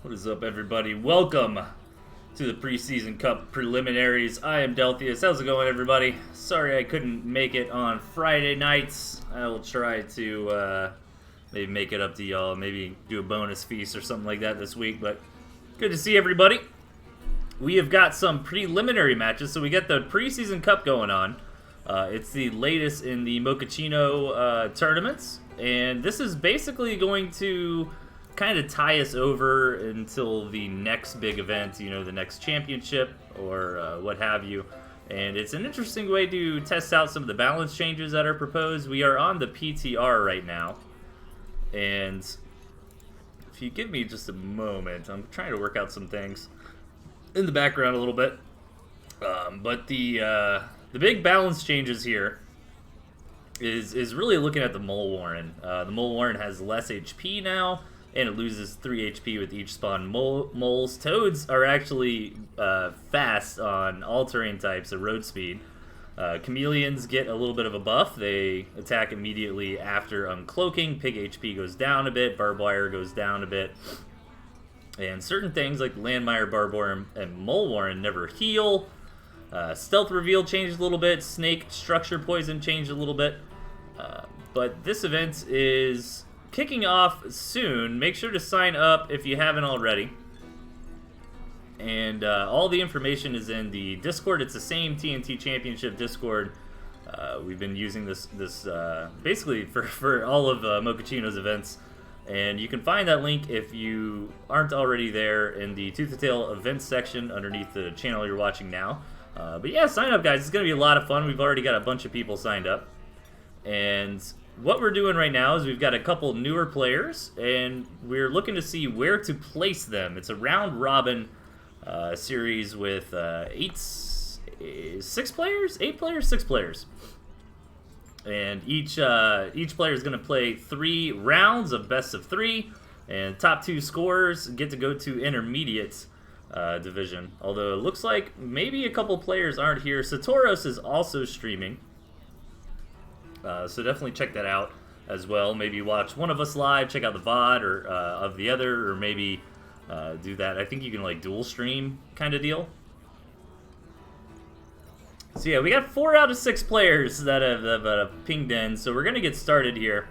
What is up, everybody? Welcome to the preseason cup preliminaries. I am Delthius. How's it going, everybody? Sorry I couldn't make it on Friday nights. I will try to maybe make it up to y'all. Maybe do a bonus feast or something like that this week. But good to see everybody. We have got some preliminary matches. So we got the preseason cup going on. It's the latest in the Mochaccino tournaments. And this is basically going to kind of tie us over until the next big event, you know, the next championship or what have you. And it's an interesting way to test out some of the balance changes that are proposed. We are on the PTR right now. And if you give me just a moment, I'm trying to work out some things in the background a little bit. But the big balance changes here is really looking at the Mole Warren. The Mole Warren has less HP now, and it loses 3 HP with each spawn moles. Toads are actually fast on all terrain types at road speed. Chameleons get a little bit of a buff. They attack immediately after uncloaking. Pig HP goes down a bit. Barbed wire goes down a bit. And certain things like Landmire, Barbed Wire, and Mole Warren never heal. Stealth Reveal changed a little bit. Snake Structure Poison changed a little bit. But this event is kicking off soon. Make sure to sign up if you haven't already. And all the information is in the Discord. It's the same TNT Championship Discord. We've been using this basically for all of Mochaccino's events. And you can find that link if you aren't already there in the Tooth and Tail events section underneath the channel you're watching now. But yeah, sign up, guys. It's going to be a lot of fun. We've already got a bunch of people signed up. And what we're doing right now is we've got a couple newer players, and we're looking to see where to place them. It's a round-robin series with 8 players. And each player is going to play 3 rounds of best of 3, and top 2 scorers get to go to intermediate division. Although it looks like maybe a couple players aren't here. Satoros is also streaming. So definitely check that out as well. Maybe watch one of us live, check out the VOD or of the other, or maybe do that. I think you can like dual stream kind of deal. So yeah, we got 4 out of 6 players that have pinged in, so we're gonna get started here.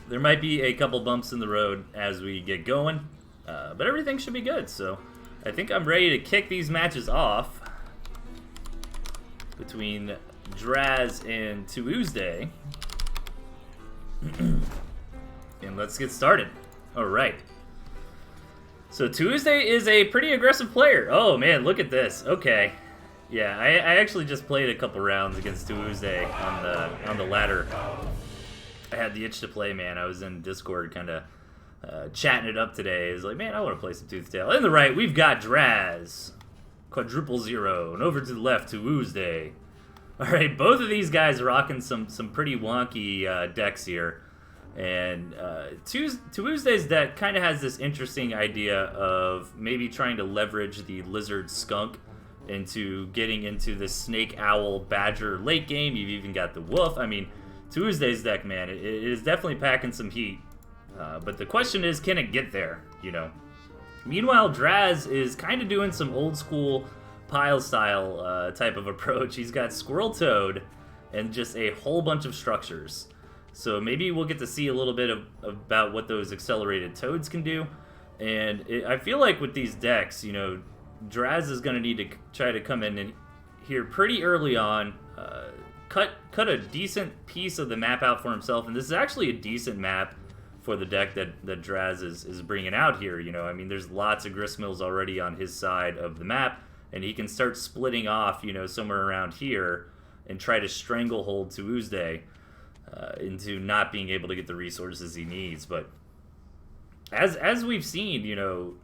There might be a couple bumps in the road as we get going, but everything should be good. So I think I'm ready to kick these matches off between Draz and Tuesday. And let's get started. Alright. So Tuesday is a pretty aggressive player. Oh man, look at this. Okay. Yeah, I actually just played a couple rounds against Tuesday on the ladder. I had the itch to play, man. I was in Discord kind of chatting it up today. It's like, man, I want to play some Tooth Tail. In the right, we've got Draz. Quadruple 0. And over to the left, Tuesday. Alright, both of these guys rocking some pretty wonky decks here. And Tuesday's deck kind of has this interesting idea of maybe trying to leverage the Lizard Skunk into getting into the Snake Owl Badger late game. You've even got the Wolf. I mean, Tuesday's deck, man, it is definitely packing some heat. But the question is, can it get there, you know? Meanwhile, Draz is kind of doing some old school pile style type of approach. He's got Squirrel Toad and just a whole bunch of structures. So maybe we'll get to see a little bit about what those accelerated toads can do. And I feel like with these decks, you know, Draz is going to need to try to come in here pretty early on, cut a decent piece of the map out for himself. And this is actually a decent map for the deck that Draz is bringing out here. You know, I mean, there's lots of gristmills already on his side of the map. And he can start splitting off, you know, somewhere around here and try to stranglehold Tuesday into not being able to get the resources he needs. But as we've seen, you know,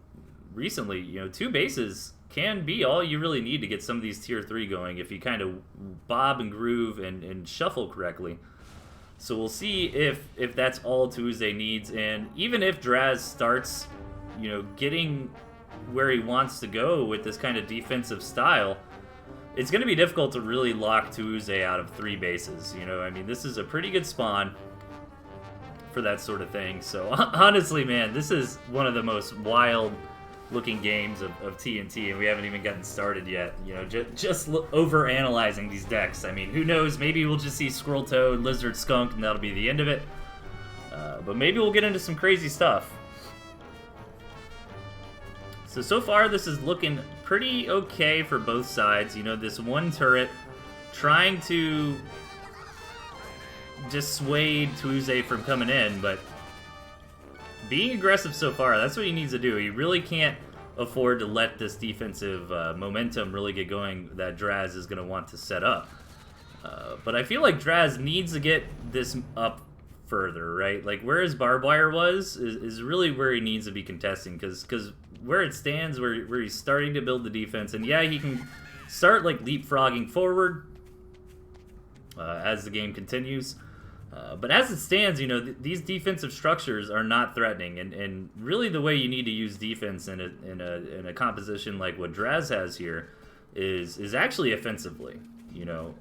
recently, you know, 2 bases can be all you really need to get some of these tier 3 going if you kind of bob and groove and shuffle correctly. So we'll see if that's all Tuesday needs. And even if Draz starts, you know, getting where he wants to go with this kind of defensive style, it's going to be difficult to really lock Tuesday out of 3 bases. You know, I mean, this is a pretty good spawn. for that sort of thing. So honestly, man, this is one of the most wild looking games of TnT, and we haven't even gotten started yet. You know, just over analyzing these decks. I mean, who knows? Maybe we'll just see Squirrel Toad, Lizard, Skunk, and that'll be the end of it. But maybe we'll get into some crazy stuff. So far this is looking pretty okay for both sides. You know, this one turret trying to dissuade Tuesday from coming in, but being aggressive so far, that's what he needs to do. He really can't afford to let this defensive momentum really get going that Draz is going to want to set up. But I feel like Draz needs to get this up further, right? Like where his barbed wire was is really where he needs to be contesting, because where it stands, where he's starting to build the defense, and yeah, he can start like leapfrogging forward as the game continues. But as it stands, you know, these defensive structures are not threatening, and really the way you need to use defense in a composition like what Draz has here is actually offensively. You know,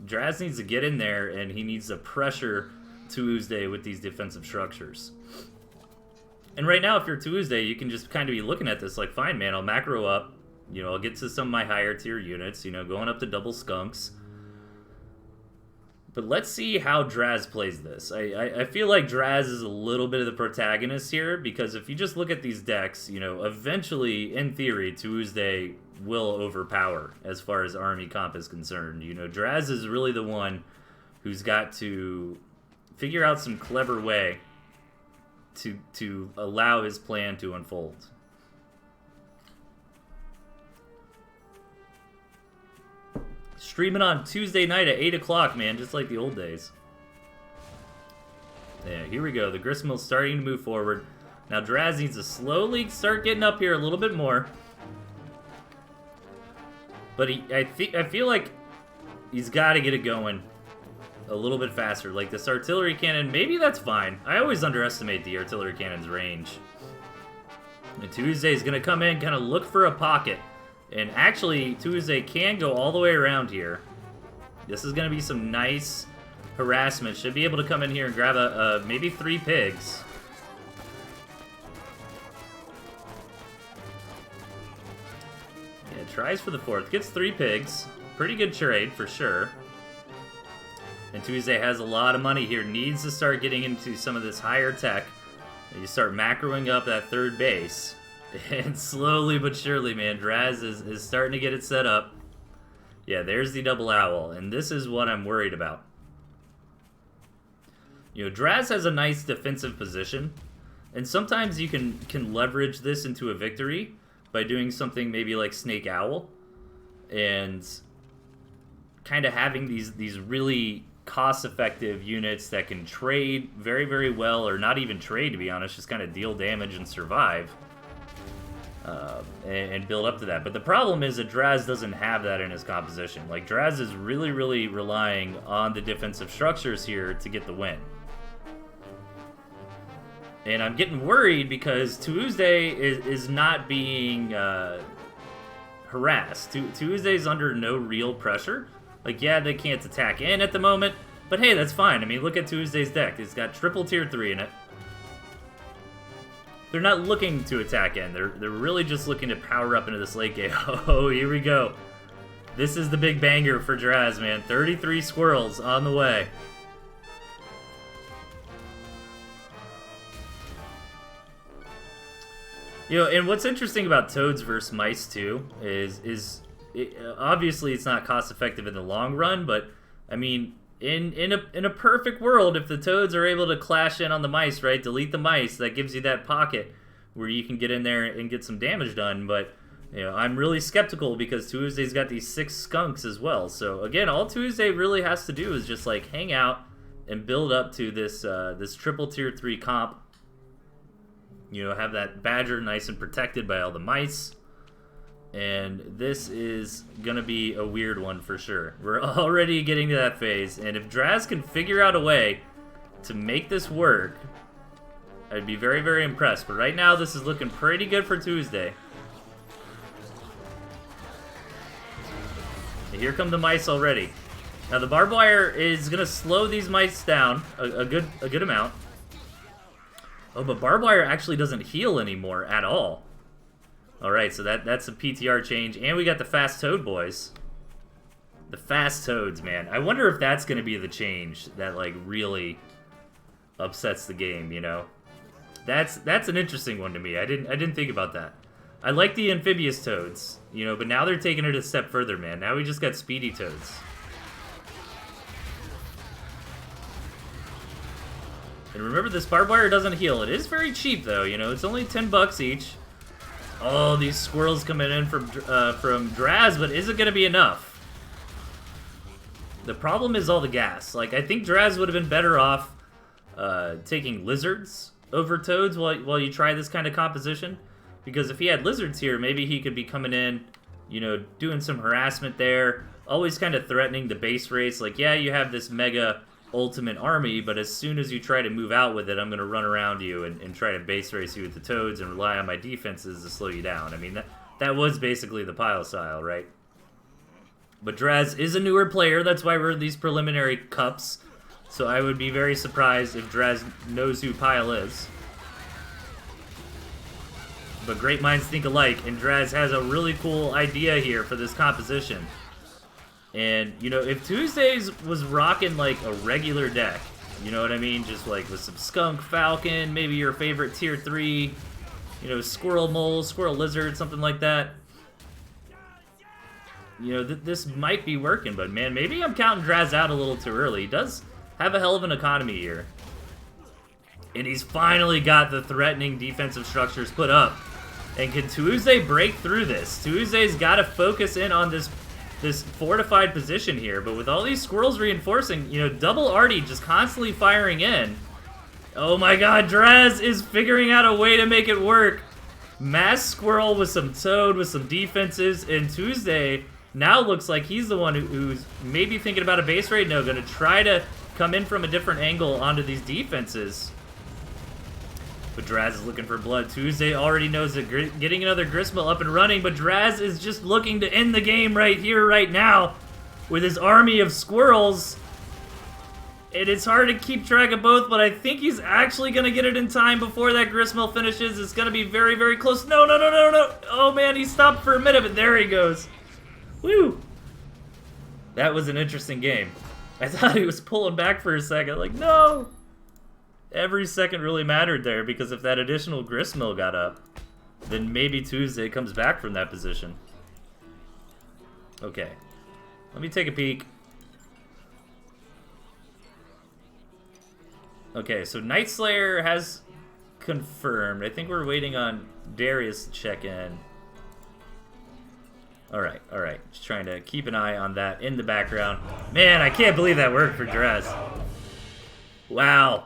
Draz needs to get in there, and he needs to pressure Tuesday with these defensive structures. And right now, if you're Tuesday, you can just kind of be looking at this like, fine, man, I'll macro up. You know, I'll get to some of my higher tier units, you know, going up to double skunks. But let's see how Draz plays this. I feel like Draz is a little bit of the protagonist here, because if you just look at these decks, you know, eventually, in theory, Tuesday will overpower as far as army comp is concerned. You know, Draz is really the one who's got to figure out some clever way to allow his plan to unfold. Streaming on Tuesday night at 8 o'clock, man, just like the old days. Yeah, here we go. The Gristmill's starting to move forward. Now Draz needs to slowly start getting up here a little bit more. But I feel like he's got to get it going a little bit faster. Like this artillery cannon, maybe that's fine. I always underestimate the artillery cannon's range. And Tuesday's going to come in, kind of look for a pocket. And actually, Tuesday can go all the way around here. This is going to be some nice harassment. Should be able to come in here and grab maybe 3 pigs. Yeah, tries for the 4th. Gets 3 pigs. Pretty good trade, for sure. And Tuesday has a lot of money here. Needs to start getting into some of this higher tech. And you start macroing up that 3rd base. And slowly but surely, man, Draz is starting to get it set up. Yeah, there's the double owl, and this is what I'm worried about. You know, Draz has a nice defensive position, and sometimes you can leverage this into a victory by doing something maybe like Snake Owl, and kind of having these really cost-effective units that can trade very, very well, or not even trade, to be honest, just kind of deal damage and survive. And build up to that. But the problem is that Draz doesn't have that in his composition. Like, Draz is really, really relying on the defensive structures here to get the win. And I'm getting worried because Tuesday is not being harassed. Tuesday's under no real pressure. Like, yeah, they can't attack in at the moment, but hey, that's fine. I mean, look at Tuesday's deck. It's got triple tier 3 in it. They're not looking to attack in. They're really just looking to power up into this late game. Oh, here we go. This is the big banger for Draz, man. 33 squirrels on the way. You know, and what's interesting about toads versus mice too is obviously it's not cost effective in the long run, but I mean, in a perfect world, if the toads are able to clash in on the mice, right, delete the mice, that gives you that pocket where you can get in there and get some damage done. But you know, I'm really skeptical because Tuesday's got these 6 skunks as well. So again, all Tuesday really has to do is just like hang out and build up to this this triple tier 3 comp. You know, have that badger nice and protected by all the mice. And this is gonna be a weird one for sure. We're already getting to that phase, and if Draz can figure out a way to make this work, I'd be very, very impressed. But right now, this is looking pretty good for Tuesday. And here come the mice already. Now the barbed wire is gonna slow these mice down a good amount. Oh, but barbed wire actually doesn't heal anymore at all. Alright, so that's a PTR change. And we got the fast toad boys. The fast toads, man. I wonder if that's going to be the change that, like, really upsets the game, you know? That's an interesting one to me. I didn't think about that. I like the amphibious toads, you know, but now they're taking it a step further, man. Now we just got speedy toads. And remember, this barbed wire doesn't heal. It is very cheap, though, you know. It's only 10 bucks each. Oh, these squirrels coming in from Draz, but is it going to be enough? The problem is all the gas. Like, I think Draz would have been better off taking lizards over toads while you try this kind of composition. Because if he had lizards here, maybe he could be coming in, you know, doing some harassment there. Always kind of threatening the base race. Like, yeah, you have this mega ultimate army, but as soon as you try to move out with it, I'm going to run around you and try to base race you with the toads and rely on my defenses to slow you down. I mean, that was basically the Pile style, right? But Draz is a newer player, that's why we're in these preliminary cups. So I would be very surprised if Draz knows who Pile is. But great minds think alike, and Draz has a really cool idea here for this composition. And, you know, if Tuesdays was rocking, like, a regular deck, you know what I mean? Just, like, with some Skunk, Falcon, maybe your favorite Tier 3, you know, Squirrel Mole, Squirrel Lizard, something like that. You know, this might be working, but, man, maybe I'm counting Draz out a little too early. He does have a hell of an economy here. And he's finally got the threatening defensive structures put up. And can Tuesday break through this? Tuesday's got to focus in on this fortified position here, but with all these squirrels reinforcing, you know, double Artie just constantly firing in. Oh my god, Draz is figuring out a way to make it work. Mass Squirrel with some Toad, with some defenses, and Tuesday now looks like he's the one who's maybe thinking about a base raid. No, gonna try to come in from a different angle onto these defenses. But Draz is looking for blood. Tuesday already knows that getting another Gristmill up and running, but Draz is just looking to end the game right here, right now, with his army of squirrels. And it's hard to keep track of both, but I think he's actually going to get it in time before that Gristmill finishes. It's going to be very, very close. No, no, no, no, no. Oh, man, he stopped for a minute, but there he goes. Woo! That was an interesting game. I thought he was pulling back for a second. Like, no! Every second really mattered there, because if that additional Gristmill got up, then maybe Tuesday comes back from that position. Okay. Let me take a peek. Okay, so Night Slayer has confirmed. I think we're waiting on Darius to check in. Alright, alright. Just trying to keep an eye on that in the background. Man, I can't believe that worked for Draz. Wow.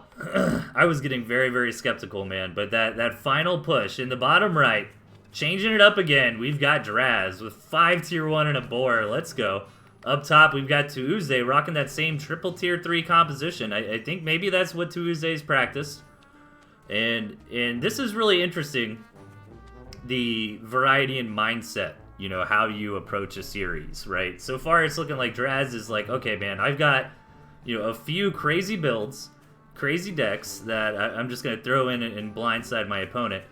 I was getting very, very skeptical, man. But that final push in the bottom right, changing it up again. We've got Draz with 5 Tier 1 and a boar. Let's go. Up top, we've got Tuesday rocking that same triple Tier 3 composition. I think maybe that's what Tuesday's practiced. And this is really interesting. The variety in mindset. You know, how you approach a series, right? So far, it's looking like Draz is like, okay, man, I've got, you know, a few crazy builds, crazy decks that I'm just going to throw in and blindside my opponent.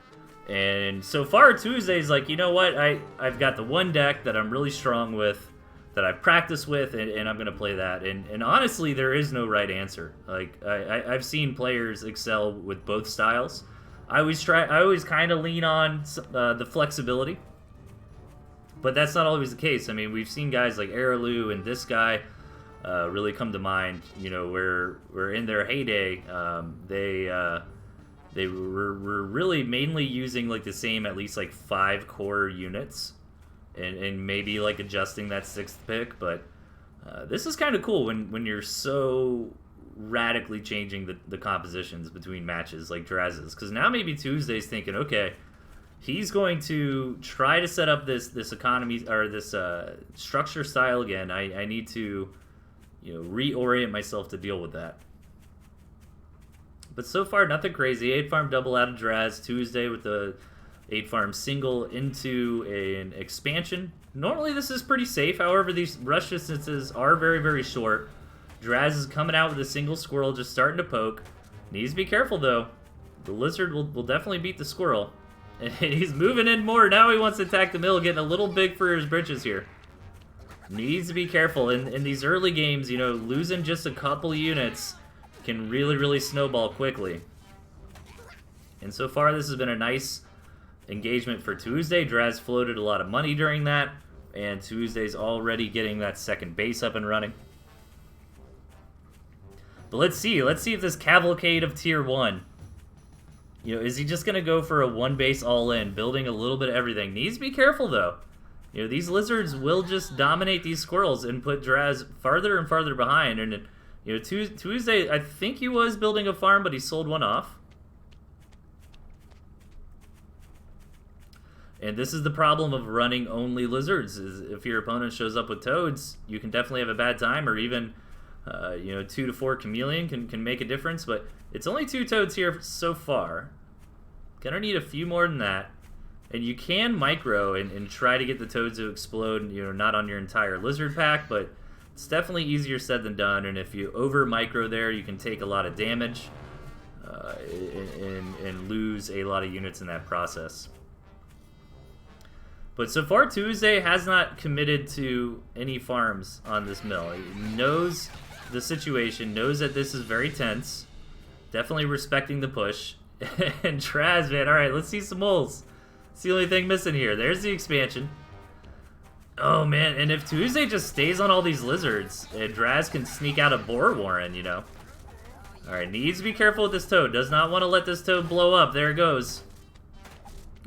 And so far, Tuesday's like, you know what? I've got the one deck that I'm really strong with, that I've practiced with, and I'm going to play that. And honestly, there is no right answer. Like, I've seen players excel with both styles. I always kind of lean on the flexibility. But that's not always the case. I mean, we've seen guys like Araloo and this guy really come to mind. You know, where in their heyday, they were really mainly using like the same at least like 5 core units, and maybe like adjusting that 6th pick. But this is kind of cool when you're so radically changing the compositions between matches like Draz's, because now maybe Tuesday's thinking, okay, he's going to try to set up this economy or this structure style again. I need to, you know, reorient myself to deal with that. But so far, nothing crazy. 8 farm double out of Draz. Tuesday with the 8 farm single into an expansion. Normally this is pretty safe. However, these rush distances are very, very short. Draz is coming out with a single squirrel, just starting to poke. Needs to be careful though. The lizard will definitely beat the squirrel. And he's moving in more. Now he wants to attack the mill, getting a little big for his britches here. Needs to be careful. In these early games, you know, losing just a couple units can really, really snowball quickly. And so far, this has been a nice engagement for Tuesday. Draz floated a lot of money during that, and Tuesday's already getting that second base up and running. But let's see if this cavalcade of tier 1, you know, is he just going to go for a one base all-in, building a little bit of everything? Needs to be careful, though. You know, these lizards will just dominate these squirrels and put Draz farther and farther behind. And, you know, Tuesday, I think he was building a farm, but he sold one off. And this is the problem of running only lizards, is if your opponent shows up with toads, you can definitely have a bad time, or even, you know, 2 to 4 chameleon can make a difference, but it's only 2 toads here so far. Gonna need a few more than that. And you can micro and try to get the toads to explode, you know, not on your entire lizard pack, but it's definitely easier said than done, and if you over micro there, you can take a lot of damage and lose a lot of units in that process. But so far, Tuesday has not committed to any farms on this mill. He knows the situation, knows that this is very tense, definitely respecting the push. And Draz, man, alright, let's see some moles. It's the only thing missing here. There's the expansion. Oh, man, and if Tuesday just stays on all these lizards, Draz can sneak out a boar warren, you know. Alright, needs to be careful with this toad. Does not want to let this toad blow up. There it goes.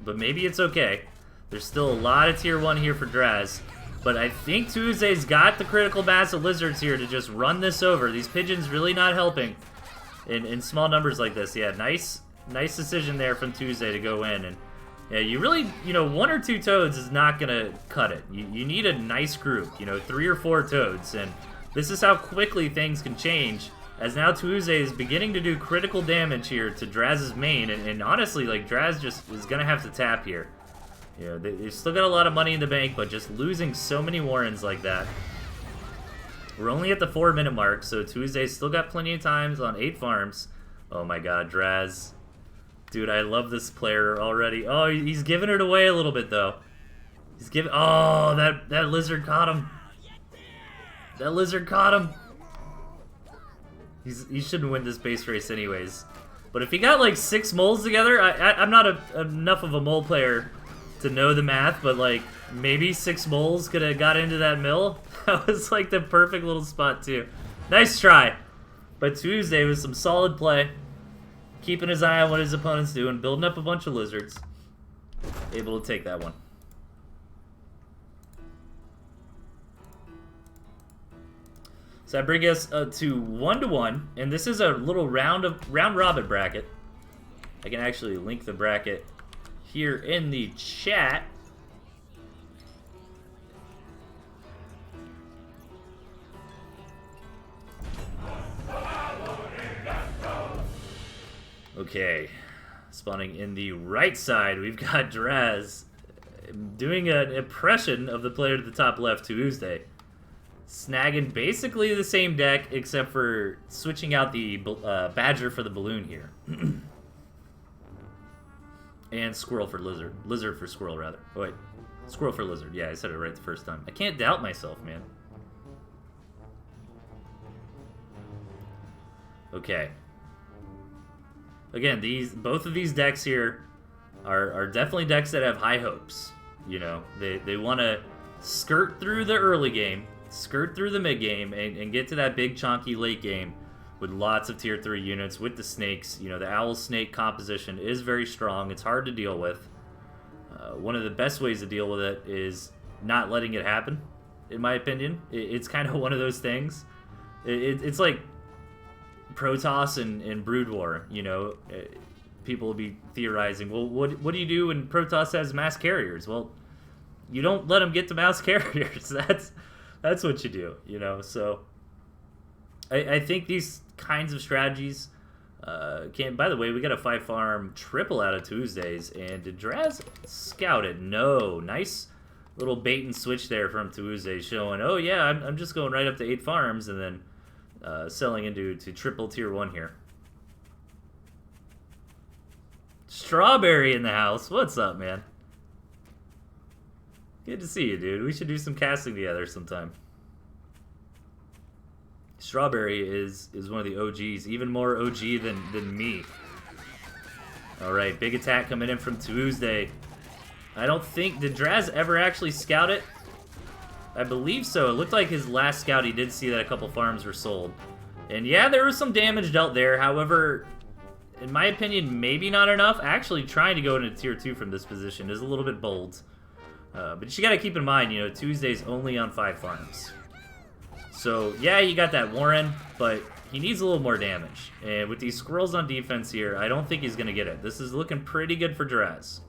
But maybe it's okay. There's still a lot of tier 1 here for Draz. But I think Tuesday's got the critical mass of lizards here to just run this over. These pigeons really not helping in small numbers like this. Yeah, nice decision there from Tuesday to go in. And yeah, you really, you know, 1 or 2 toads is not going to cut it. You need a nice group, you know, 3 or 4 toads. And this is how quickly things can change, as now Tuesday is beginning to do critical damage here to Draz's main. And honestly, like, Draz just is going to have to tap here. You know, they've still got a lot of money in the bank, but just losing so many warrens like that. We're only at the 4-minute mark, so Tuesday's still got plenty of times on 8 farms. Oh my god, Draz. Dude, I love this player already. Oh, he's giving it away a little bit, though. He's giving... Oh, that lizard caught him. That lizard caught him. He shouldn't win this base race anyways. But if he got, like, 6 moles together, I'm not enough of a mole player to know the math, but, like, maybe 6 moles could have got into that mill. That was, like, the perfect little spot, too. Nice try. But Tuesday was some solid play. Keeping his eye on what his opponent's doing, building up a bunch of lizards. Able to take that one. So that brings us to 1-1, and this is a little round robin bracket. I can actually link the bracket here in the chat. Okay, spawning in the right side, we've got Draz doing an impression of the player to the top left, Tuesday. Snagging basically the same deck, except for switching out the Badger for the Balloon here. And Squirrel for Lizard. Lizard for Squirrel, rather. Oh, wait. Squirrel for Lizard. Yeah, I said it right the first time. I can't doubt myself, man. Okay. Again, both of these decks here are definitely decks that have high hopes. You know, they want to skirt through the early game, skirt through the mid game, and get to that big chonky late game with lots of tier 3 units with the snakes. You know, the owl snake composition is very strong. It's hard to deal with. One of the best ways to deal with it is not letting it happen, in my opinion. It's kind of one of those things. It's like Protoss and Brood War, you know. People will be theorizing, well, what do you do when Protoss has mass carriers? Well, you don't let them get to mass carriers. That's what you do, you know. So I think these kinds of strategies can... By the way, we got a 5-farm triple out of Tuesdays, and did Draz scout it? No. Nice little bait and switch there from Tuesday, showing, oh yeah, I'm just going right up to 8 farms, and then selling into triple tier 1 here. Strawberry in the house. What's up, man? Good to see you, dude. We should do some casting together sometime. Strawberry is one of the OGs, even more OG than me. Alright, big attack coming in from Tuesday. I don't think... Did Draz ever actually scout it? I believe so. It looked like his last scout, he did see that a couple farms were sold. And yeah, there was some damage dealt there. However, in my opinion, maybe not enough. Actually, trying to go into Tier 2 from this position is a little bit bold. But you gotta keep in mind, you know, Tuesday's only on 5 farms. So, yeah, you got that Warren, but he needs a little more damage. And with these squirrels on defense here, I don't think he's gonna get it. This is looking pretty good for Draz.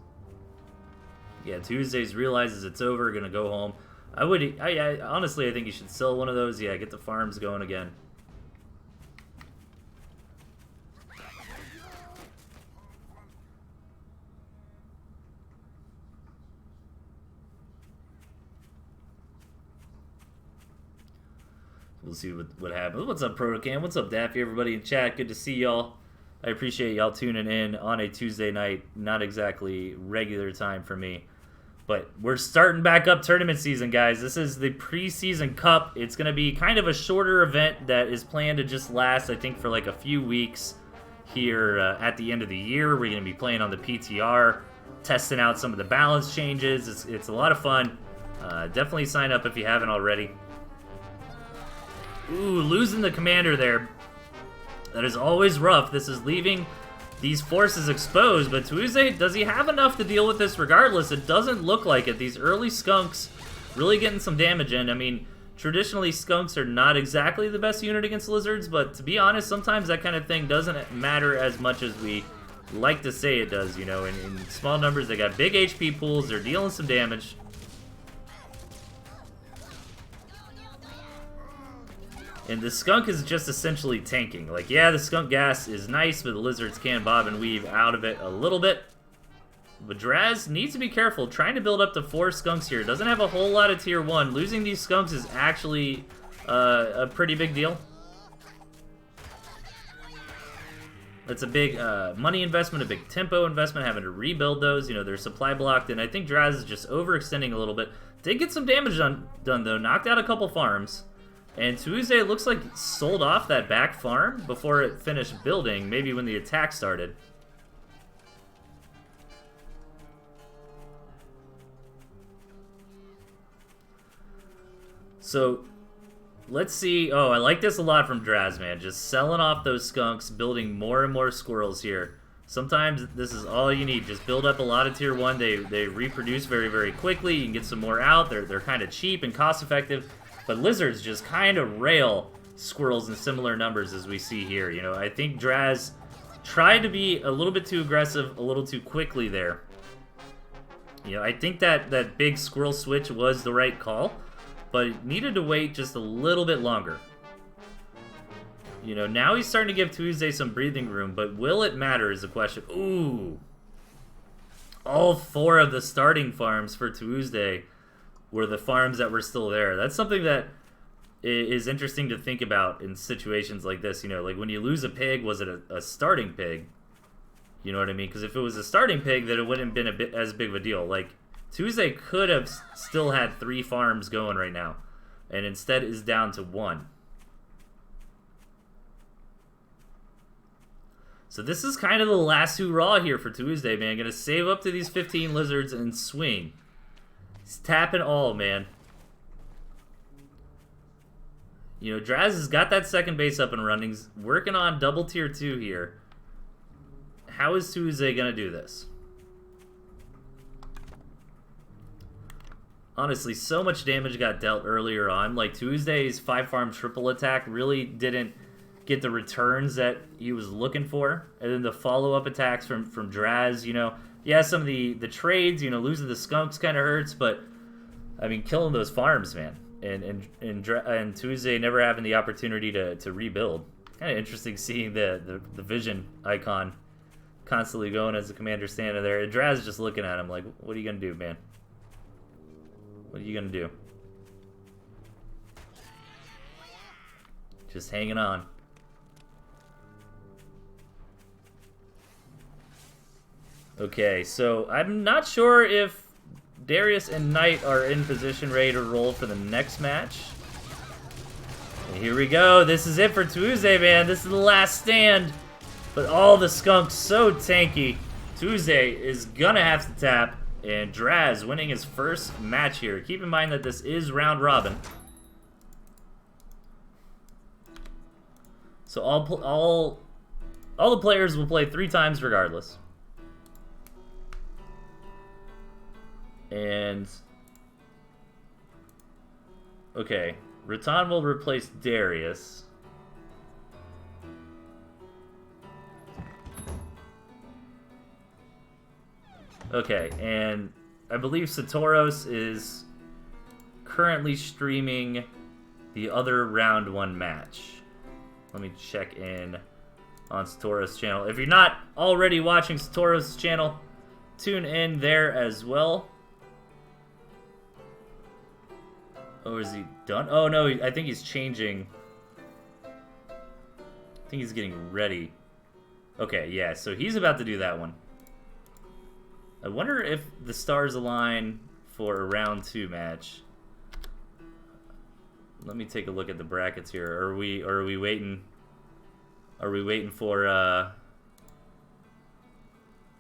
Yeah, Tuesdays realizes it's over, gonna go home. Honestly, I think you should sell one of those. Yeah, get the farms going again. We'll see what happens. What's up, Protocam? What's up, Daffy? Everybody in chat, good to see y'all. I appreciate y'all tuning in on a Tuesday night. Not exactly regular time for me. But we're starting back up tournament season, guys. This is the preseason cup. It's going to be kind of a shorter event that is planned to just last, I think, for like a few weeks here at the end of the year. We're going to be playing on the PTR, testing out some of the balance changes. It's a lot of fun. Definitely sign up if you haven't already. Ooh, losing the commander there. That is always rough. This is leaving these forces exposed, but Tuesday, does he have enough to deal with this regardless? It doesn't look like it. These early skunks really getting some damage in. I mean, traditionally skunks are not exactly the best unit against lizards, but to be honest, sometimes that kind of thing doesn't matter as much as we like to say it does, you know. In small numbers, they got big HP pools, they're dealing some damage. And the skunk is just essentially tanking. Like, yeah, the skunk gas is nice, but the lizards can bob and weave out of it a little bit. But Draz needs to be careful. Trying to build up to 4 skunks here. Doesn't have a whole lot of tier 1. Losing these skunks is actually a pretty big deal. That's a big money investment, a big tempo investment, having to rebuild those. You know, they're supply blocked, and I think Draz is just overextending a little bit. Did get some damage done though. Knocked out a couple farms. And Tuesday looks like sold off that back farm before it finished building, maybe when the attack started. So, let's see. Oh, I like this a lot from Draz, man. Just selling off those skunks, building more and more squirrels here. Sometimes this is all you need. Just build up a lot of tier 1. They reproduce very, very quickly. You can get some more out. They're kind of cheap and cost effective. But lizards just kind of rail squirrels in similar numbers as we see here. You know, I think Draz tried to be a little bit too aggressive, a little too quickly there. You know, I think that big squirrel switch was the right call, but needed to wait just a little bit longer. You know, now he's starting to give Tuesday some breathing room, but will it matter is the question. Ooh. All 4 of the starting farms for Tuesday were the farms that were still there. That's something that is interesting to think about in situations like this. You know, like when you lose a pig, was it a starting pig? You know what I mean? Because if it was a starting pig, then it wouldn't have been as big of a deal. Like, Tuesday could have still had 3 farms going right now, and instead is down to 1. So this is kind of the last hurrah here for Tuesday, man. Gonna save up to these 15 lizards and swing. He's tapping all, man. You know, Draz has got that second base up and running. He's working on double tier 2 here. How is Tuesday going to do this? Honestly, so much damage got dealt earlier on. Like, Tuesday's 5-farm triple attack really didn't get the returns that he was looking for. And then the follow-up attacks from Draz, you know. Yeah, some of the trades, you know, losing the skunks kind of hurts, but, I mean, killing those farms, man. And Tuesday never having the opportunity to rebuild. Kind of interesting seeing the vision icon constantly going as the commander standing there. And Draz just looking at him like, what are you going to do, man? What are you going to do? Just hanging on. Okay, so I'm not sure if Darius and Knight are in position ready to roll for the next match. And here we go. This is it for Tuesday, man. This is the last stand. But all the skunks so tanky. Tuesday is gonna have to tap, and Draz winning his first match here. Keep in mind that this is round robin. So all the players will play 3 times regardless. And okay, Ratan will replace Darius. Okay, and I believe Satoros is currently streaming the other round 1 match. Let me check in on Satoros' channel. If you're not already watching Satoros' channel, tune in there as well. Oh, is he done? Oh, no, I think he's changing. I think he's getting ready. Okay, yeah, so he's about to do that one. I wonder if the stars align for a round 2 match. Let me take a look at the brackets here. Are we waiting? Are we waiting for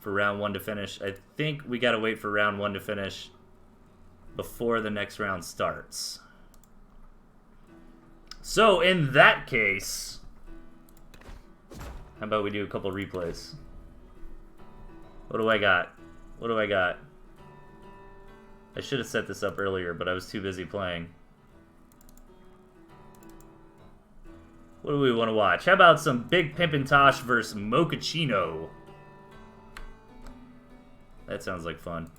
round 1 to finish? I think we gotta wait for round 1 to finish before the next round starts. So in that case, how about we do a couple replays? What do I got? What do I got? I should have set this up earlier, but I was too busy playing. What do we want to watch? How about some Big Pimpin' Tosh versus Mochaccino? That sounds like fun.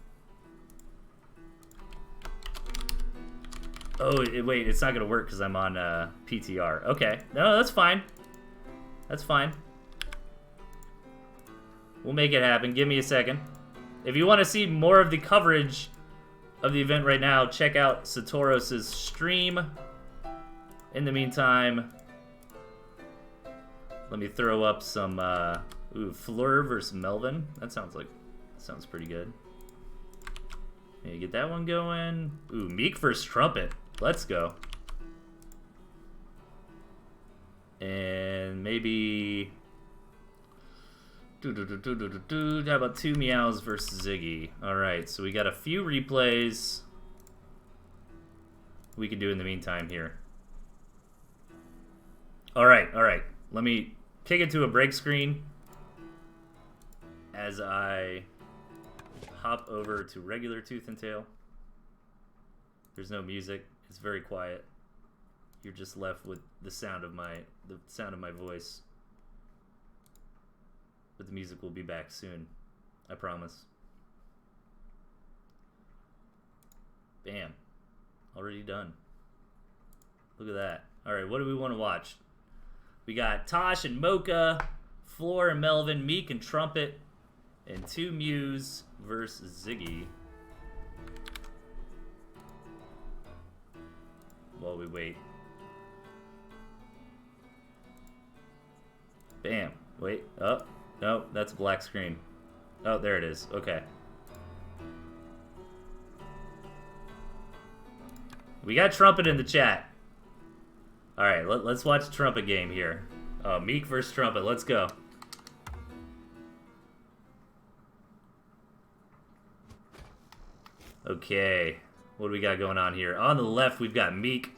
Oh, wait, it's not going to work because I'm on PTR. Okay, no, that's fine. That's fine. We'll make it happen. Give me a second. If you want to see more of the coverage of the event right now, check out Satoros' stream. In the meantime, let me throw up some Fleur versus Melvin. That sounds pretty good. Yeah, get that one going. Ooh, Meek versus Trumpet. Let's go. And maybe how about 2 Meows versus Ziggy? Alright, so we got a few replays we can do in the meantime here. Alright. Let me kick it to a break screen as I hop over to regular Tooth and Tail. There's no music. It's very quiet. You're just left with the sound of my voice. But the music will be back soon. I promise. Bam. Already done. Look at that. Alright, what do we want to watch? We got Tosh and Mocha, Floor and Melvin, Meek and Trumpet, and 2 Muse versus Ziggy. While we wait. Bam. Wait. Oh. No, that's a black screen. Oh, there it is. Okay. We got Trumpet in the chat. Alright, let's watch Trumpet game here. Oh, Meek versus Trumpet. Let's go. Okay. What do we got going on here? On the left, we've got Meek.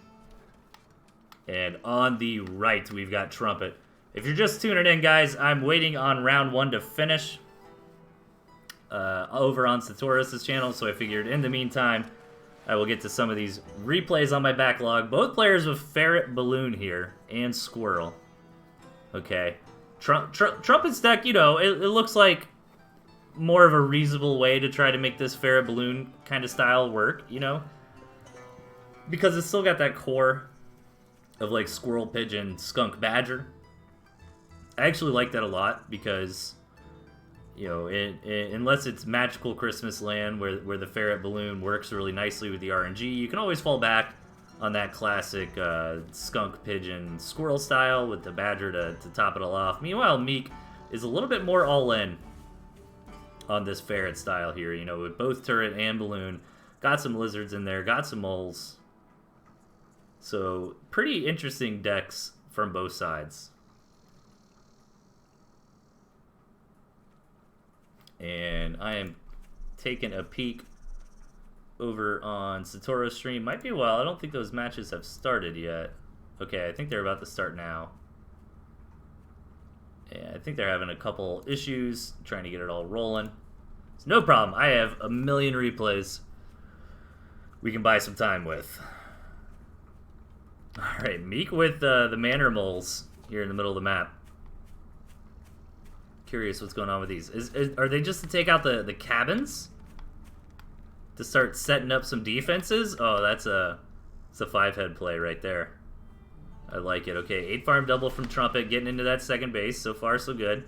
And on the right, we've got Trumpet. If you're just tuning in, guys, I'm waiting on round 1 to finish over on Satoros' channel, so I figured in the meantime, I will get to some of these replays on my backlog. Both players with Ferret Balloon here and Squirrel. Okay. Trumpet's deck, you know, it looks like more of a reasonable way to try to make this Ferret Balloon kind of style work, you know? Because it's still got that core of, like, Squirrel, Pigeon, Skunk, Badger. I actually like that a lot because, you know, unless it's Magical Christmas Land where the Ferret Balloon works really nicely with the RNG, you can always fall back on that classic Skunk, Pigeon, Squirrel style with the Badger to top it all off. Meanwhile, Meek is a little bit more all-in on this ferret style here, you know, with both turret and balloon. Got some lizards in there, got some moles. So, pretty interesting decks from both sides. And I am taking a peek over on Satoru's stream. Might be a while. I don't think those matches have started yet. Okay, I think they're about to start now. Yeah, I think they're having a couple issues trying to get it all rolling. It's no problem. I have a million replays we can buy some time with. Alright, Meek with the Manor Moles here in the middle of the map. Curious what's going on with these. Are they just to take out the cabins? To start setting up some defenses? Oh, that's a 5-head play right there. I like it. Okay, 8 farm double from Trumpet, getting into that second base. So far, so good.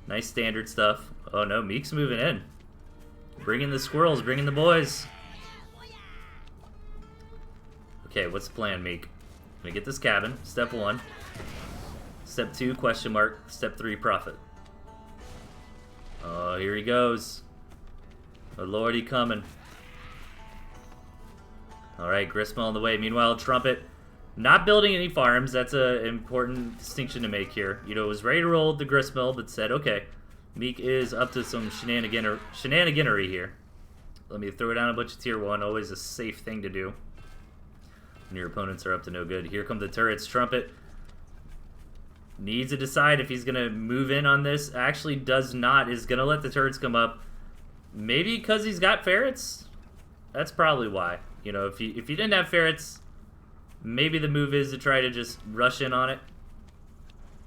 Nice standard stuff. Oh no, Meek's moving in. Bringing the squirrels, bringing the boys. Okay, what's the plan, Meek? Gonna get this cabin. Step 1. Step 2, question mark. Step 3, profit. Oh, here he goes. Oh, Lord, he coming. Alright, Gristmill on the way. Meanwhile, Trumpet not building any farms. That's an important distinction to make here. You know, was ready to roll with the Gristmill, but said, okay, Meek is up to some shenaniganery here. Let me throw down a bunch of tier 1. Always a safe thing to do when your opponents are up to no good. Here come the turrets. Trumpet needs to decide if he's going to move in on this. Actually does not. Is going to let the turrets come up. Maybe because he's got ferrets? That's probably why. You know, if you didn't have ferrets, maybe the move is to try to just rush in on it.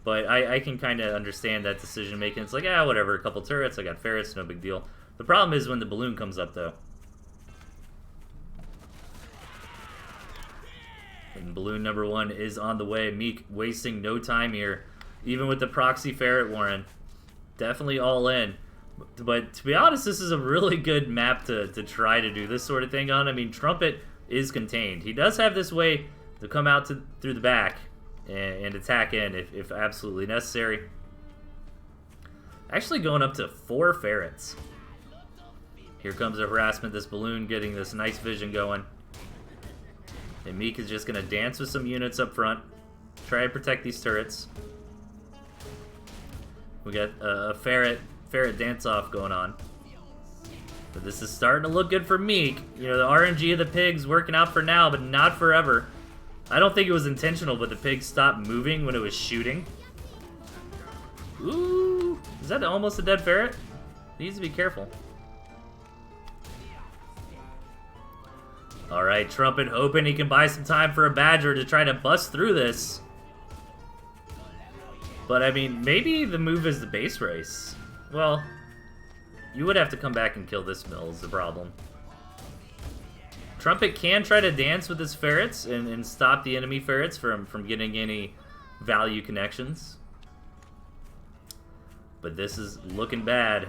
But I can kind of understand that decision making. It's like, ah, whatever, a couple turrets, I got ferrets, no big deal. The problem is when the balloon comes up, though. And balloon number 1 is on the way. Meek wasting no time here. Even with the proxy ferret Warren. Definitely all in. But to be honest, this is a really good map to try to do this sort of thing on. I mean, Trumpet is contained. He does have this way to come out through the back and attack in if absolutely necessary. Actually going up to 4 ferrets. Here comes the harassment. This balloon getting this nice vision going. And Meek is just going to dance with some units up front. Try to protect these turrets. We got a ferret dance-off going on. But this is starting to look good for Meek. You know, the RNG of the pigs working out for now, but not forever. I don't think it was intentional, but the pig stopped moving when it was shooting. Ooh, is that almost a dead ferret? Needs to be careful. Alright, Trumpet hoping he can buy some time for a Badger to try to bust through this. But, I mean, maybe the move is the base race. Well, you would have to come back and kill this mill is the problem. Trumpet can try to dance with his ferrets and stop the enemy ferrets from getting any value connections. But this is looking bad.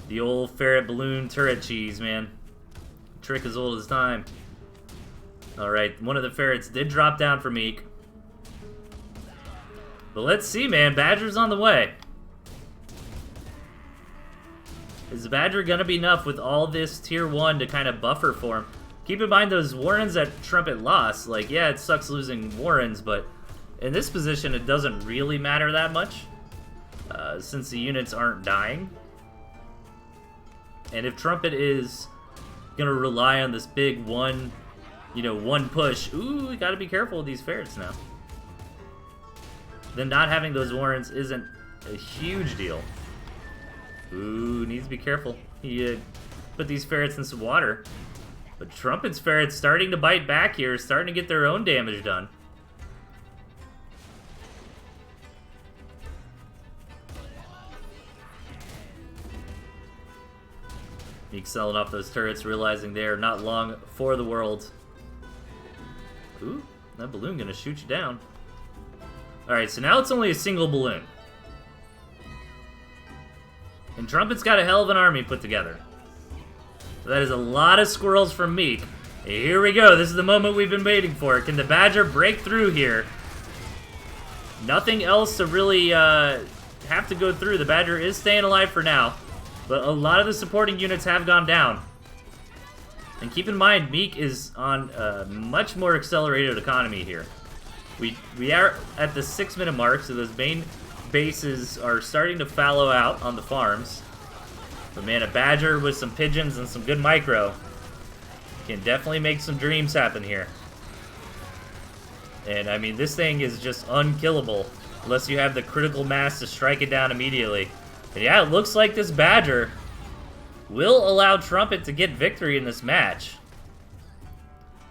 The old ferret balloon turret cheese, man. Trick as old as time. Alright, one of the ferrets did drop down for Meek. But let's see, man. Badger's on the way. Is the Badger going to be enough with all this tier 1 to kind of buffer for him? Keep in mind those Warrens that Trumpet lost. Like, yeah, it sucks losing Warrens, but in this position it doesn't really matter that much. Since the units aren't dying. And if Trumpet is going to rely on this big one push. Ooh, we got to be careful with these ferrets now. Then not having those Warrens isn't a huge deal. Ooh, needs to be careful. He put these ferrets in some water. But Trumpet's ferrets starting to bite back here, starting to get their own damage done. Meek selling off those turrets, realizing they're not long for the world. Ooh, that balloon gonna shoot you down. Alright, so now it's only a single balloon. And Trumpet's got a hell of an army put together. So that is a lot of squirrels from Meek. Here we go. This is the moment we've been waiting for. Can the Badger break through here? Nothing else to really have to go through. The Badger is staying alive for now. But a lot of the supporting units have gone down. And keep in mind, Meek is on a much more accelerated economy here. We are at the 6-minute mark, so those main bases are starting to fallow out on the farms. But man, a Badger with some pigeons and some good micro can definitely make some dreams happen here. And I mean, this thing is just unkillable unless you have the critical mass to strike it down immediately. And yeah, it looks like this Badger will allow Trumpet to get victory in this match.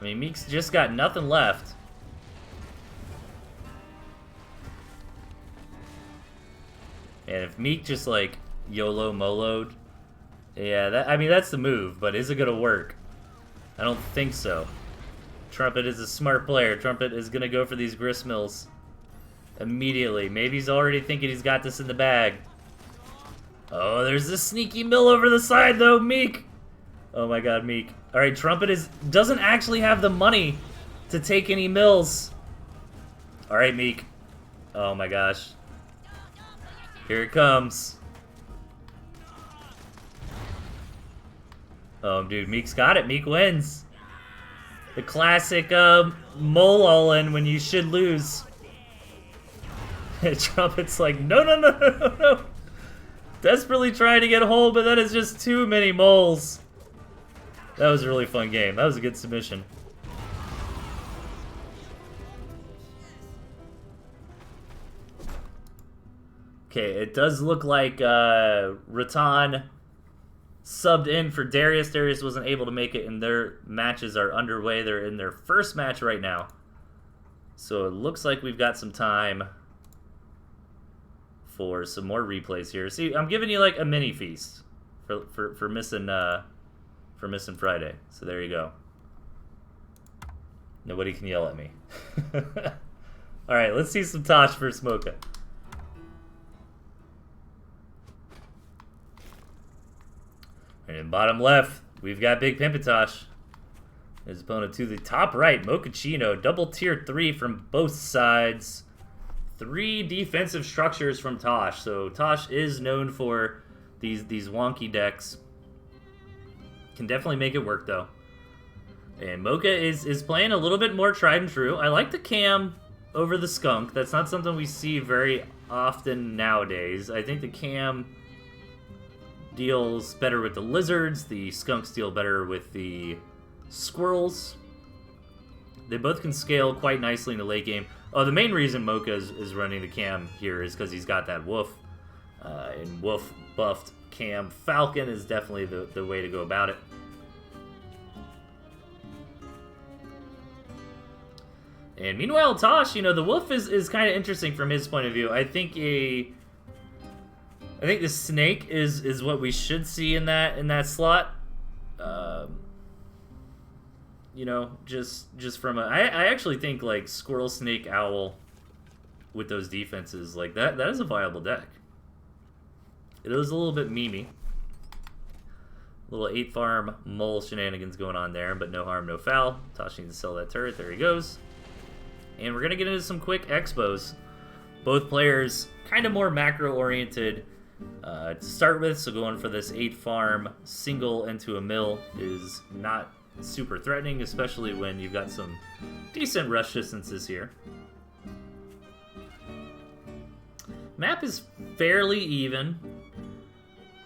I mean, Meek's just got nothing left. And if Meek just like YOLO Molo'd, yeah, I mean, that's the move, but is it gonna work? I don't think so. Trumpet is a smart player. Trumpet is gonna go for these gristmills immediately. Maybe he's already thinking he's got this in the bag. Oh, there's this sneaky mill over the side though, Meek. Oh my god, Meek. Alright, Trumpet doesn't actually have the money to take any mills. Alright, Meek. Oh my gosh. Here it comes. Oh, dude, Meek's got it. Meek wins. The classic mole all-in when you should lose. Trumpet's like, no, no, no, no, no, no. Desperately trying to get a hold, but that is just too many moles. That was a really fun game. That was a good submission. Okay, it does look like Rattan subbed in for Darius. Darius wasn't able to make it, and their matches are underway. They're in their first match right now. So it looks like we've got some time for some more replays here. See, I'm giving you like a mini feast for missing Friday. So there you go. Nobody can yell at me. All right, let's see some Tosh versus Mocha. And in bottom left, we've got Big Pimpatosh. His opponent to the top right, Mochaccino. Double tier 3 from both sides. 3 defensive structures from Tosh. So Tosh is known for these wonky decks. Can definitely make it work though. And Mocha is playing a little bit more tried and true. I like the cam over the skunk. That's not something we see very often nowadays. I think the cam deals better with the lizards. The skunks deal better with the squirrels. They both can scale quite nicely in the late game. Oh, the main reason Mocha is running the cam here is because he's got that wolf. And wolf buffed cam. Falcon is definitely the way to go about it. And meanwhile, Tosh, you know, the wolf is kind of interesting from his point of view. I think the snake is what we should see in that slot. You know, just from I actually think like squirrel, snake, owl with those defenses, like that is a viable deck. It was a little bit memey. Little 8 farm mole shenanigans going on there, but no harm, no foul. Tosh needs to sell that turret. There he goes. And we're gonna get into some quick expos. Both players kind of more macro oriented to start with, so going for this 8 farm single into a mill is not super threatening, especially when you've got some decent rush distances here. Map is fairly even.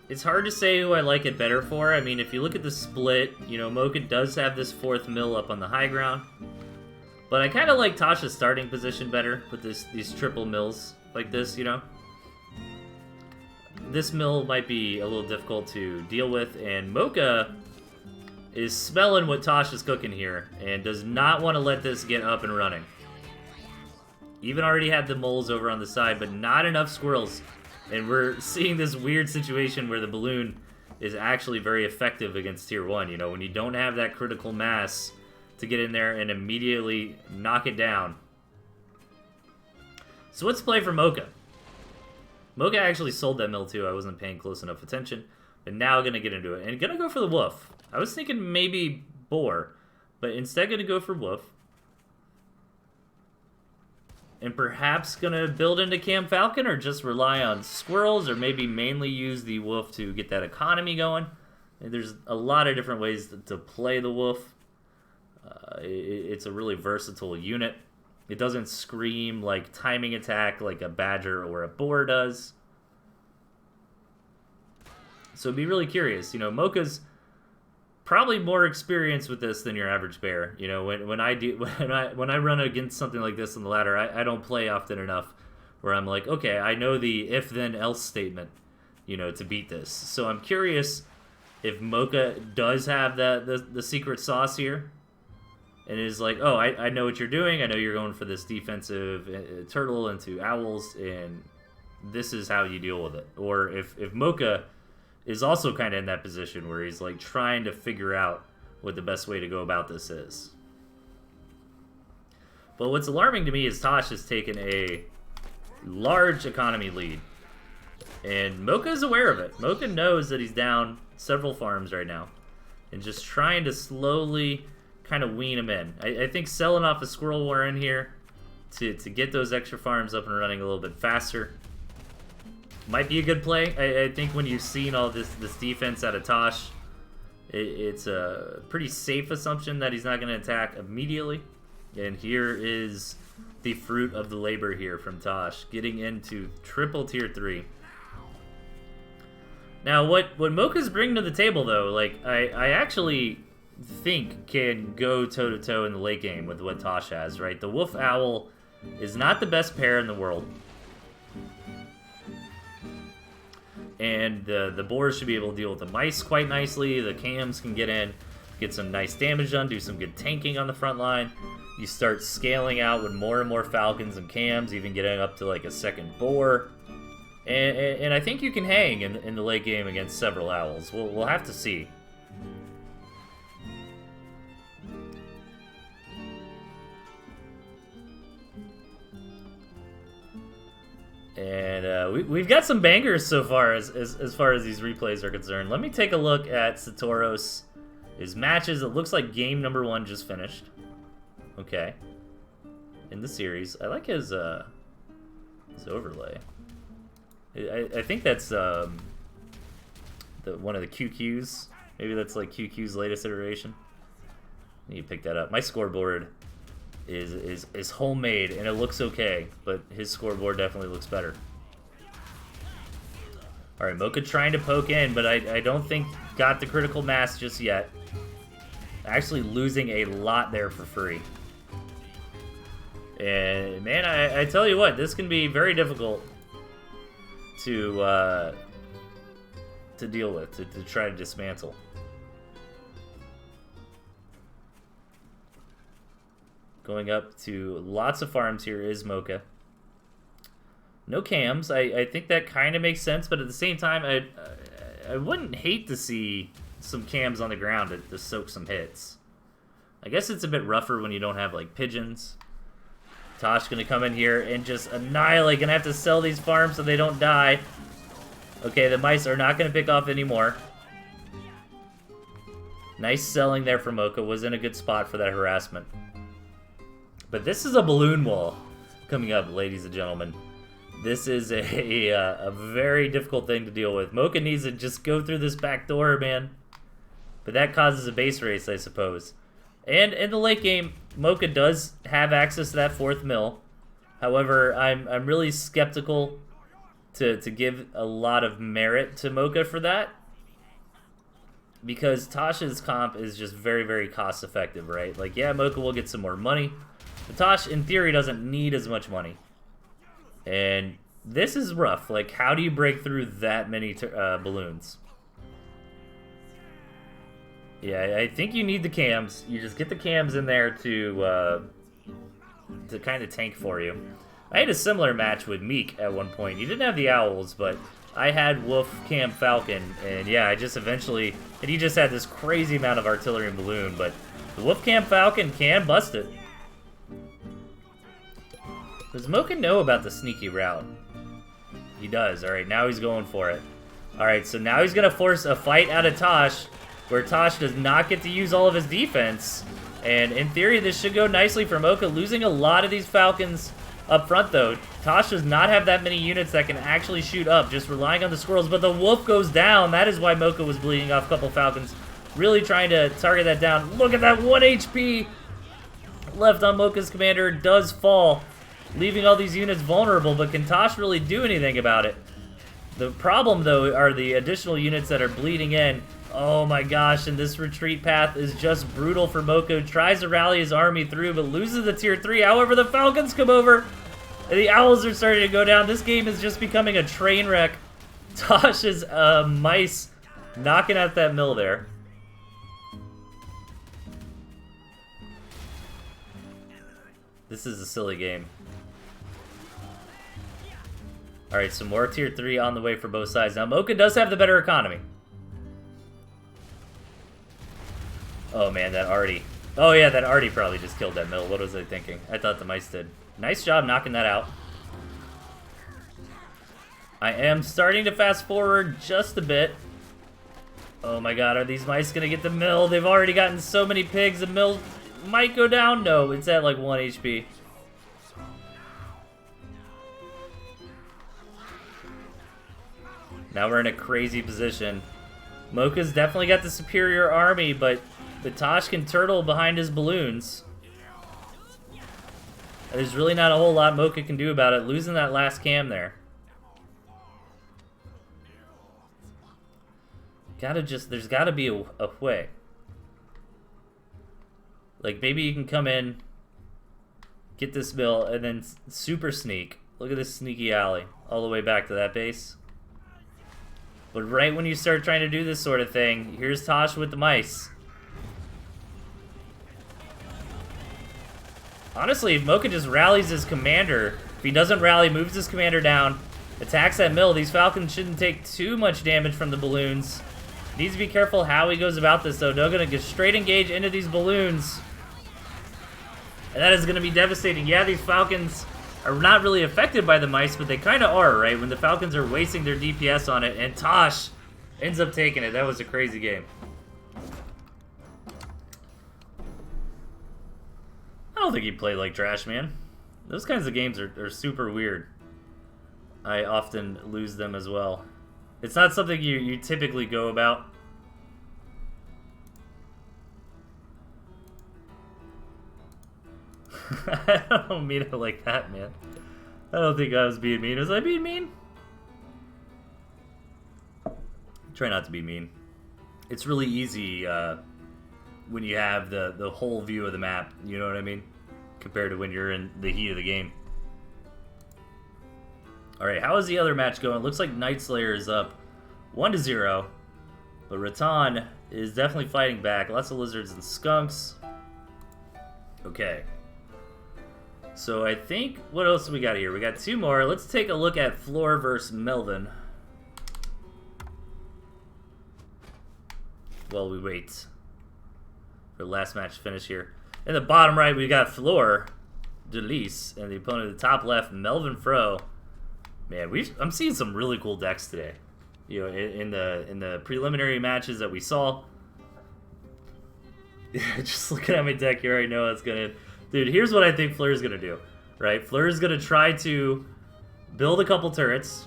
It's hard to say who I like it better for. I mean, if you look at the split, you know, Mocha does have this 4th mill up on the high ground. But I kind of like Tasha's starting position better with these triple mills like this, you know. This mill might be a little difficult to deal with, and Mocha is smelling what Tosh is cooking here and does not want to let this get up and running. Even already had the moles over on the side, but not enough squirrels. And we're seeing this weird situation where the balloon is actually very effective against tier 1. You know, when you don't have that critical mass to get in there and immediately knock it down. So let's play for Mocha. Mocha actually sold that mill too. I wasn't paying close enough attention. But now gonna get into it. And gonna go for the wolf. I was thinking maybe boar, but instead gonna go for wolf. and perhaps gonna build into Cam Falcon, or just rely on squirrels, or maybe mainly use the wolf to get that economy going. And there's a lot of different ways to play the wolf. It's a really versatile unit. It doesn't scream like timing attack like a badger or a boar does. So be really curious. You know, Mocha's probably more experienced with this than your average bear. You know, when I run against something like this on the ladder, I don't play often enough where I'm like, okay, I know the if then else statement, you know, to beat this. So I'm curious if Mocha does have the secret sauce here, and is like, oh, I know what you're doing. I know you're going for this defensive turtle into owls, and this is how you deal with it. Or if Mocha is also kind of in that position where he's like trying to figure out what the best way to go about this is. But what's alarming to me is Tosh has taken a large economy lead, and Mocha is aware of it. Mocha knows that he's down several farms right now, and just trying to slowly kind of wean him in. I think selling off a squirrel war in here to get those extra farms up and running a little bit faster might be a good play. I think when you've seen all this defense out of Tosh, it's a pretty safe assumption that he's not going to attack immediately. And here is the fruit of the labor here from Tosh, getting into triple tier 3. Now, what Mocha's bringing to the table, though, like, I actually think can go toe-to-toe in the late game with what Tosh has, right? The Wolf Owl is not the best pair in the world. And the boars should be able to deal with the mice quite nicely. The cams can get in, get some nice damage done, do some good tanking on the front line. You start scaling out with more and more falcons and cams, even getting up to like a second boar. And I think you can hang in the late game against several owls. We'll have to see. And we've got some bangers so far as far as these replays are concerned. Let me take a look at Satoros' matches. It looks like game number 1 just finished. Okay. In the series. I like his overlay. I think that's one of the QQs. Maybe that's like QQ's latest iteration. I need to pick that up. My scoreboard is homemade and it looks okay, but his scoreboard definitely looks better. Alright, Mocha trying to poke in, but I don't think got the critical mass just yet. Actually losing a lot there for free. And man, I tell you what, this can be very difficult to deal with, to try to dismantle. Going up to lots of farms here is Mocha. No cams. I think that kind of makes sense, but at the same time, I wouldn't hate to see some cams on the ground to soak some hits. I guess it's a bit rougher when you don't have, like, pigeons. Tosh gonna come in here and just annihilate. Gonna have to sell these farms so they don't die. Okay, the mice are not gonna pick off anymore. Nice selling there for Mocha. Was in a good spot for that harassment. But this is a balloon wall coming up, ladies and gentlemen. This is a very difficult thing to deal with. Mocha needs to just go through this back door, man. But that causes a base race, I suppose. And in the late game, Mocha does have access to that 4th mill. However, I'm really skeptical to give a lot of merit to Mocha for that. Because Tosh's comp is just very, very cost effective, right? Like, yeah, Mocha will get some more money. But Tosh, in theory, doesn't need as much money. And this is rough. Like, how do you break through that many balloons? Yeah, I think you need the cams. You just get the cams in there to kind of tank for you. I had a similar match with Meek at one point. He didn't have the owls, but I had Wolf Cam Falcon. And yeah, I just eventually... And he just had this crazy amount of artillery and balloon. But the Wolf Cam Falcon can bust it. Does Mocha know about the sneaky route? He does. Alright, now he's going for it. Alright, so now he's going to force a fight out of Tosh, where Tosh does not get to use all of his defense. And in theory, this should go nicely for Mocha, losing a lot of these falcons Up front, though, Tosh does not have that many units that can actually shoot up, just relying on the squirrels, but the wolf goes down. That is why Mocha was bleeding off a couple Falcons. Really trying to target that down. Look at that 1 HP left on Mocha's commander. Does fall, leaving all these units vulnerable, but can Tosh really do anything about it? The problem, though, are the additional units that are bleeding in. Oh my gosh, and this retreat path is just brutal for Mocha. Tries to rally his army through, but loses the tier 3. However, the Falcons come over, and the Owls are starting to go down. This game is just becoming a train wreck. Tosh's mice knocking out that mill there. This is a silly game. Alright, some more tier 3 on the way for both sides. Now, Mocha does have the better economy. Oh man, that Artie. Oh yeah, that Artie probably just killed that mill. What was I thinking? I thought the mice did. Nice job knocking that out. I am starting to fast forward just a bit. Oh my god, are these mice gonna get the mill? They've already gotten so many pigs, the mill might go down. No, it's at like 1 HP. Now we're in a crazy position. Mocha's definitely got the superior army, but Tosh can turtle behind his balloons. There's really not a whole lot Mocha can do about it, losing that last cam there. There's gotta be a way. Like, maybe you can come in, get this mill, and then super sneak. Look at this sneaky alley, all the way back to that base. But right when you start trying to do this sort of thing, here's Tosh with the mice. Honestly, if Mocha just rallies his commander, if he doesn't rally, moves his commander down, attacks that mill, these Falcons shouldn't take too much damage from the balloons. Needs to be careful how he goes about this, though. They're going to straight engage into these balloons. And that is going to be devastating. Yeah, these Falcons are not really affected by the mice, but they kind of are, right? When the Falcons are wasting their DPS on it, and Tosh ends up taking it. That was a crazy game. I don't think he played like trash, man. Those kinds of games are super weird. I often lose them as well. It's not something you typically go about. I don't mean it like that, man. I don't think I was being mean. Was I being mean? Try not to be mean. It's really easy when you have the whole view of the map, you know what I mean? Compared to when you're in the heat of the game. Alright, how is the other match going? Looks like Night Slayer is up 1-0. But Rattan is definitely fighting back. Lots of lizards and skunks. Okay. So I think, what else do we got here? We got 2 more. Let's take a look at Floor versus Melvin. While we wait for the last match to finish here. In the bottom right, we got Floor, Delthius, and the opponent in the top left, Melvin Fro. Man, I'm seeing some really cool decks today. You know, in the preliminary matches that we saw. Just looking at my deck here, I know it's gonna. Dude, here's what I think Fleur's gonna do. Right, Fleur's gonna try to build a couple turrets,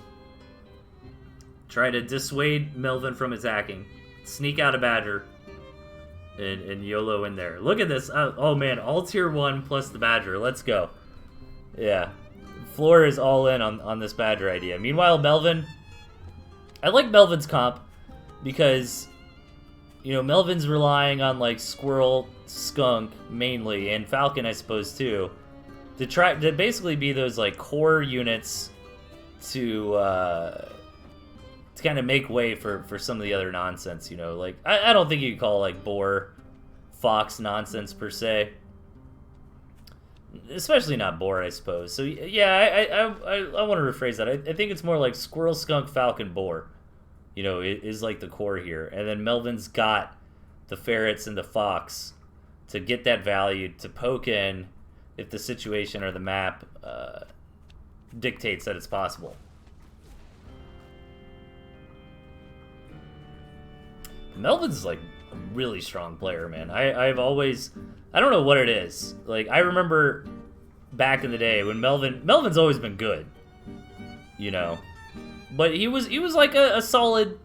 try to dissuade Melvin from attacking, sneak out a Badger, and YOLO in there. Look at this. Oh man, all tier 1 plus the Badger. Let's go. Yeah. Floor is all in on this Badger idea. Meanwhile, Melvin, I like Melvin's comp because, you know, Melvin's relying on like Squirrel, Skunk mainly, and Falcon I suppose too, to basically be those like core units to kind of make way for some of the other nonsense, you know. Like I don't think you could call like Boar, Fox nonsense per se. Especially not Boar, I suppose. So yeah, I want to rephrase that. I think it's more like Squirrel, Skunk, Falcon, Boar. You know, it is like the core here. And then Melvin's got the Ferrets and the Fox to get that value, to poke in if the situation or the map dictates that it's possible. Melvin's like a really strong player, man. I've always... I don't know what it is. Like, I remember back in the day when Melvin's always been good, you know, but he was like a solid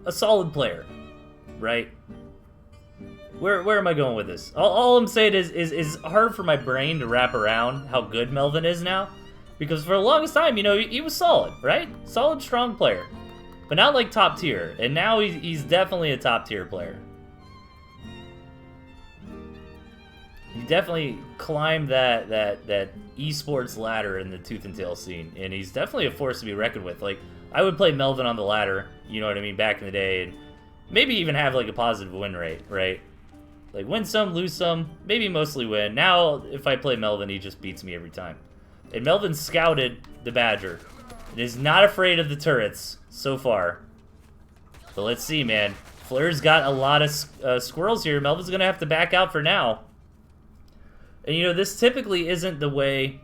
player, right? Where am I going with this? All I'm saying is hard for my brain to wrap around how good Melvin is now, because for the longest time, you know, he was solid, right? Solid, strong player, but not like top tier, and now he's definitely a top tier player. He definitely climbed that esports ladder in the Tooth and Tail scene, and he's definitely a force to be reckoned with. Like, I would play Melvin on the ladder, you know what I mean, back in the day, and maybe even have like a positive win rate, right? Like, win some, lose some, maybe mostly win. Now, if I play Melvin, he just beats me every time. And Melvin scouted the Badger and is not afraid of the turrets so far. But let's see, man. Flair's got a lot of squirrels here. Melvin's going to have to back out for now. And, you know, this typically isn't the way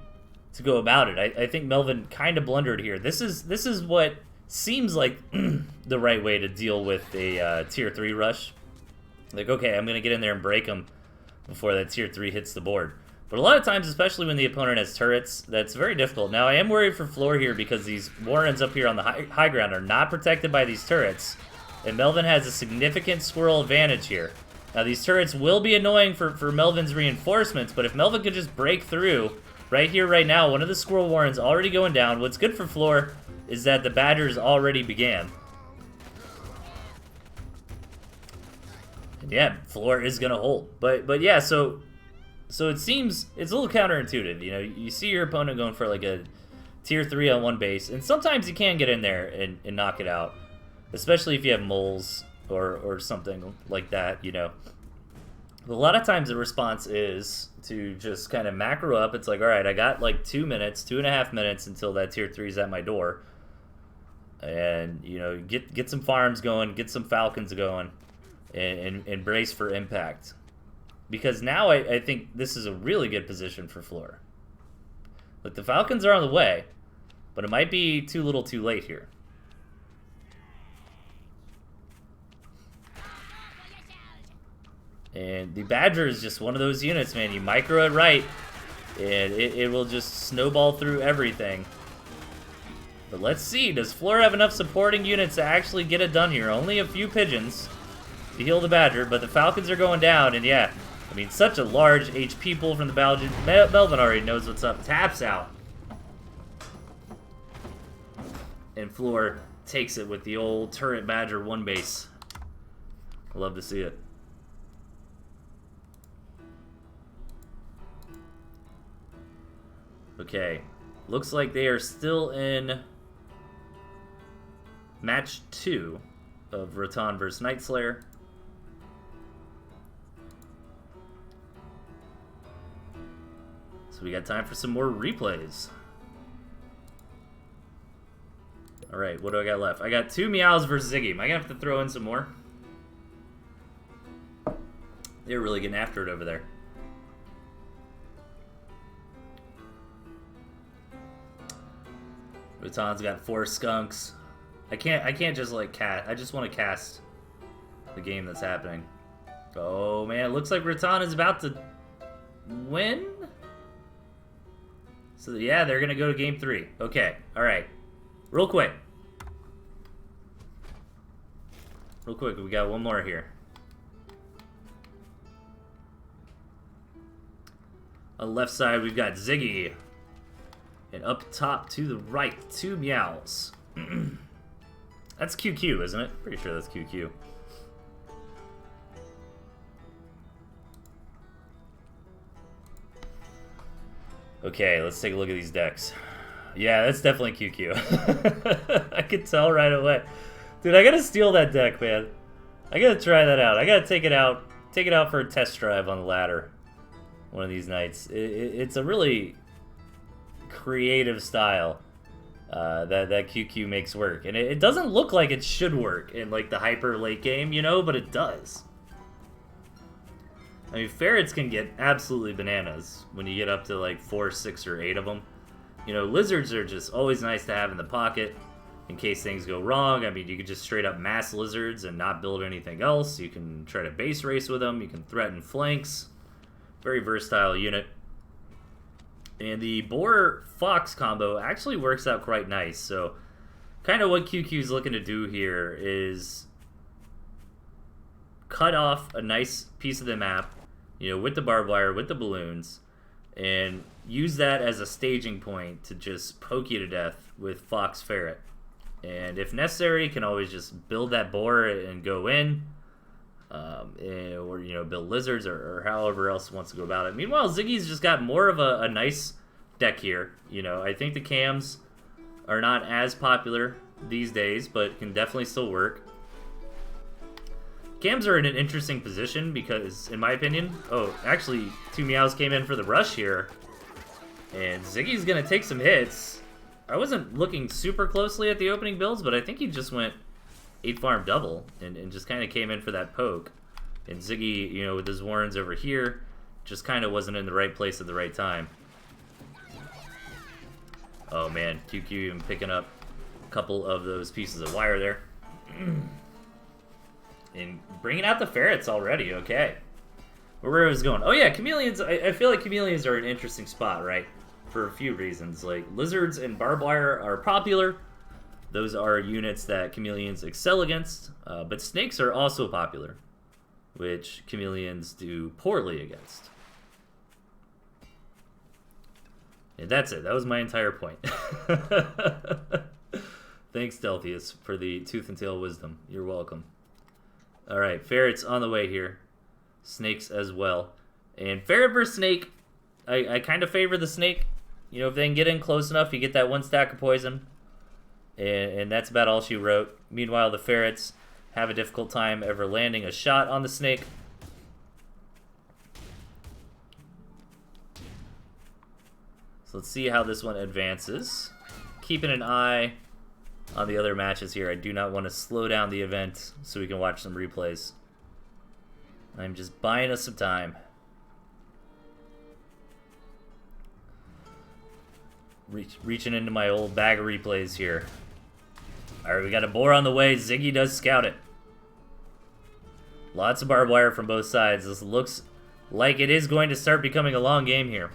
to go about it. I think Melvin kind of blundered here. This is what seems like the right way to deal with a tier 3 rush. Like, okay, I'm going to get in there and break them before that tier 3 hits the board. But a lot of times, especially when the opponent has turrets, that's very difficult. Now, I am worried for Floor here because these Warrens up here on the high ground are not protected by these turrets. And Melvin has a significant squirrel advantage here. Now, these turrets will be annoying for Melvin's reinforcements, but if Melvin could just break through right here, right now, one of the Squirrel Warrens already going down. What's good for Floor is that the Badgers already began. And yeah, Floor is going to hold. But yeah, so it seems it's a little counterintuitive. You know, you see your opponent going for like a tier 3 on one base, and sometimes you can get in there and knock it out, especially if you have moles or something like that, you know. But a lot of times the response is to just kind of macro up. It's like, all right, I got like 2.5 minutes until that tier 3 is at my door. And, you know, get some farms going, get some falcons going, and brace for impact. Because now I think this is a really good position for Floor. Look, the falcons are on the way, but it might be too little too late here. And the Badger is just one of those units, man. You micro it right, and it will just snowball through everything. But let's see, does Floor have enough supporting units to actually get it done here? Only a few pigeons to heal the Badger, but the Falcons are going down, and yeah, I mean, such a large HP pool from the Belgian. Melvin already knows what's up. Taps out. And Floor takes it with the old turret Badger one base. I love to see it. Okay, looks like they are still in match 2 of Rattan vs. Night Slayer. So we got time for some more replays. Alright, what do I got left? I got 2 Meows versus Ziggy. Am I going to have to throw in some more? They're really getting after it over there. Rattan's got 4 skunks. I can't just like I just want to cast the game that's happening. Oh man, it looks like Rattan is about to win. So yeah, they're gonna go to game 3. Okay, alright. Real quick, we got one more here. On the left side, we've got Ziggy. And up top to the right, 2 Meows. That's QQ, isn't it? Pretty sure that's QQ. Okay, let's take a look at these decks. Yeah, that's definitely QQ. I could tell right away. Dude, I gotta steal that deck, man. I gotta try that out. I gotta take it out for a test drive on the ladder one of these nights. It's a really creative style that QQ makes work, and it doesn't look like it should work in like the hyper late game, you know, but it does. I mean, ferrets can get absolutely bananas when you get up to like 4, 6, or 8 of them. You know, lizards are just always nice to have in the pocket in case things go wrong. I mean, you could just straight up mass lizards and not build anything else. You can try to base race with them. You can threaten flanks. Very versatile unit. And the boar-fox combo actually works out quite nice. So kind of what QQ's looking to do here is cut off a nice piece of the map, you know, with the barbed wire, with the balloons, and use that as a staging point to just poke you to death with Fox Ferret. And if necessary, can always just build that boar and go in, or, you know, build lizards or however else wants to go about it. Meanwhile, Ziggy's just got more of a nice deck here. You know, I think the cams are not as popular these days, but can definitely still work. Cams are in an interesting position because, in my opinion... Oh, actually, 2 Meows came in for the rush here. And Ziggy's going to take some hits. I wasn't looking super closely at the opening builds, but I think he just went 8-farm double and just kind of came in for that poke. And Ziggy, you know, with his warrens over here, just kind of wasn't in the right place at the right time. Oh, man. QQ even picking up a couple of those pieces of wire there. And bringing out the ferrets already, okay. Where was going? Oh yeah, chameleons, I feel like chameleons are an interesting spot, right? For a few reasons. Like, lizards and barbed wire are popular. Those are units that chameleons excel against. But snakes are also popular, which chameleons do poorly against. And that's it. That was my entire point. Thanks, Delthius, for the tooth and tail wisdom. You're welcome. Alright, ferrets on the way here. Snakes as well. And ferret versus snake, I kind of favor the snake. You know, if they can get in close enough, you get that 1 stack of poison. And that's about all she wrote. Meanwhile, the ferrets have a difficult time ever landing a shot on the snake. So let's see how this one advances. Keeping an eye on the other matches here. I do not want to slow down the event so we can watch some replays. I'm just buying us some time. Reaching into my old bag of replays here. Alright, we got a boar on the way. Ziggy does scout it. Lots of barbed wire from both sides. This looks like it is going to start becoming a long game here.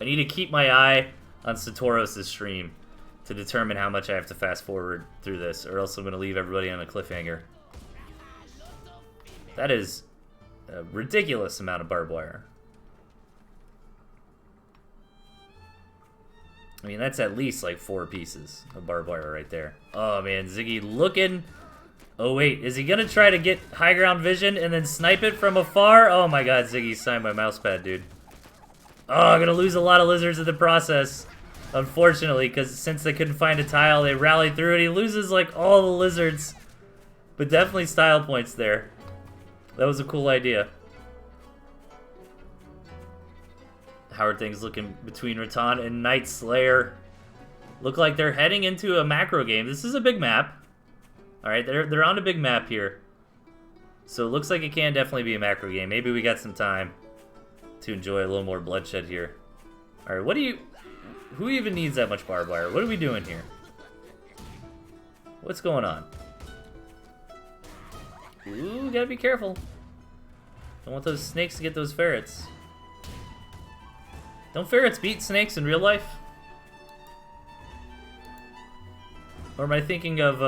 I need to keep my eye on Satoros' stream to determine how much I have to fast forward through this, or else I'm going to leave everybody on a cliffhanger. That is a ridiculous amount of barbed wire. I mean, that's at least like 4 pieces of barbed wire right there. Oh man, Ziggy looking... Oh wait, is he going to try to get high ground vision and then snipe it from afar? Oh my god, Ziggy signed my mouse pad, dude. Oh, I'm going to lose a lot of lizards in the process. Unfortunately, because since they couldn't find a tile, they rallied through it. He loses like all the lizards. But definitely style points there. That was a cool idea. How are things looking between Rattan and Night Slayer? Look like they're heading into a macro game. This is a big map. Alright, they're on a big map here. So it looks like it can definitely be a macro game. Maybe we got some time to enjoy a little more bloodshed here. Alright, what do you... Who even needs that much barbed wire? What are we doing here? What's going on? Ooh, gotta be careful. Don't want those snakes to get those ferrets. Don't ferrets beat snakes in real life? Or am I thinking of,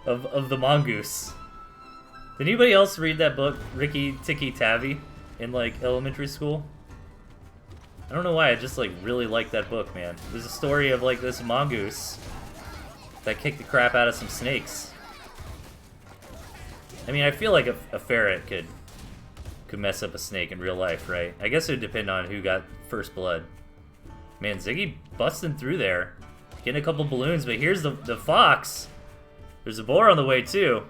of the mongoose? Did anybody else read that book, Rikki Tikki Tavi, in, like, elementary school? I don't know why, I just, like, really like that book, man. There's a story of, like, this mongoose that kicked the crap out of some snakes. I mean, I feel like a ferret could mess up a snake in real life, right? I guess it would depend on who got first blood. Man, Ziggy busting through there. Getting a couple balloons, but here's the fox. There's a boar on the way, too.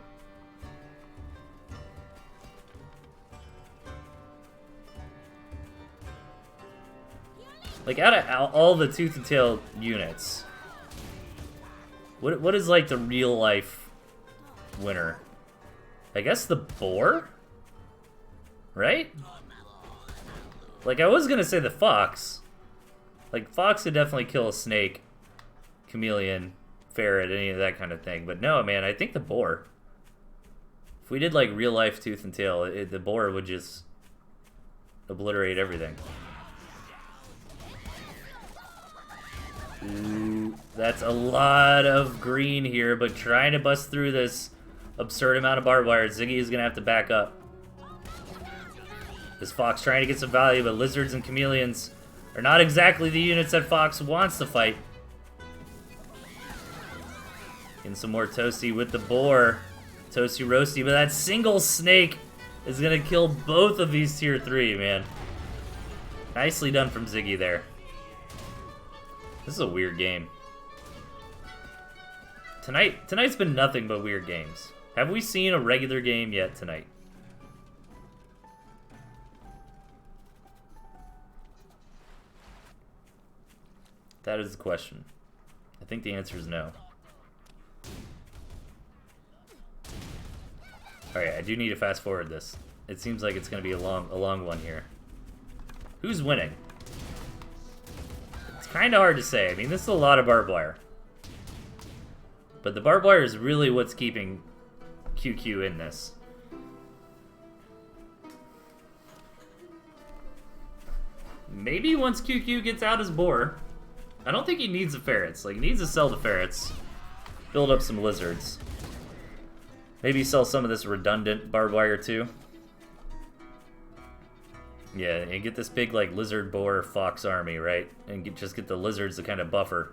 Like, out of all the Tooth and Tail units, what is, like, the real-life winner? I guess the boar? Right? Like, I was gonna say the fox. Like, fox could definitely kill a snake, chameleon, ferret, any of that kind of thing. But no, man, I think the boar. If we did, like, real-life Tooth and Tail, the boar would just obliterate everything. Ooh, that's a lot of green here, but trying to bust through this absurd amount of barbed wire, Ziggy is going to have to back up. This Fox trying to get some value, but lizards and chameleons are not exactly the units that Fox wants to fight. Getting some more Toasty with the boar. Toasty roasty, but that single snake is going to kill both of these tier 3, man. Nicely done from Ziggy there. This is a weird game. Tonight's been nothing but weird games. Have we seen a regular game yet tonight? That is the question. I think the answer is no. Alright, I do need to fast forward this. It seems like it's going to be a long one here. Who's winning? It's kind of hard to say. I mean, this is a lot of barbed wire. But the barbed wire is really what's keeping QQ in this. Maybe once QQ gets out his boar. I don't think he needs the ferrets. Like, he needs to sell the ferrets. Build up some lizards. Maybe sell some of this redundant barbed wire too. Yeah, and get this big, like, lizard, boar, fox army, right? And just get the lizards to kind of buffer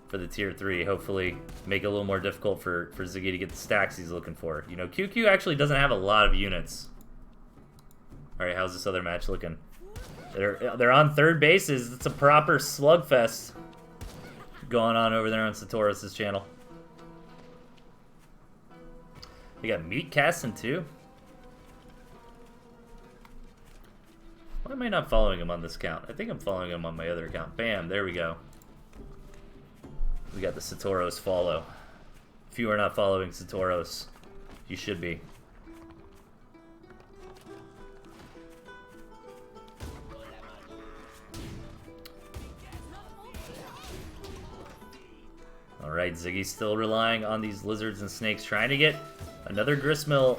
for the tier 3. Hopefully make it a little more difficult for Ziggy to get the stacks he's looking for. You know, QQ actually doesn't have a lot of units. Alright, how's this other match looking? They're on third bases. It's a proper slugfest going on over there on Satoros' channel. We got meat casting too. Why am I not following him on this account? I think I'm following him on my other account. Bam, there we go. We got the Satoros follow. If you are not following Satoros, you should be. Alright, Ziggy's still relying on these lizards and snakes, trying to get another gristmill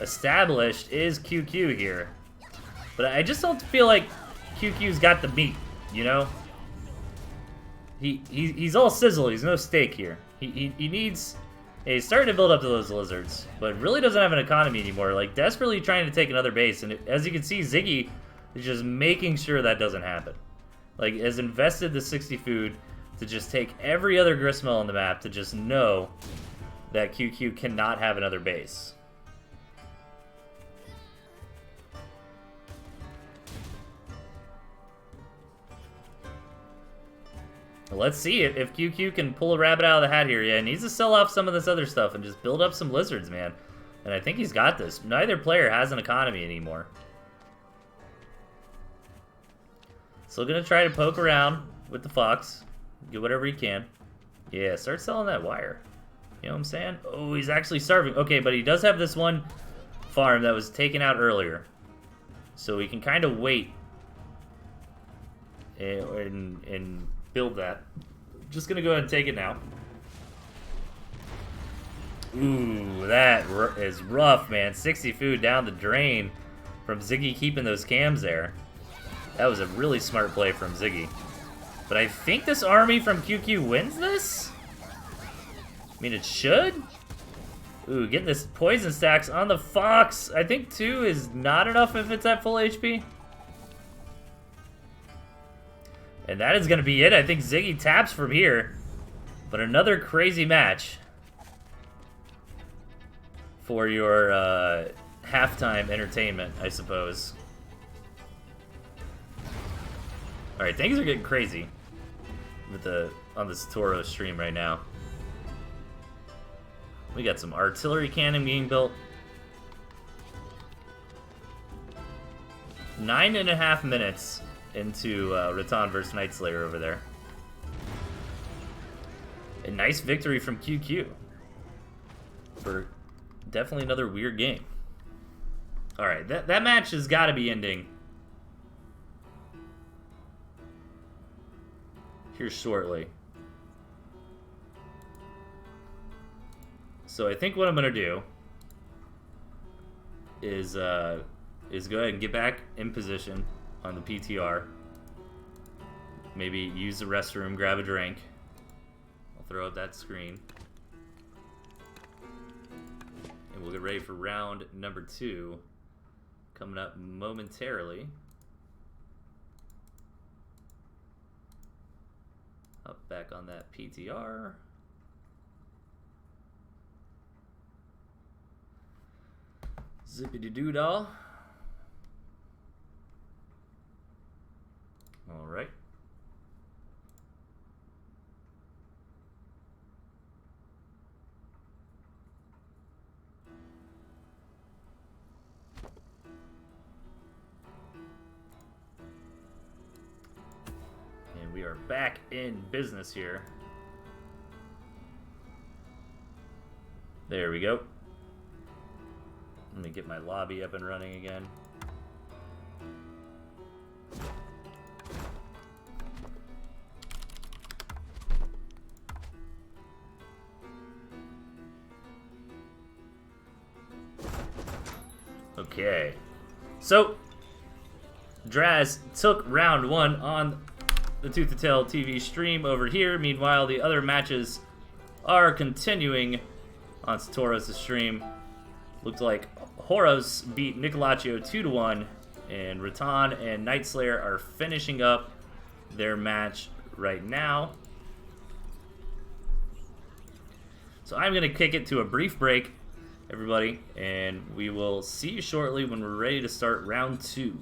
established. Is QQ here. But I just don't feel like QQ's got the meat, you know? He's all sizzle, he's no steak here. He needs... He's starting to build up to those lizards, but really doesn't have an economy anymore. Like, desperately trying to take another base, and as you can see, Ziggy is just making sure that doesn't happen. Like, has invested the 60 food to just take every other gristmill on the map to just know that QQ cannot have another base. Let's see if QQ can pull a rabbit out of the hat here. Yeah, he needs to sell off some of this other stuff and just build up some lizards, man. And I think he's got this. Neither player has an economy anymore. Still gonna try to poke around with the fox. Get whatever he can. Yeah, start selling that wire. You know what I'm saying? Oh, he's actually starving. Okay, but he does have this one farm that was taken out earlier. So we can kind of wait and build that. Just gonna go ahead and take it now. Ooh, that is rough, man. 60 food down the drain from Ziggy keeping those cams there. That was a really smart play from Ziggy. But I think this army from QQ wins this? I mean, it should? Ooh, getting this poison stacks on the fox. I think 2 is not enough if it's at full HP. And that is going to be it. I think Ziggy taps from here. But another crazy match for your halftime entertainment, I suppose. Alright, things are getting crazy with on this Toro stream right now. We got some artillery cannon being built. 9.5 minutes into Rattan versus Night Slayer over there. A nice victory from QQ for definitely another weird game. Alright, that match has got to be ending here shortly. So I think what I'm gonna do is go ahead and get back in position on the PTR. Maybe use the restroom, grab a drink. I'll throw up that screen. And we'll get ready for round number 2. Coming up momentarily. Up back on that PTR. Zippity-doo-dah. All right. And we are back in business here. There we go. Let me get my lobby up and running again. Okay. So, Draz took round 1 on the ToothAndTailTV stream over here. Meanwhile, the other matches are continuing on Satoros' stream. Looked like Horos beat Nicolaccio 2-1, and Rattan and Night Slayer are finishing up their match right now. So I'm going to kick it to a brief break, everybody, and we will see you shortly when we're ready to start round 2.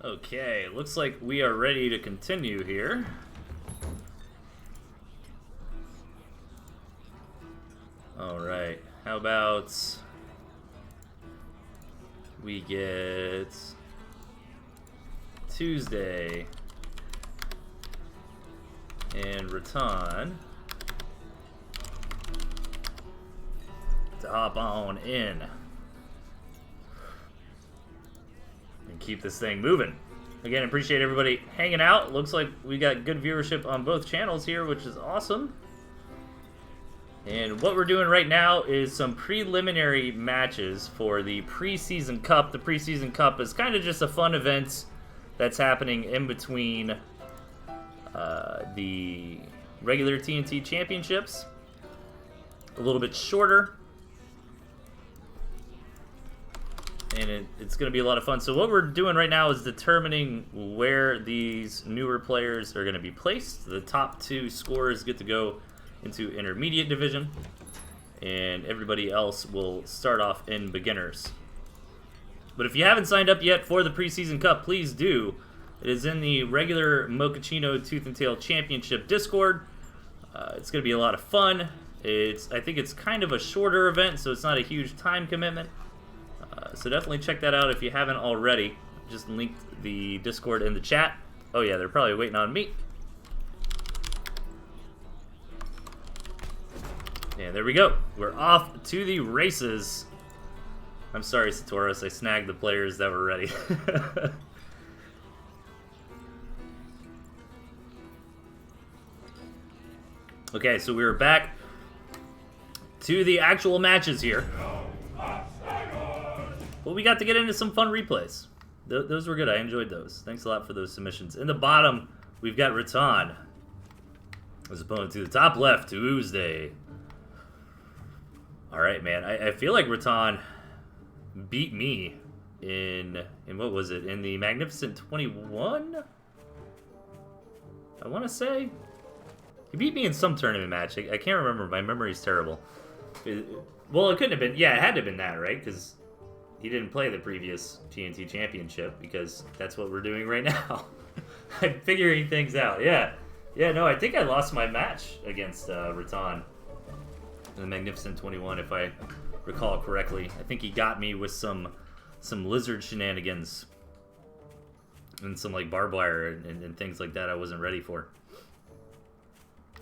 Okay, looks like we are ready to continue here. Alright, how about we get Tuesday and Rattan to hop on in and keep this thing moving. Again, appreciate everybody hanging out. Looks like we got good viewership on both channels here, which is awesome. And what we're doing right now is some preliminary matches for the preseason cup. The preseason cup is kind of just a fun event that's happening in between the regular TnT championships. A little bit shorter. And it's going to be a lot of fun. So what we're doing right now is determining where these newer players are going to be placed. The top 2 scorers get to go into intermediate division, and everybody else will start off in beginners. But if you haven't signed up yet for the preseason cup, please do. It is in the regular Mochaccino Tooth and Tail Championship Discord. It's going to be a lot of fun. I think it's kind of a shorter event, so it's not a huge time commitment. So definitely check that out if you haven't already. Just linked the Discord in the chat. Oh yeah, they're probably waiting on me. And there we go. We're off to the races. I'm sorry, Satoros. I snagged the players that were ready. Okay, so we were back to the actual matches here. Well, we got to get into some fun replays. Those were good. I enjoyed those. Thanks a lot for those submissions. In the bottom, we've got Rattan as opponent to the top left, Tuesday. All right, man. I feel like Rattan beat me in what was it? In the Magnificent 21? I want to say. He beat me in some tournament match. I can't remember. My memory's terrible. Well, it couldn't have been. Yeah, it had to have been that, right? Because he didn't play the previous TnT championship, because that's what we're doing right now. I'm figuring things out. Yeah. Yeah, no, I think I lost my match against Rattan in the Magnificent 21, if I recall correctly. I think he got me with some lizard shenanigans and some like barbed wire and things like that I wasn't ready for.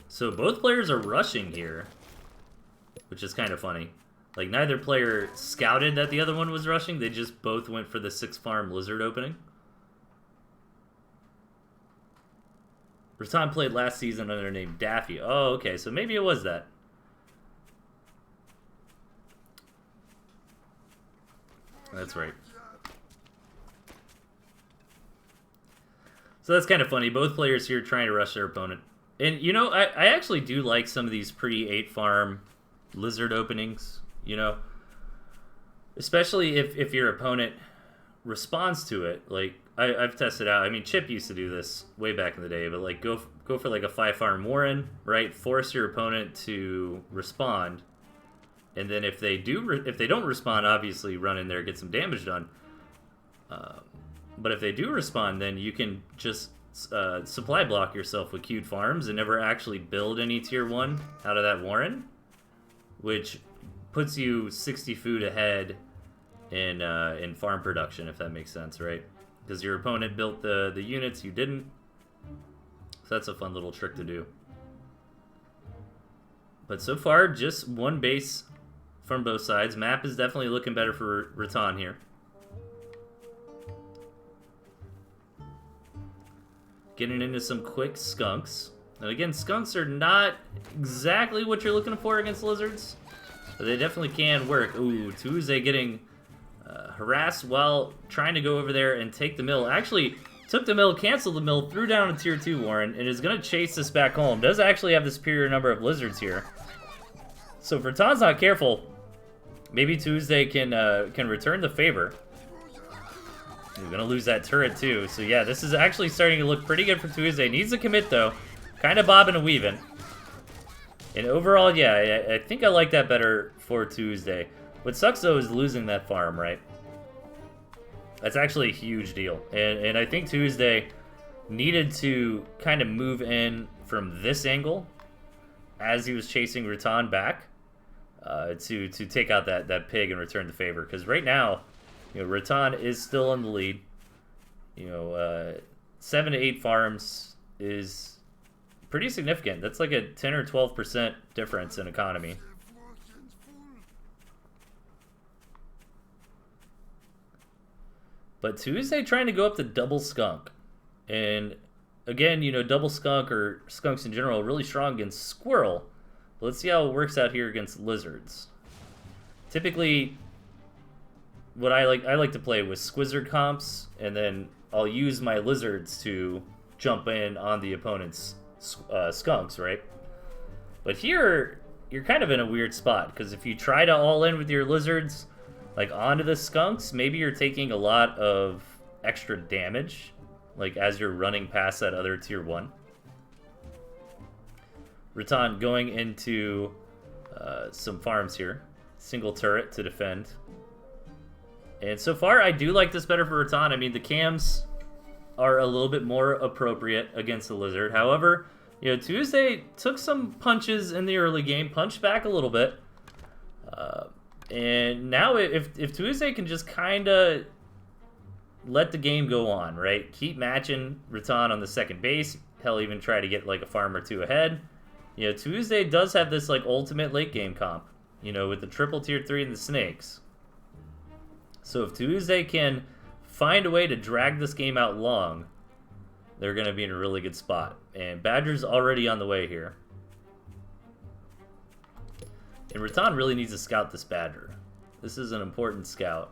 So both players are rushing here, which is kind of funny. Like, neither player scouted that the other one was rushing. They just both went for the 6-farm lizard opening. Rattan played last season under the name Daffy. Oh, okay, so maybe it was that. That's right. So that's kind of funny. Both players here trying to rush their opponent. And, you know, I actually do like some of these pretty 8-farm lizard openings, you know. Especially if your opponent responds to it. Like, I've tested out. I mean, Chip used to do this way back in the day, but, like, go for, like, a 5-farm Warren, right? Force your opponent to respond. And then if they don't respond, obviously run in there, get some damage done. But if they do respond, then you can just supply block yourself with queued farms and never actually build any tier 1 out of that Warren, which puts you 60 food ahead in farm production, if that makes sense, right? Because your opponent built the units, you didn't. So that's a fun little trick to do. But so far, just one base from both sides. Map is definitely looking better for Rattan here. Getting into some quick skunks. And again, skunks are not exactly what you're looking for against lizards, but they definitely can work. Ooh, Tuesday getting harassed while trying to go over there and take the mill. Actually, took the mill, canceled the mill, threw down a tier 2 Warren, and is going to chase this back home. Does actually have the superior number of lizards here. So if Rattan's not careful, maybe Tuesday can return the favor. We're going to lose that turret too. So yeah, this is actually starting to look pretty good for Tuesday. Needs to commit though. Kind of bobbing and weaving. And overall, yeah, I think I like that better for Tuesday. What sucks though is losing that farm, right? That's actually a huge deal. And I think Tuesday needed to kind of move in from this angle as he was chasing Rattan back to take out that pig and return the favor. Because right now, you know, Rattan is still in the lead. You know, 7 to 8 farms is pretty significant. That's like a 10 or 12% difference in economy. But Tuesday trying to go up to double skunk. And again, you know, double skunk or skunks in general are really strong against squirrel. Let's see how it works out here against lizards. Typically, what I like to play with squizzard comps, and then I'll use my lizards to jump in on the opponent's skunks, right? But here, you're kind of in a weird spot, because if you try to all in with your lizards, like onto the skunks, maybe you're taking a lot of extra damage, like as you're running past that other tier 1. Rattan going into some farms here. Single turret to defend. And so far, I do like this better for Rattan. I mean, the cams are a little bit more appropriate against the lizard. However, you know, Tuesday took some punches in the early game, punched back a little bit. And now if Tuesday can just kind of let the game go on, right? Keep matching Rattan on the second base. Hell, even try to get like a farm or two ahead. You know, Tuesday does have this like ultimate late game comp, you know, with the triple tier 3 and the snakes. So if Tuesday can find a way to drag this game out long, they're going to be in a really good spot. And Badger's already on the way here. And Rattan really needs to scout this Badger. This is an important scout.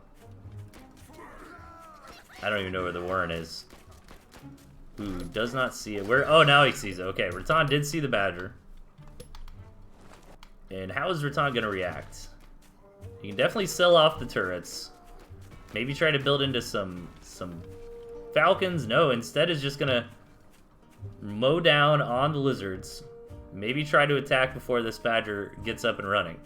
I don't even know where the Warren is. Ooh, does not see it. Where? Oh, now he sees it. Okay, Rattan did see the Badger. And how is Rattan going to react? He can definitely sell off the turrets. Maybe try to build into some falcons. No, instead is just going to mow down on the lizards. Maybe try to attack before this Badger gets up and running.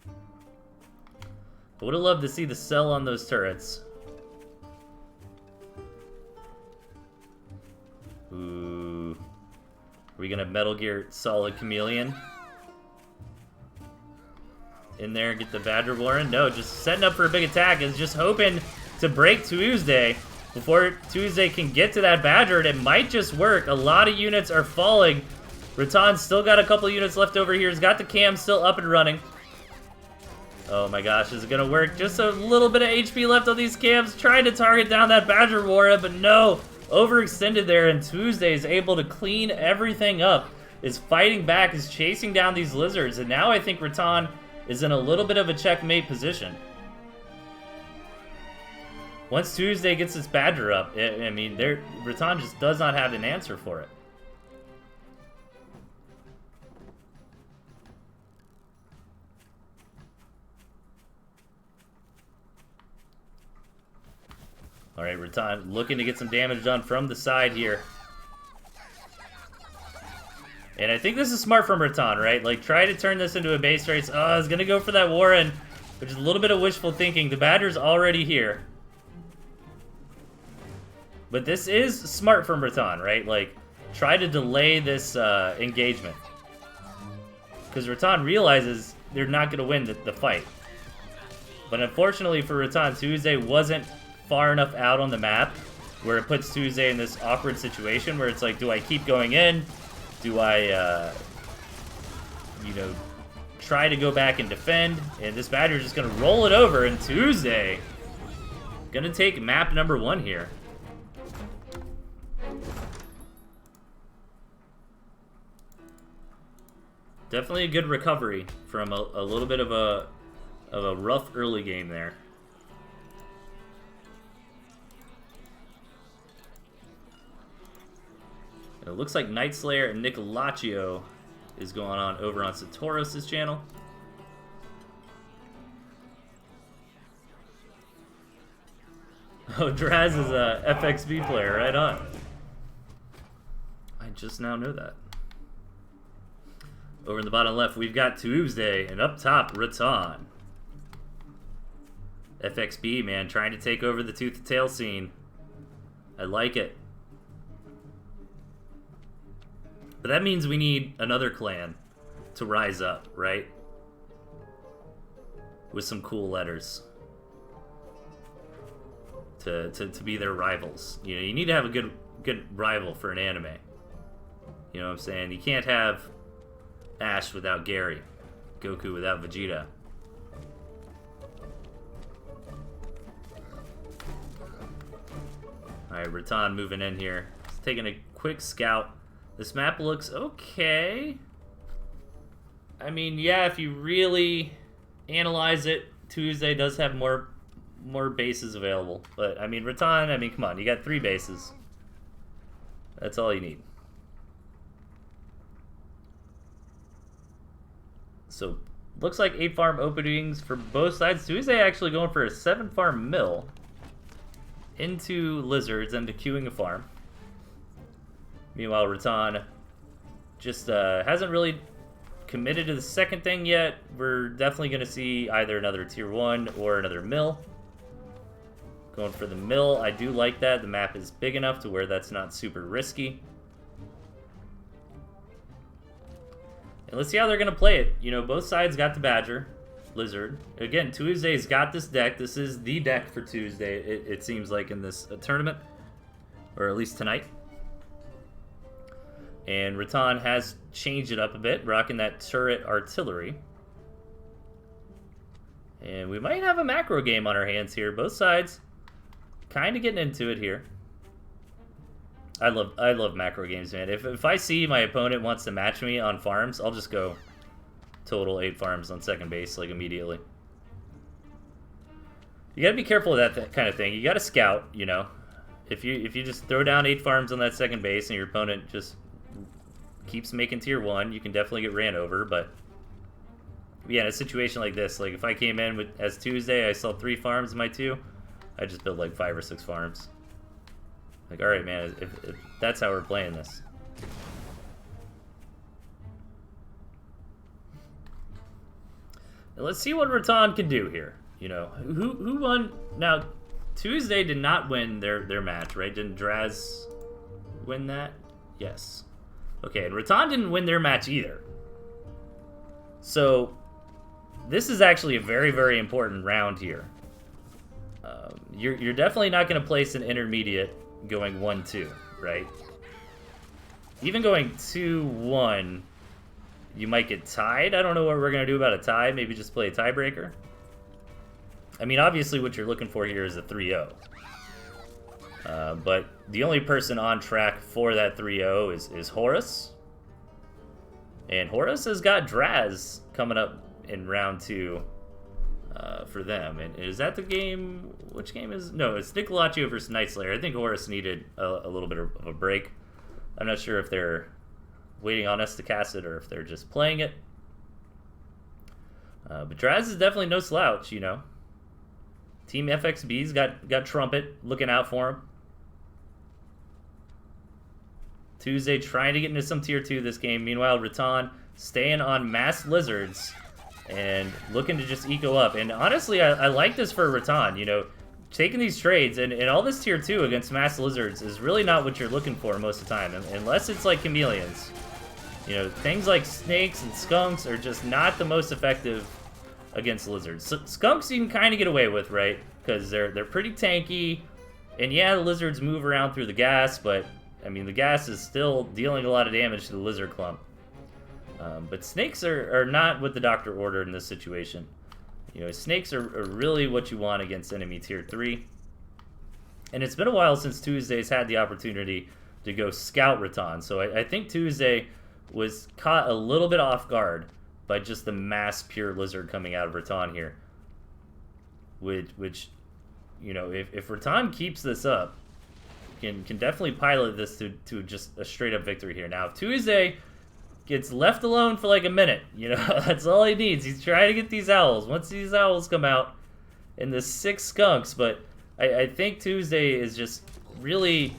I would have loved to see the sell on those turrets. Ooh. Are we going to Metal Gear Solid Chameleon in there, get the Badger Warren? No, just setting up for a big attack. Is just hoping to break Tuesday before Tuesday can get to that Badger, and it might just work. A lot of units are falling. Rattan's still got a couple units left over here. He's got the cam still up and running. Oh my gosh, is it gonna work? Just a little bit of HP left on these cams. Trying to target down that Badger Warren, but no. Overextended there, and Tuesday is able to clean everything up. Is fighting back, is chasing down these lizards, and now I think Rattan is in a little bit of a checkmate position. Once Tuesday gets this Badger up, I mean, Rattan just does not have an answer for it. All right, Rattan looking to get some damage done from the side here. And I think this is smart from Rattan, right? Like, try to turn this into a base race. Oh, I was going to go for that Warren, which is a little bit of wishful thinking. The Badger's already here. But this is smart from Rattan, right? Like, try to delay this engagement. Because Rattan realizes they're not going to win the fight. But unfortunately for Rattan, Tuesday wasn't far enough out on the map where it puts Tuesday in this awkward situation where it's like, do I keep going in? Do I, you know, try to go back and defend? And this Badger's just going to roll it over, and Tuesday going to take map number 1 here. Definitely a good recovery from a little bit of a rough early game there. It looks like Night Slayer and Nicolaccio is going on over on Satoros' channel. Oh, Draz is a FXB player, right on. I just now know that. Over in the bottom left, we've got Tuesday, and up top, Rattan. FXB, man, trying to take over the Tooth and Tail scene. I like it. But that means we need another clan to rise up, right? With some cool letters. To be their rivals. You know, you need to have a good rival for an anime. You know what I'm saying? You can't have Ash without Gary. Goku without Vegeta. Alright, Rattan moving in here. He's taking a quick scout. This map looks okay. I mean, yeah, if you really analyze it, Tuesday does have more bases available. But, I mean, Rattan, I mean, come on, you got 3 bases. That's all you need. So, looks like 8 farm openings for both sides. Tuesday actually going for a 7 farm mill into lizards and to queuing a farm. Meanwhile, Rattan just hasn't really committed to the second thing yet. We're definitely going to see either another tier 1 or another mill. Going for the mill, I do like that. The map is big enough to where that's not super risky. And let's see how they're going to play it. You know, both sides got the Badger, Lizard. Again, Tuesday's got this deck. This is the deck for Tuesday, it seems like, in this tournament. Or at least tonight. And Rattan has changed it up a bit, rocking that turret artillery. And we might have a macro game on our hands here. Both sides kind of getting into it here. I love macro games, man. If I see my opponent wants to match me on farms, I'll just go total 8 farms on second base, like, immediately. You gotta be careful of that kind of thing. You gotta scout, you know. If you just throw down 8 farms on that second base and your opponent just keeps making tier 1, you can definitely get ran over. But yeah, in a situation like this, like if I came in as Tuesday, I saw 3 farms in my 2, I just build like 5 or 6 farms. Like, alright, man, if that's how we're playing this. Now, let's see what Rattan can do here. You know, who won? Now, Tuesday did not win their match, right? Didn't Draz win that? Yes. Okay, and Rattan didn't win their match either. So, this is actually a very, very important round here. You're definitely not going to place an intermediate going 1-2, right? Even going 2-1, you might get tied. I don't know what we're going to do about a tie. Maybe just play a tiebreaker. I mean, obviously what you're looking for here is a 3-0. But the only person on track for that 3-0 is Horus. And Horus has got Draz coming up in round 2 for them. And is that the game? Which game is? No, it's Nicolaccio versus Night Slayer. I think Horus needed a little bit of a break. I'm not sure if they're waiting on us to cast it or if they're just playing it. But Draz is definitely no slouch, you know. Team FXB's got Trumpet looking out for him. Tuesday trying to get into some tier 2 this game. Meanwhile, Rattan staying on Mass Lizards and looking to just eco up. And honestly, I like this for Rattan, you know. Taking these trades and all this tier 2 against Mass Lizards is really not what you're looking for most of the time, unless it's like chameleons. You know, things like snakes and skunks are just not the most effective against lizards. So, skunks you can kind of get away with, right? Because they're pretty tanky, and yeah, the lizards move around through the gas, but I mean, the gas is still dealing a lot of damage to the lizard clump. But snakes are not what the doctor ordered in this situation. You know, snakes are really what you want against enemy tier 3. And it's been a while since Tuesday's had the opportunity to go scout Rattan, so I think Tuesday was caught a little bit off guard by just the mass pure lizard coming out of Rattan here. Which you know, if Rattan keeps this up, can definitely pilot this to just a straight up victory here. Now, if Tuesday gets left alone for like a minute, you know, that's all he needs. He's trying to get these owls. Once these owls come out, and the 6 skunks, but I think Tuesday is just really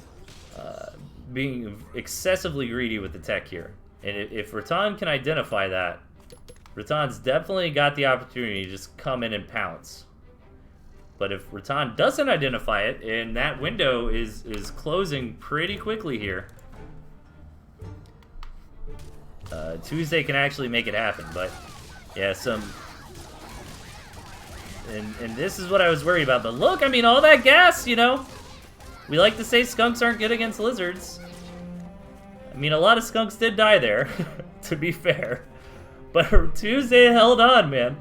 being excessively greedy with the tech here. And if Rattan can identify that, Rattan's definitely got the opportunity to just come in and pounce. But if Rattan doesn't identify it, and that window is closing pretty quickly here, Tuesday can actually make it happen. But yeah, and this is what I was worried about. But look, I mean, all that gas, you know. We like to say skunks aren't good against lizards. I mean, a lot of skunks did die there, to be fair. But Tuesday held on, man.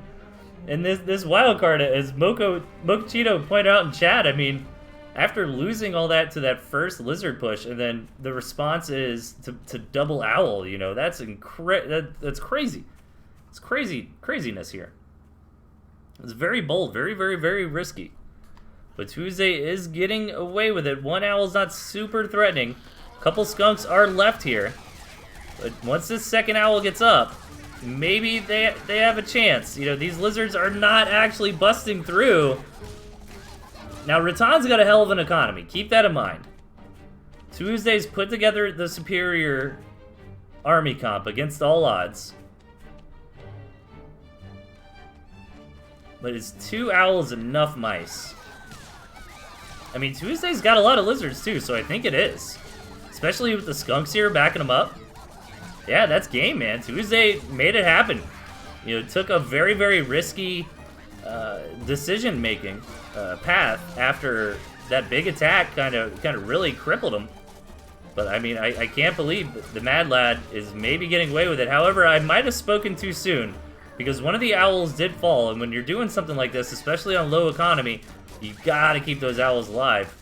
And this wild card, as Mochacheeto pointed out in chat, I mean, after losing all that to that first lizard push, and then the response is to double owl, you know, that's crazy. It's craziness here. It's very bold, very risky. But Tuesday is getting away with it. One owl's not super threatening. A couple skunks are left here. But once this second owl gets up, maybe they have a chance. You know, these lizards are not actually busting through. Now, Raton's got a hell of an economy. Keep that in mind. Tuesday's put together the superior army comp against all odds. But is 2 owls enough mice? I mean, Tuesday's got a lot of lizards too, so I think it is. Especially with the skunks here backing them up. Yeah, that's game, man. Tuesday made it happen. You know, took a very risky decision-making path after that big attack kind of really crippled him. But I mean, I can't believe the Mad Lad is maybe getting away with it. However, I might have spoken too soon, because one of the owls did fall, and when you're doing something like this, especially on low economy, you gotta keep those owls alive.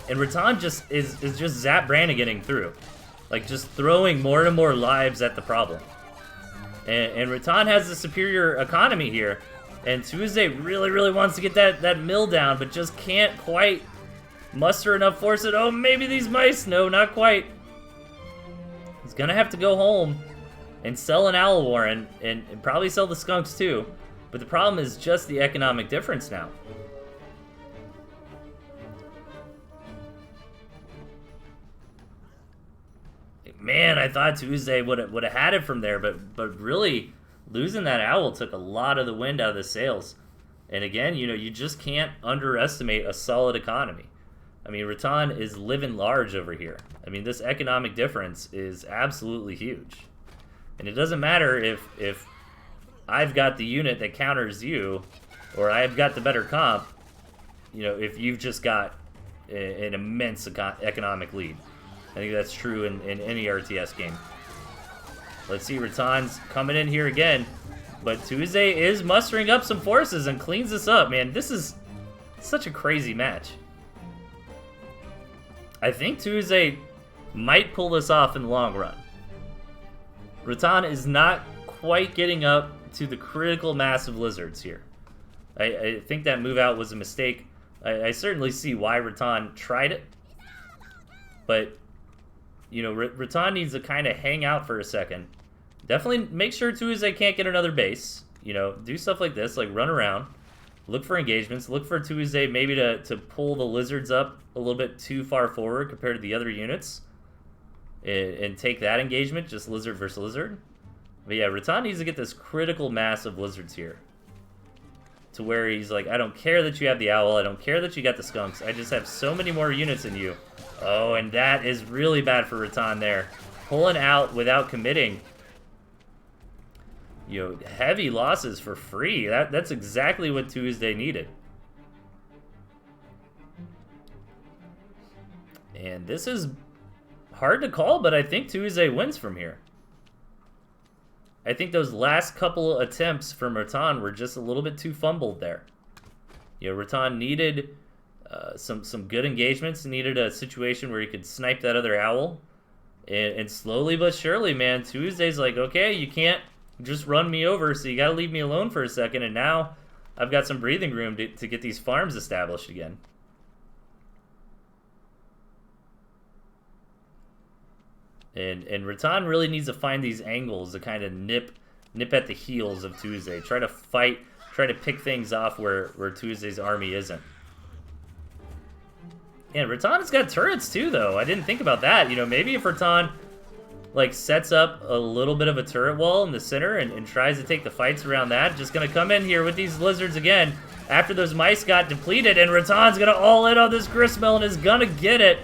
And Raton just is just Zap Branniganing through. Like, just throwing more and more lives at the problem. And Raton has the superior economy here, and Tuesday really wants to get that mill down, but just can't quite muster enough force. And oh, maybe these mice. No, not quite. He's gonna have to go home and sell an owl warren, and probably sell the skunks too. But the problem is just the economic difference now. Man, I thought Tuesday would have had it from there, but really losing that owl took a lot of the wind out of the sails. And again, you know, you just can't underestimate a solid economy. I mean, Raton is living large over here. I mean, this economic difference is absolutely huge. And it doesn't matter if I've got the unit that counters you, or I've got the better comp, you know, if you've just got an immense economic lead. I think that's true in any RTS game. Let's see, Raton's coming in here again. But Tuesday is mustering up some forces and cleans this up, man. This is such a crazy match. I think Tuesday might pull this off in the long run. Raton is not quite getting up to the critical mass of lizards here. I think that move out was a mistake. I certainly see why Raton tried it. But, you know, Raton needs to kind of hang out for a second. Definitely make sure Tuesday can't get another base. You know, do stuff like this, like run around. Look for engagements. Look for Tuesday maybe to pull the lizards up a little bit too far forward compared to the other units. And take that engagement, just lizard versus lizard. But yeah, Raton needs to get this critical mass of lizards here. To where he's like, I don't care that you have the owl, I don't care that you got the skunks, I just have so many more units than you. Oh, and that is really bad for Raton there. Pulling out without committing. You know, heavy losses for free. That's exactly what Tuesday needed. And this is hard to call, but I think Tuesday wins from here. I think those last couple attempts from Raton were just a little bit too fumbled there. You know, Raton needed some good engagements, needed a situation where he could snipe that other owl. And slowly but surely, man, Tuesday's like, okay, you can't just run me over, so you gotta leave me alone for a second, and now I've got some breathing room to get these farms established again. And Raton really needs to find these angles to kind of nip at the heels of Tuesday. Try to fight, try to pick things off where Tuesday's army isn't. And Raton has got turrets too, though. I didn't think about that. You know, maybe if Raton like sets up a little bit of a turret wall in the center and tries to take the fights around that, just gonna come in here with these lizards again after those mice got depleted, and Raton's gonna all in on this gristmill and is gonna get it.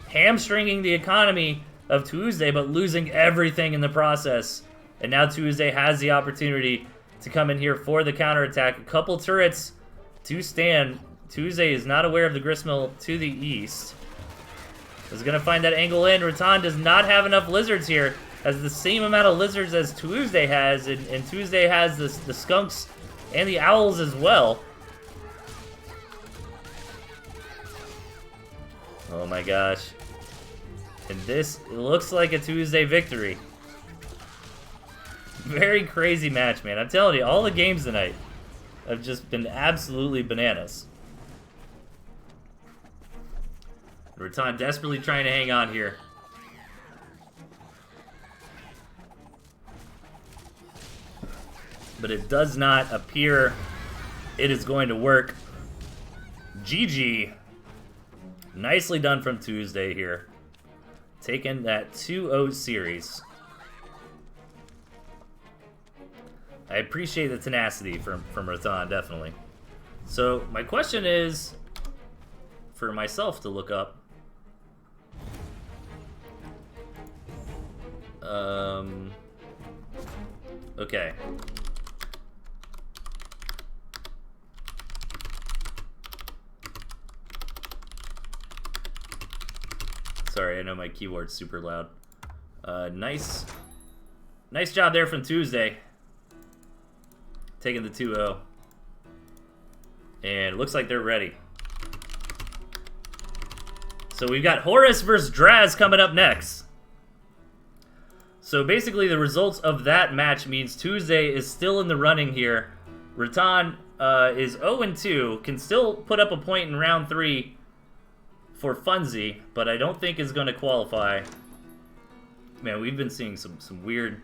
Hamstringing the economy of Tuesday, but losing everything in the process. And now Tuesday has the opportunity to come in here for the counterattack. A couple turrets to stand. Tuesday is not aware of the gristmill to the east. Is going to find that angle in. Raton does not have enough lizards here. Has the same amount of lizards as Tuesday has, and Tuesday has the skunks and the owls as well. Oh my gosh. And this looks like a Tuesday victory. very crazy match, man. I'm telling you, all the games tonight have just been absolutely bananas. Rattan desperately trying to hang on here. But it does not appear it is going to work. GG. Nicely done from Tuesday here. Taking that 2-0 series. I appreciate the tenacity from Rattan, definitely. So, my question is, for myself to look up. Okay. Sorry, I know my keyboard's super loud. Nice job there from Tuesday. Taking the 2-0. And it looks like they're ready. So we've got Horus versus Draz coming up next. So basically the results of that match means Tuesday is still in the running here. Rattan is 0-2, can still put up a point in round 3 for Funzy, but I don't think is going to qualify. Man, we've been seeing some weird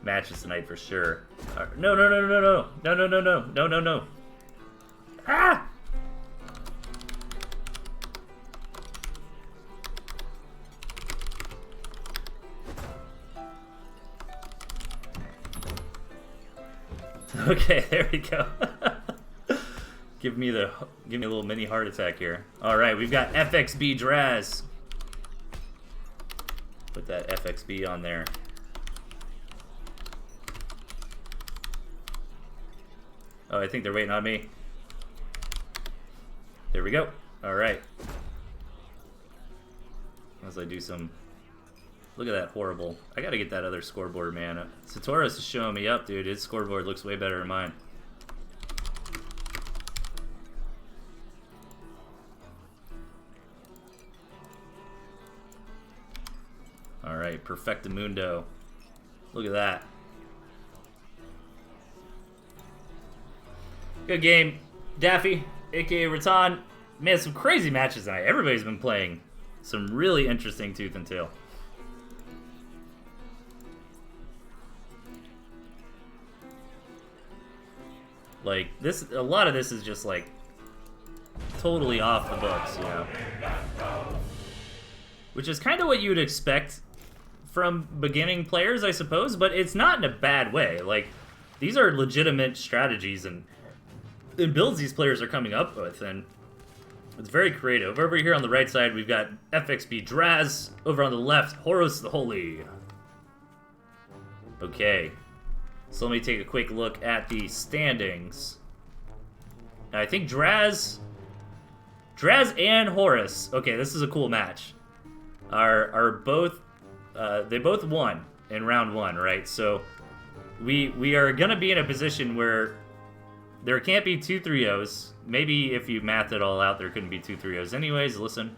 matches tonight for sure. No. Ah! Okay, there we go. Give me a little mini heart attack here. All right, we've got FXB Draz. Put that FXB on there. Oh, I think they're waiting on me. There we go. All right. As I do some... Look at that horrible... I gotta get that other scoreboard, man. Satoros is showing me up, dude. His scoreboard looks way better than mine. All right, Perfectamundo. Look at that. Good game. Daffy, aka Rattan. Man, some crazy matches tonight. Everybody's been playing some really interesting Tooth and Tail. Like, this, a lot of this is just like totally off the books, you know? Which is kind of what you would expect from beginning players, I suppose, but it's not in a bad way. Like, these are legitimate strategies and builds these players are coming up with, and it's very creative. Over here on the right side, we've got FXB Draz. Over on the left, Horus the Holy. Okay, so let me take a quick look at the standings. Now, I think Draz and Horus, okay, this is a cool match, are both, they both won in round 1, right? So we are gonna be in a position where there can't be 2 3-0s. Maybe if you math it all out, there couldn't be 2 3-0s anyways. Listen,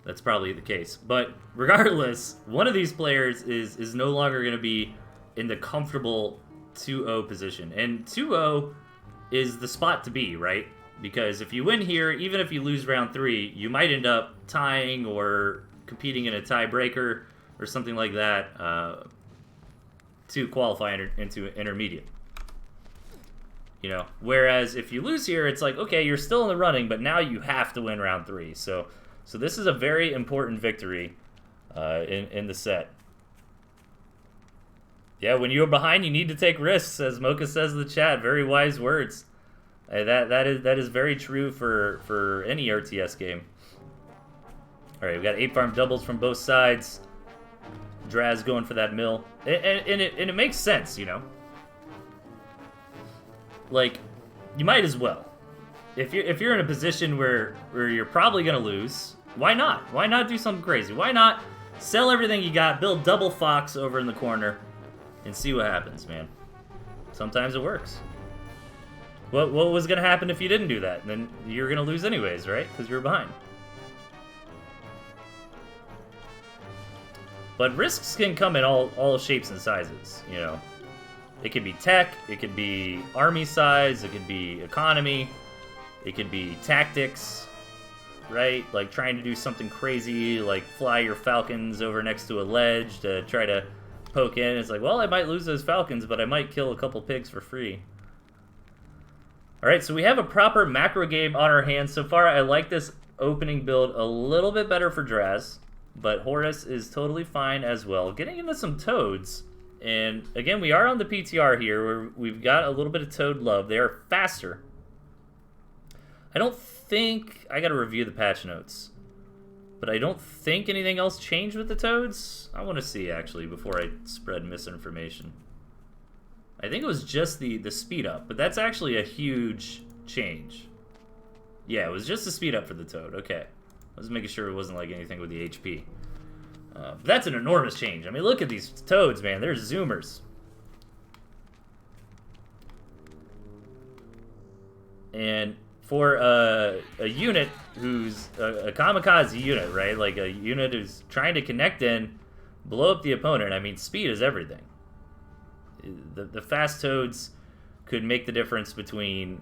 that's probably the case. But regardless, one of these players is no longer going to be in the comfortable 2-0 position. And 2-0 is the spot to be, right? Because if you win here, even if you lose round 3, you might end up tying or competing in a tiebreaker or something like that to qualify into intermediate. You know, whereas if you lose here, it's like, okay, you're still in the running, but now you have to win round 3. So this is a very important victory in the set. Yeah, when you're behind, you need to take risks, as Mocha says in the chat. Very wise words. That is very true for any RTS game. All right, we've got 8 farm doubles from both sides. Draz going for that mill, and it makes sense, you know. Like, you might as well. If you're in a position where you're probably gonna lose, why not? Why not do something crazy? Why not sell everything you got, build double Fox over in the corner, and see what happens, man? Sometimes it works. What was gonna happen if you didn't do that? Then you're gonna lose anyways, right? Because you're behind. But risks can come in all shapes and sizes, you know. It could be tech, it could be army size, it could be economy, it could be tactics, right? Like trying to do something crazy, like fly your falcons over next to a ledge to try to poke in. It's like, well, I might lose those falcons, but I might kill a couple pigs for free. Alright, so we have a proper macro game on our hands. So far, I like this opening build a little bit better for Draz, but Horus is totally fine as well. Getting into some Toads. And again, we are on the PTR here, where we've got a little bit of Toad love. They are faster. I don't think... I gotta review the patch notes. But I don't think anything else changed with the Toads. I want to see, actually, before I spread misinformation. I think it was just the speed up, but that's actually a huge change. Yeah, it was just the speed up for the Toad. Okay. I was making sure it wasn't like anything with the HP. But that's an enormous change. I mean, look at these Toads, man. They're zoomers. And for a unit who's a kamikaze unit, right? Like a unit who's trying to connect in, blow up the opponent. I mean, speed is everything. The fast Toads could make the difference between,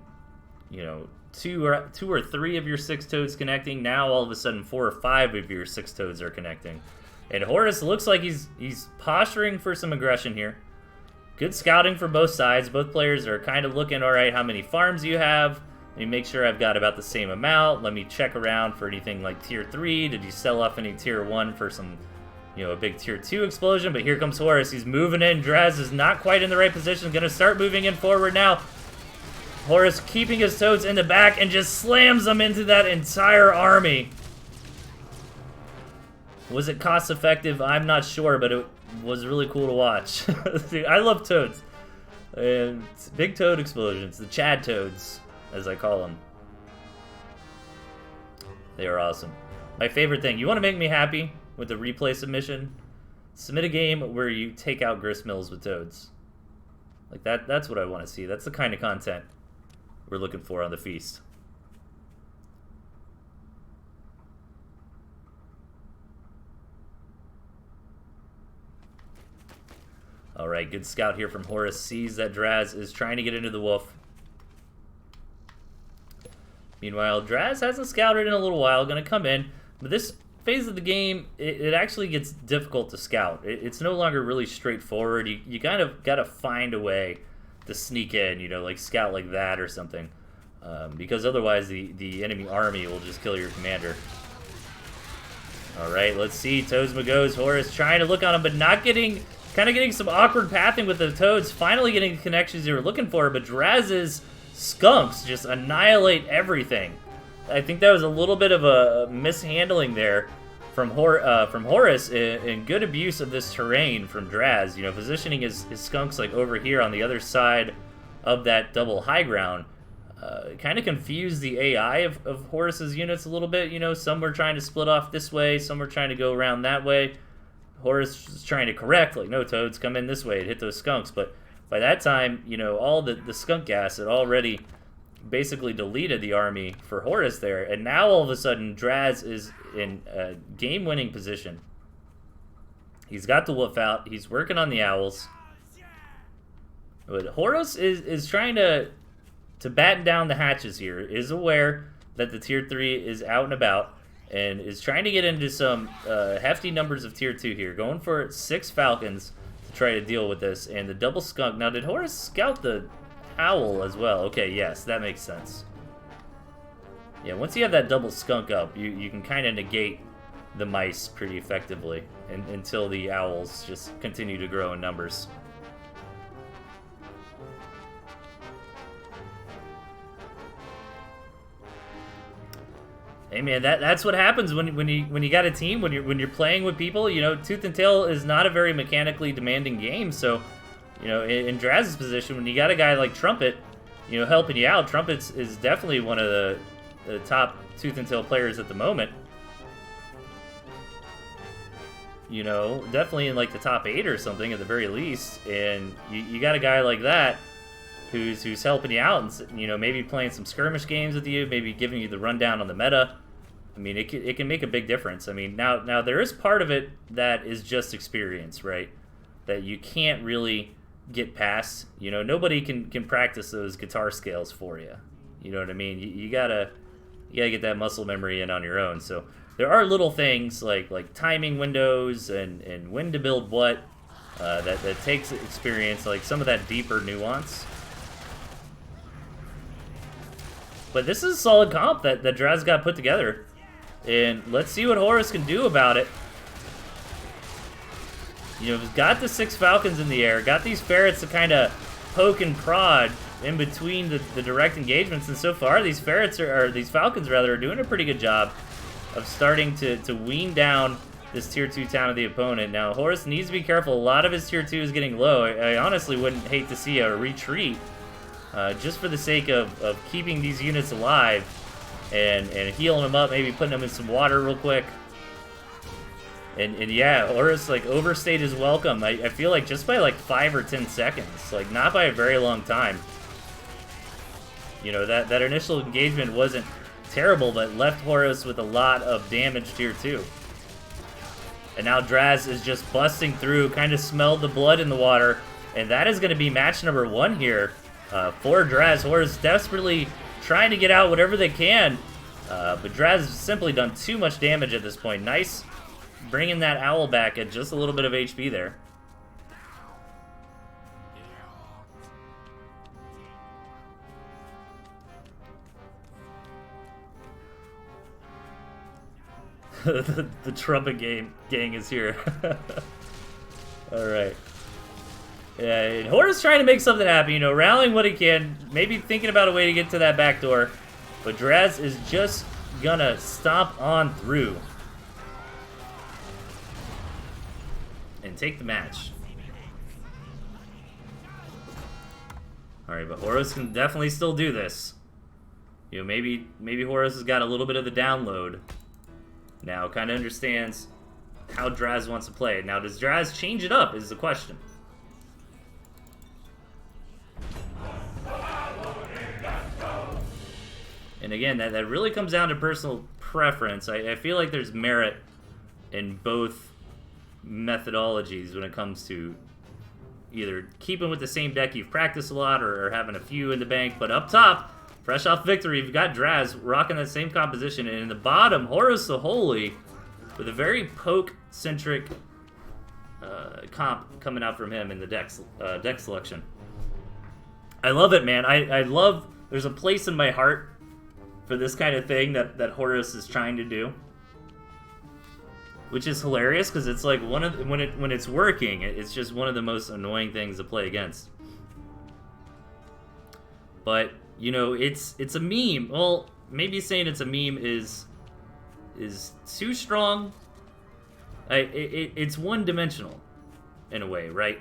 you know, two or three of your 6 Toads connecting. Now all of a sudden 4 or 5 of your 6 Toads are connecting. And Horus looks like he's posturing for some aggression here. Good scouting for both sides. Both players are kind of looking, all right, how many farms you have? Let me make sure I've got about the same amount. Let me check around for anything like tier 3. Did you sell off any tier 1 for some, you know, a big tier 2 explosion? But here comes Horus. He's moving in. Draz is not quite in the right position. Gonna start moving in forward now. Horus keeping his Toads in the back and just slams them into that entire army. Was it cost effective? I'm not sure, but it was really cool to watch. I love Toads. And big Toad explosions, the Chad Toads, as I call them. They are awesome. My favorite thing, you want to make me happy with the replay submission? Submit a game where you take out gristmills with Toads. Like that's what I want to see. That's the kind of content we're looking for on the feast. Alright, good scout here from Horus. Sees that Draz is trying to get into the wolf. Meanwhile, Draz hasn't scouted in a little while. Going to come in. But this phase of the game, it actually gets difficult to scout. It's no longer really straightforward. You kind of got to find a way to sneak in, you know, like scout like that or something. Because otherwise the enemy army will just kill your commander. Alright, let's see. Toadsma goes. Horus trying to look on him, but not getting... Kind of getting some awkward pathing with the Toads. Finally getting the connections they were looking for, but Draz's skunks just annihilate everything. I think that was a little bit of a mishandling there from Horus, and good abuse of this terrain from Draz. You know, positioning his skunks like over here on the other side of that double high ground. Kind of confused the AI of Horus's units a little bit. You know, some were trying to split off this way, some were trying to go around that way. Horus is trying to correct, like, no, Toads, come in this way and hit those skunks. But by that time, you know, all the skunk gas had already basically deleted the army for Horus there. And now all of a sudden, Draz is in a game-winning position. He's got the wolf out. He's working on the owls. But Horus is trying to batten down the hatches here. Is aware that the tier 3 is out and about. And is trying to get into some hefty numbers of tier 2 here. Going for 6 falcons to try to deal with this. And the double skunk. Now, did Horus scout the owl as well? Okay, yes, that makes sense. Yeah, once you have that double skunk up, you can kind of negate the mice pretty effectively. Until the owls just continue to grow in numbers. Hey man, that's what happens when you got a team, when you're playing with people. You know, Tooth and Tail is not a very mechanically demanding game, so you know, in Draz's position, when you got a guy like Trumpet, you know, helping you out, Trumpet is definitely one of the top Tooth and Tail players at the moment. You know, definitely in like the top 8 or something at the very least, and you got a guy like that who's helping you out and, you know, maybe playing some skirmish games with you, maybe giving you the rundown on the meta. I mean, it can make a big difference. I mean, now there is part of it that is just experience, right? That you can't really get past. You know, nobody can practice those guitar scales for you. You know what I mean? You gotta get that muscle memory in on your own. So there are little things like timing windows and when to build what that takes experience, like some of that deeper nuance. But this is a solid comp that Draz got put together. And let's see what Horus can do about it. You know, he's got the 6 Falcons in the air, got these ferrets to kind of poke and prod in between the direct engagements, and so far these ferrets or these Falcons rather are doing a pretty good job of starting to wean down this tier 2 town of the opponent. Now Horus needs to be careful. A lot of his tier 2 is getting low. I honestly wouldn't hate to see a retreat just for the sake of keeping these units alive and healing them up, maybe putting them in some water real quick. And yeah, Horus like overstayed his welcome. I feel like just by like 5 or 10 seconds, like not by a very long time. You know, that initial engagement wasn't terrible, but left Horus with a lot of damage tier 2. And now Draz is just busting through, kind of smelled the blood in the water, and that is going to be match number 1 here for Draz. Horus desperately trying to get out whatever they can, but Draz has simply done too much damage at this point. Nice bringing that owl back at just a little bit of HP there. the trumpet gang is here. Alright. Yeah, and Horus trying to make something happen, you know, rallying what he can, maybe thinking about a way to get to that back door. But Draz is just gonna stomp on through and take the match. Alright, but Horus can definitely still do this. You know, maybe Horus has got a little bit of the download now, kind of understands how Draz wants to play. Now, does Draz change it up is the question. And again, that really comes down to personal preference. I feel like there's merit in both methodologies when it comes to either keeping with the same deck you've practiced a lot or having a few in the bank. But up top, fresh off victory, you've got Draz rocking that same composition. And in the bottom, Horus the Holy with a very poke-centric comp coming out from him in the deck selection. I love it, man. I love... There's a place in my heart for this kind of thing that Horus is trying to do, which is hilarious because it's like when it's working, it's just one of the most annoying things to play against. But you know, it's a meme. Well, maybe saying it's a meme is too strong. It's one-dimensional in a way, right?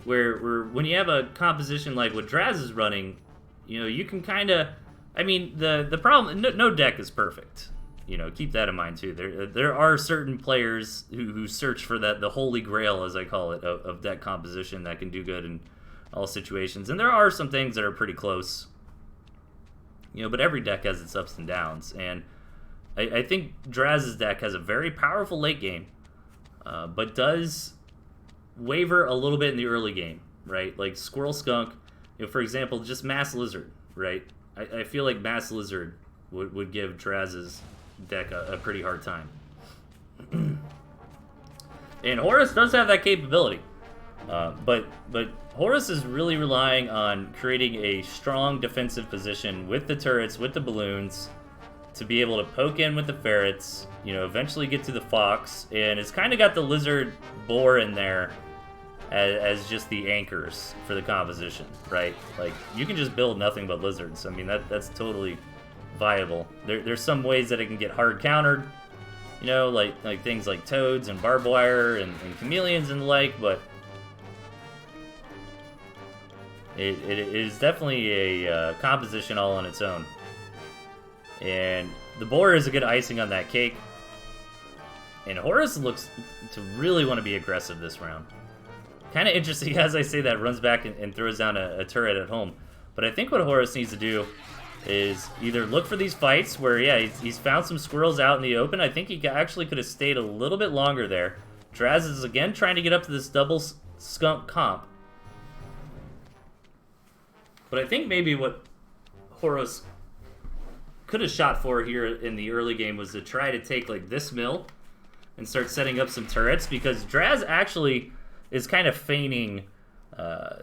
Where when you have a composition like what Draz is running, you know, you can kind of... I mean, the problem... No deck is perfect. You know, keep that in mind, too. There are certain players who search for the holy grail, as I call it, of deck composition that can do good in all situations. And there are some things that are pretty close. You know, but every deck has its ups and downs. And I think Draz's deck has a very powerful late game, but does waver a little bit in the early game, right? Like Squirrel Skunk, you know, for example, just Mass Lizard, right? I feel like Mass Lizard would give Draz's deck a pretty hard time. And Horus does have that capability, but Horus is really relying on creating a strong defensive position with the turrets, with the balloons, to be able to poke in with the ferrets, you know, eventually get to the fox, and it's kind of got the lizard boar in there as just the anchors for the composition, right? Like, you can just build nothing but lizards. I mean, that's totally viable. There's some ways that it can get hard countered, you know, like things like toads and barbed wire and chameleons and the like, but it is definitely a composition all on its own. And the boar is a good icing on that cake. And Horus looks to really want to be aggressive this round. Kind of interesting, as I say that, runs back and throws down a turret at home. But I think what Horus needs to do is either look for these fights where, yeah, he's found some squirrels out in the open. I think he actually could have stayed a little bit longer there. Draz is again trying to get up to this double skunk comp. But I think maybe what Horos could have shot for here in the early game was to try to take like this mill and start setting up some turrets, because Draz actually is kind of feigning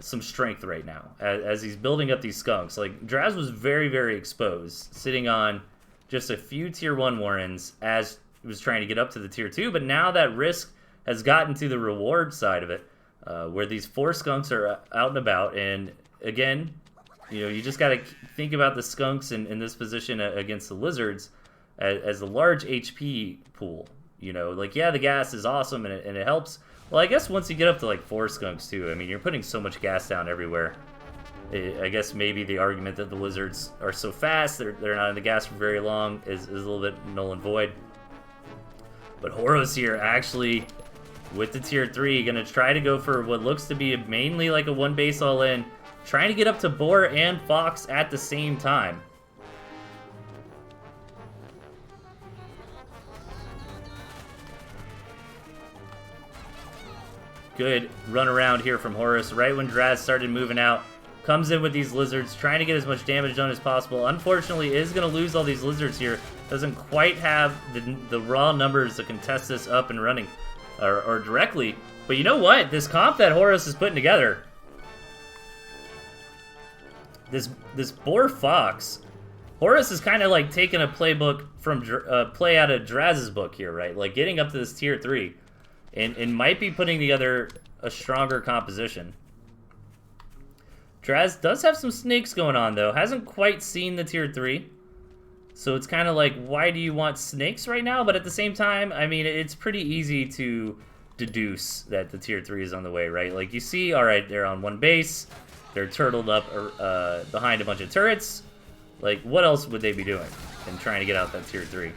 some strength right now as he's building up these skunks. Like, Draz was very, very exposed, sitting on just a few tier 1 Warrens as he was trying to get up to the tier 2, but now that risk has gotten to the reward side of it, where these 4 skunks are out and about, and again, you know, you just got to think about the skunks in this position against the lizards as a large HP pool. You know, like, yeah, the gas is awesome and it helps. Well, I guess once you get up to like 4 skunks too, I mean, you're putting so much gas down everywhere. I guess maybe the argument that the lizards are so fast, they're not in the gas for very long, is a little bit null and void. But Horos here actually, with the tier 3, gonna try to go for what looks to be mainly like a 1 base all in, trying to get up to Boar and Fox at the same time. Good run around here from Horos right when Draz started moving out. Comes in with these lizards, trying to get as much damage done as possible. Unfortunately, is going to lose all these lizards here. Doesn't quite have the raw numbers to contest this up and running or directly. But you know what? This comp that Horos is putting together, this Boar Fox, Horos is kind of like taking a playbook from play out of Draz's book here, right? Like getting up to this tier 3. And might be putting together a stronger composition. Draz does have some snakes going on, though. Hasn't quite seen the tier 3. So it's kind of like, why do you want snakes right now? But at the same time, I mean, it's pretty easy to deduce that the tier 3 is on the way, right? Like, you see, all right, they're on 1 base. They're turtled up behind a bunch of turrets. Like, what else would they be doing than trying to get out that tier 3?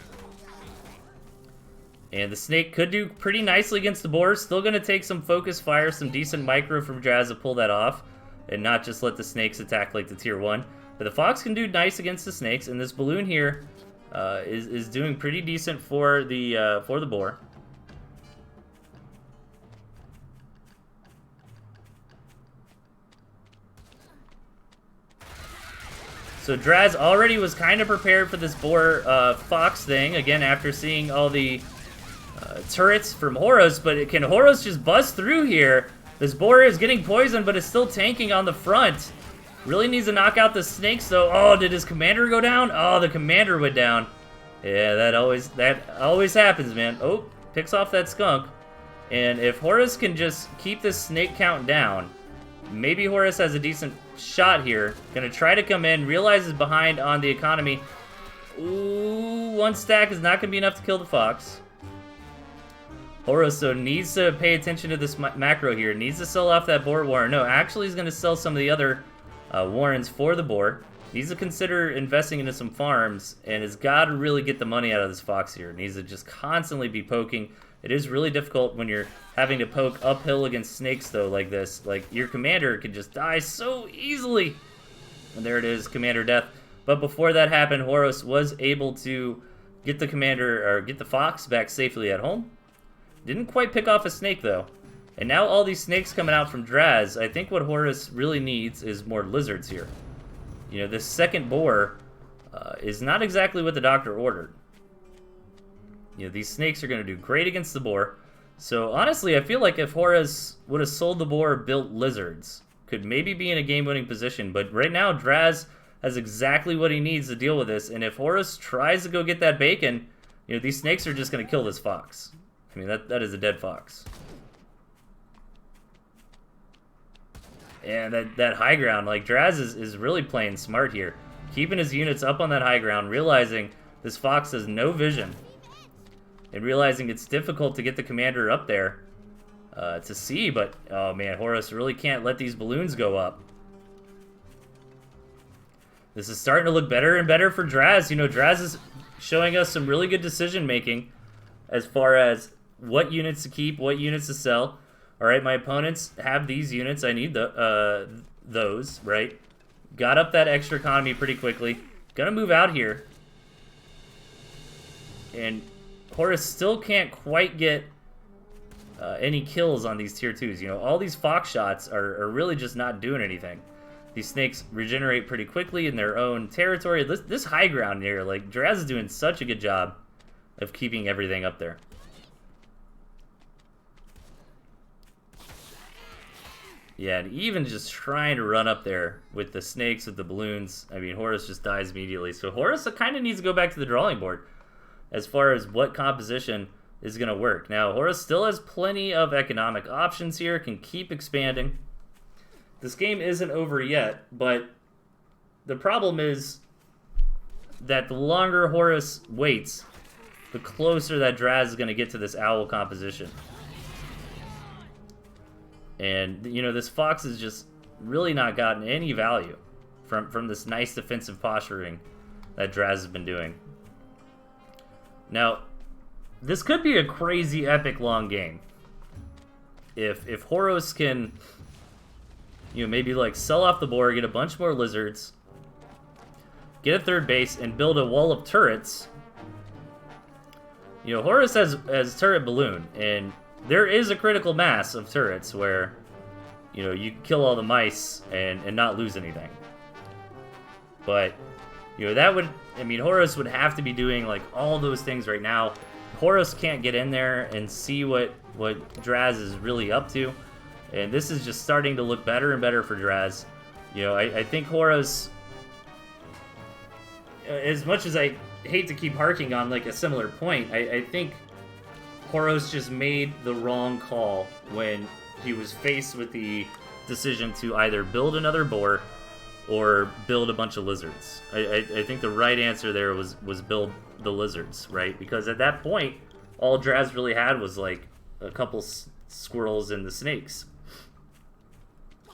And the snake could do pretty nicely against the boar. Still going to take some focus fire, some decent micro from Draz to pull that off, and not just let the snakes attack like the tier 1. But the fox can do nice against the snakes, and this balloon here is doing pretty decent for the boar. So Draz already was kind of prepared for this boar fox thing, again, after seeing all the turrets from Horos, but can Horos just bust through here? This boar is getting poisoned, but is still tanking on the front. Really needs to knock out the snakes, though. Oh, did his commander go down? Oh, the commander went down. Yeah, that always happens, man. Oh, picks off that skunk. And if Horos can just keep this snake count down, maybe Horos has a decent shot here. Gonna try to come in, realizes behind on the economy. Ooh, 1 stack is not gonna be enough to kill the fox. Horos, so needs to pay attention to this macro here. Needs to sell off that boar warren. No, actually he's going to sell some of the other warrens for the boar. Needs to consider investing into some farms, and has got to really get the money out of this fox here. Needs to just constantly be poking. It is really difficult when you're having to poke uphill against snakes, though, like this. Like, your commander can just die so easily. And there it is, commander death. But before that happened, Horos was able to get the commander, or get the fox back safely at home. Didn't quite pick off a snake, though. And now all these snakes coming out from Draz, I think what Horos really needs is more lizards here. You know, this second boar is not exactly what the doctor ordered. You know, these snakes are going to do great against the boar. So, honestly, I feel like if Horos would have sold the boar or built lizards, could maybe be in a game-winning position. But right now, Draz has exactly what he needs to deal with this. And if Horos tries to go get that bacon, you know, these snakes are just going to kill this fox. I mean, that is a dead fox. And that high ground, like, Draz is really playing smart here. Keeping his units up on that high ground, realizing this fox has no vision. And realizing it's difficult to get the commander up there to see, but, oh man, Horos really can't let these balloons go up. This is starting to look better and better for Draz. You know, Draz is showing us some really good decision-making as far as what units to keep, what units to sell. All right, my opponents have these units. I need those, right? Got up that extra economy pretty quickly. Gonna move out here. And Horus still can't quite get any kills on these tier 2s. You know, all these fox shots are really just not doing anything. These snakes regenerate pretty quickly in their own territory. This high ground here, like, Draz is doing such a good job of keeping everything up there. Yeah, and even just trying to run up there with the snakes, with the balloons, I mean, Horus just dies immediately. So Horus kind of needs to go back to the drawing board as far as what composition is going to work. Now, Horus still has plenty of economic options here, can keep expanding. This game isn't over yet, but the problem is that the longer Horus waits, the closer that Draz is going to get to this owl composition. And, you know, this fox has just really not gotten any value from this nice defensive posturing that Draz has been doing. Now, this could be a crazy epic long game. If Horus can, you know, maybe like sell off the board, get a bunch more lizards, get a third base, and build a wall of turrets. You know, Horus has turret balloon, and there is a critical mass of turrets where, you know, you kill all the mice and not lose anything. But, you know, that would, I mean, Horus would have to be doing, like, all those things right now. Horus can't get in there and see what Draz is really up to. And this is just starting to look better and better for Draz. You know, I think Horus, as much as I hate to keep harking on, like, a similar point, I think Horus just made the wrong call when he was faced with the decision to either build another boar or build a bunch of lizards. I think the right answer there was build the lizards, right? Because at that point, all Draz really had was like a couple squirrels and the snakes.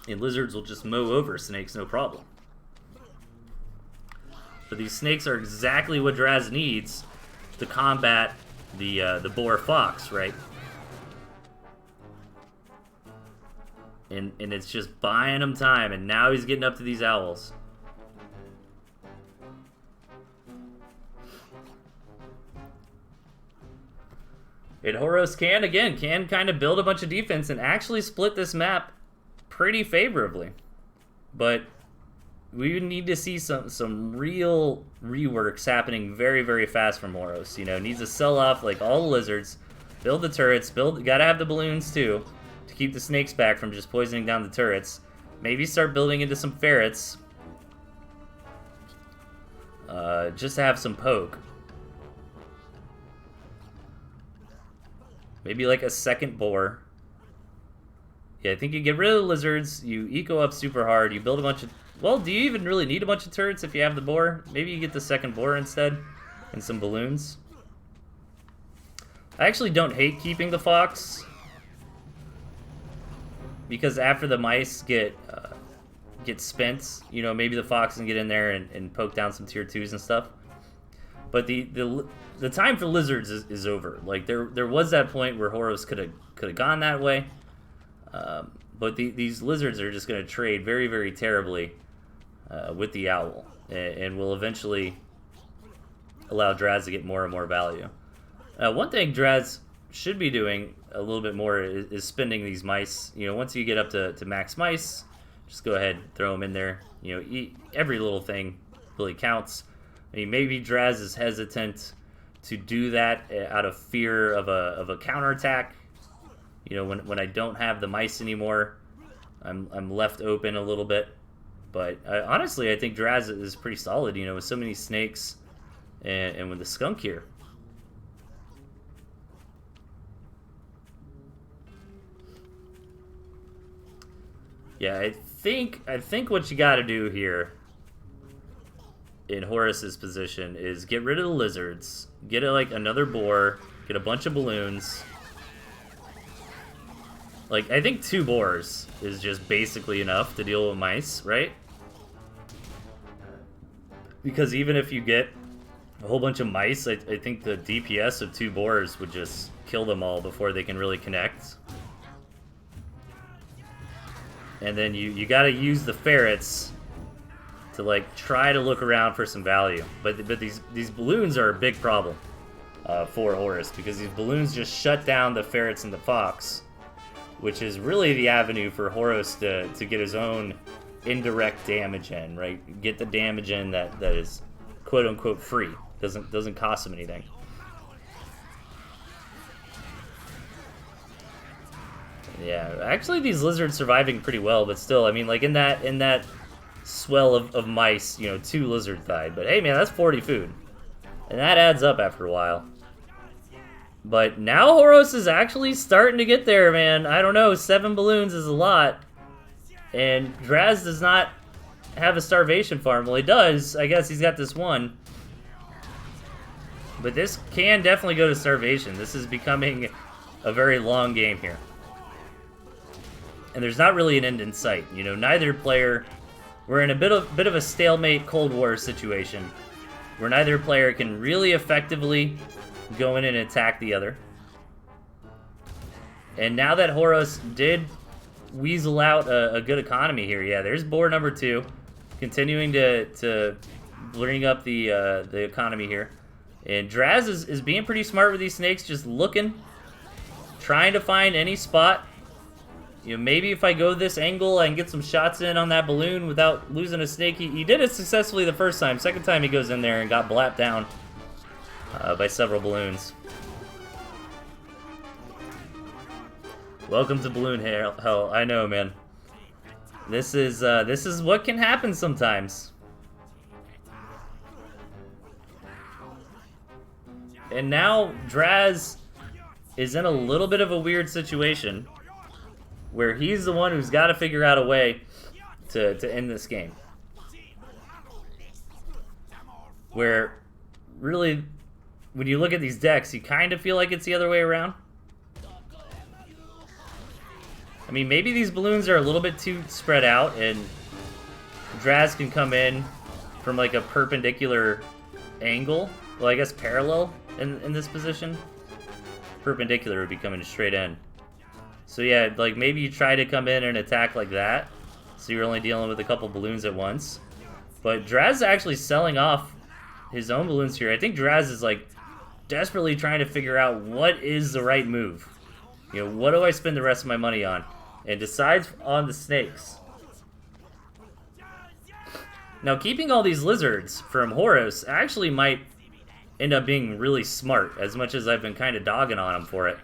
And lizards will just mow over snakes, no problem. But these snakes are exactly what Draz needs to combat the boar fox, right? And it's just buying him time, and now he's getting up to these owls. And Horus can kind of build a bunch of defense and actually split this map pretty favorably. But we need to see some real reworks happening very, very fast from Horus. You know, needs to sell off like all the lizards, build the turrets, gotta have the balloons too, to keep the snakes back from just poisoning down the turrets. Maybe start building into some ferrets, just to have some poke. Maybe like a second boar. Yeah, I think you get rid of the lizards, you eco up super hard, you build a bunch of... Well, do you even really need a bunch of turrets if you have the boar? Maybe you get the second boar instead, and some balloons. I actually don't hate keeping the fox, because after the mice get spent, you know, maybe the fox can get in there and poke down some tier 2s and stuff. But the time for lizards is over. Like, there was that point where Horus could have gone that way. But these lizards are just going to trade very, very terribly with the owl, and will eventually allow Draz to get more and more value. One thing Draz should be doing a little bit more is spending these mice. You know, once you get up to max mice, just go ahead, throw them in there. You know, every little thing really counts. I mean, maybe Draz is hesitant to do that out of fear of a counterattack. You know, when I don't have the mice anymore, I'm left open a little bit. But honestly, I think Draz is pretty solid, you know, with so many snakes and with the skunk here. Yeah, I think what you got to do here in Horus's position is get rid of the lizards, get like another boar, get a bunch of balloons. Like, I think 2 boars is just basically enough to deal with mice, right? Because even if you get a whole bunch of mice, I think the DPS of 2 boars would just kill them all before they can really connect. And then you gotta use the ferrets to like try to look around for some value. But these balloons are a big problem for Horus, because these balloons just shut down the ferrets and the fox, which is really the avenue for Horus to get his own indirect damage in, right? Get the damage in that is quote unquote free. Doesn't cost him anything. Yeah, actually these lizards surviving pretty well, but still, I mean, like in that swell of mice, you know, 2 lizards died. But hey man, that's 40 food. And that adds up after a while. But now Horus is actually starting to get there, man. I don't know, 7 balloons is a lot. And Draz does not have a starvation farm. Well, he does. I guess he's got this one. But this can definitely go to starvation. This is becoming a very long game here. And there's not really an end in sight. You know, neither player... We're in a bit of a stalemate Cold War situation, where neither player can really effectively go in and attack the other. And now that Horus did weasel out a good economy here, yeah, there's boar number 2, continuing to bring up the economy here. And Draz is being pretty smart with these snakes, just looking, trying to find any spot. You know, maybe if I go this angle, I can get some shots in on that balloon without losing a snake. He did it successfully the first time. Second time he goes in there and got blapped down by several balloons. Welcome to balloon hell. I know, man. This is what can happen sometimes. And now Draz is in a little bit of a weird situation, where he's the one who's got to figure out a way to end this game. Where, really, when you look at these decks, you kind of feel like it's the other way around. I mean, maybe these balloons are a little bit too spread out, and Draz can come in from like a perpendicular angle. Well, I guess parallel in this position. Perpendicular would be coming straight in. So yeah, like maybe you try to come in and attack like that, so you're only dealing with a couple balloons at once. But Draz is actually selling off his own balloons here. I think Draz is like desperately trying to figure out what is the right move. You know, what do I spend the rest of my money on? And decides on the snakes. Now, keeping all these lizards from Horus actually might end up being really smart, as much as I've been kind of dogging on him for it.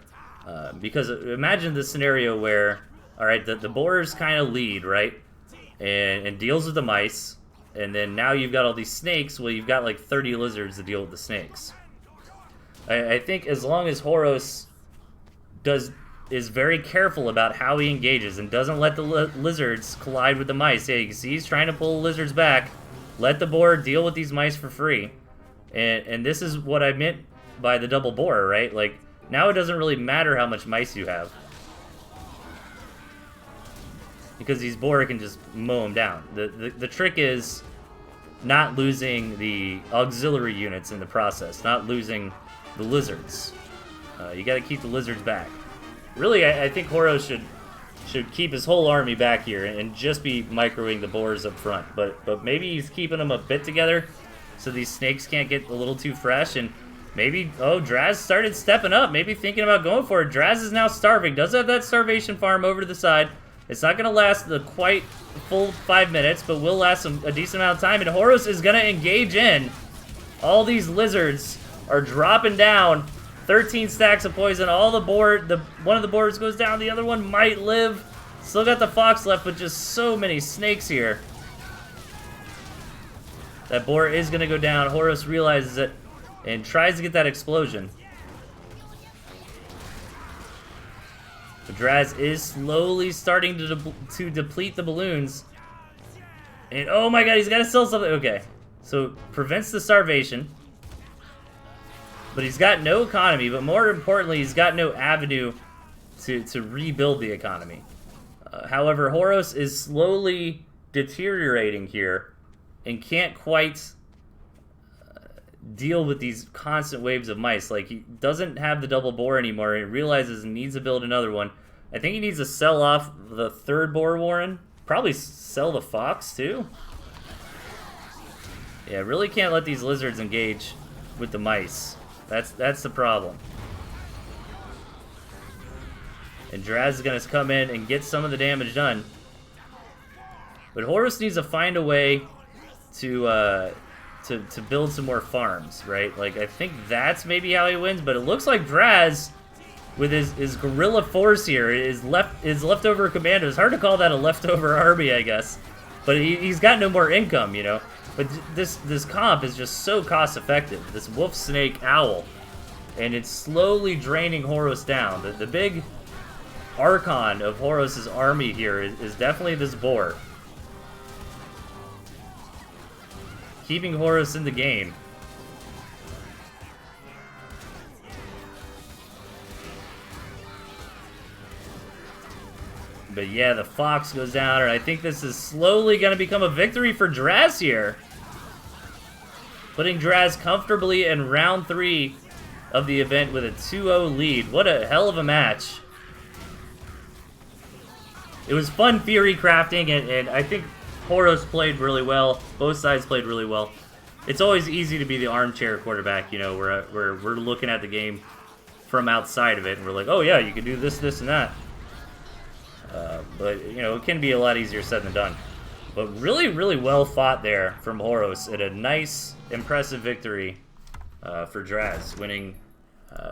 Because imagine the scenario where, alright, the boars kind of lead, right? And deals with the mice. And then now you've got all these snakes. Well, you've got like 30 lizards to deal with the snakes. I think as long as Horus is very careful about how he engages and doesn't let the lizards collide with the mice. Yeah, you can see he's trying to pull the lizards back. Let the boar deal with these mice for free. And this is what I meant by the double boar, right? Like, now it doesn't really matter how much mice you have, because these boar can just mow them down. The trick is not losing the auxiliary units in the process, not losing the lizards. You got to keep the lizards back. Really, I think Horus should keep his whole army back here and just be microing the boars up front. But maybe he's keeping them a bit together so these snakes can't get a little too fresh. And maybe, oh, Draz started stepping up, maybe thinking about going for it. Draz is now starving, does have that starvation farm over to the side. It's not going to last the quite full 5 minutes, but will last a decent amount of time. And Horus is going to engage in. All these lizards are dropping down. 13 stacks of poison. All the board, one of the boards goes down. The other one might live. Still got the fox left, but just so many snakes here. That boar is going to go down. Horus realizes it and tries to get that explosion. But Draz is slowly starting to deplete the balloons. And oh my god, he's got to sell something. Okay, so prevents the starvation. But he's got no economy, but more importantly, he's got no avenue to rebuild the economy. However, Horus is slowly deteriorating here and can't quite deal with these constant waves of mice. Like, he doesn't have the double boar anymore, and he realizes he needs to build another one. I think he needs to sell off the third boar warren. Probably sell the fox, too. Yeah, really can't let these lizards engage with the mice. That's the problem. And Draz is going to come in and get some of the damage done. But Horus needs to find a way to build some more farms, right? Like, I think that's maybe how he wins, but it looks like Draz, with his guerrilla force here, his leftover commando. It's hard to call that a leftover army, I guess. But he's got no more income, you know? But this comp is just so cost-effective. This wolf, snake, owl. And it's slowly draining Horus down. The big archon of Horus' army here is definitely this boar. Keeping Horus in the game. But yeah, the fox goes down, and I think this is slowly going to become a victory for Draz here. Putting Draz comfortably in round 3 of the event with a 2-0 lead. What a hell of a match. It was fun theory crafting, and I think Horus played really well. Both sides played really well. It's always easy to be the armchair quarterback, you know, where we're looking at the game from outside of it, and we're like, oh yeah, you can do this, this, and that. But, you know, it can be a lot easier said than done. But really, really well fought there from Horus, and a nice, impressive victory for Draz, winning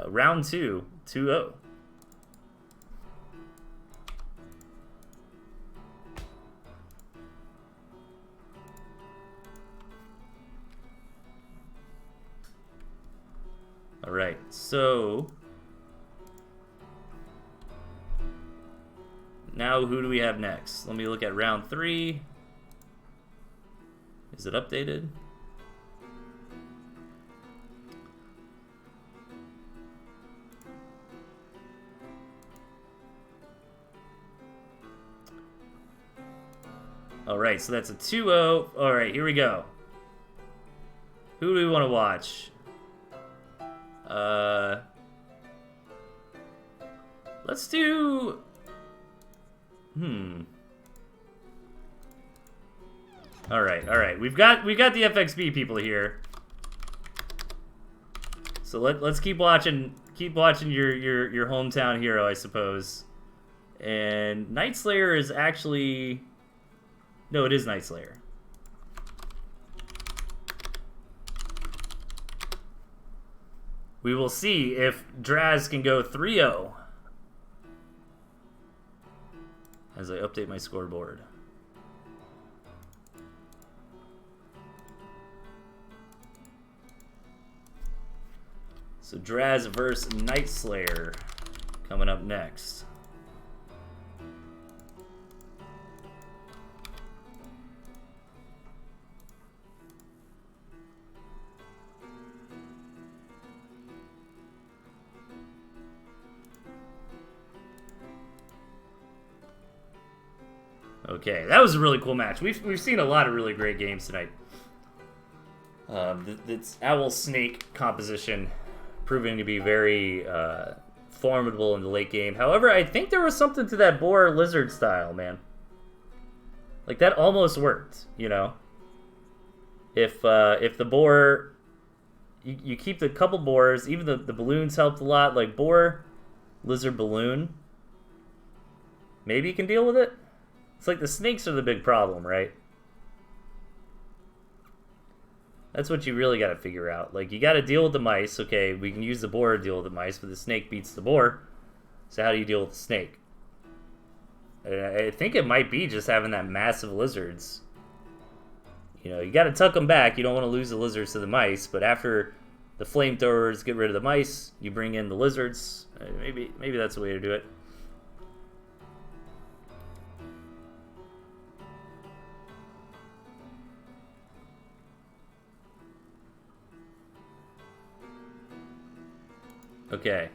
round 2, 2-0. Alright, so now who do we have next? Let me look at round 3. Is it updated? Alright, so that's a 2-0. Alright, here we go. Who do we want to watch? Let's do... Alright. We've got the FXB people here. So let's keep watching your hometown hero, I suppose. And Night Slayer is actually... No, it is Night Slayer. We will see if Draz can go 3-0 as I update my scoreboard. So Draz versus Night Slayer coming up next. Okay, that was a really cool match. We've seen a lot of really great games tonight. This owl-snake composition proving to be very formidable in the late game. However, I think there was something to that boar-lizard style, man. Like, that almost worked, you know? If the boar... You keep the couple boars, even the balloons helped a lot. Like, boar, lizard, balloon. Maybe you can deal with it? It's like the snakes are the big problem, right? That's what you really got to figure out. Like, you got to deal with the mice. Okay, we can use the boar to deal with the mice, but the snake beats the boar. So how do you deal with the snake? I think it might be just having that massive lizards. You know, you got to tuck them back. You don't want to lose the lizards to the mice, but after the flamethrowers get rid of the mice, you bring in the lizards. Maybe that's the way to do it. Okay.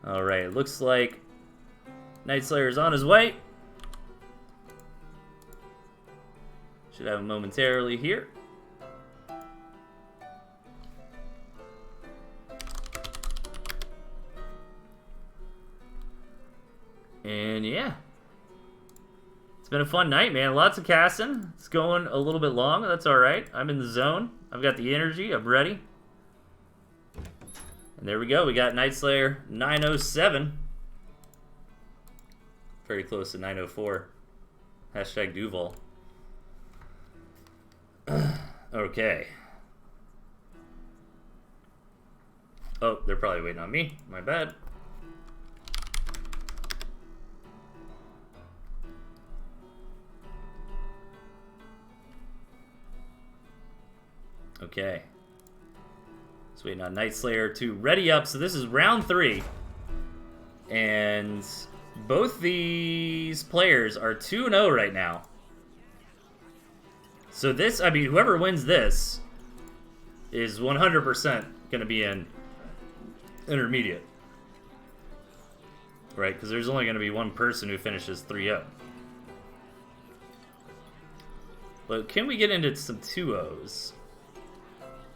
Alright, it looks like Night Slayer's on his way. Should have him momentarily here. And yeah. It's been a fun night, man. Lots of casting. It's going a little bit long. That's all right. I'm in the zone. I've got the energy. I'm ready. And there we go. We got Night Slayer 907. Very close to 904. Hashtag Duval. Okay. Oh, they're probably waiting on me. My bad. Okay. Just waiting on Night Slayer to ready up. So this is round 3. And both these players are 2-0 right now. So this, I mean, whoever wins this is 100% going to be in intermediate. Right? Because there's only going to be one person who finishes 3-0. But can we get into some 2-0s?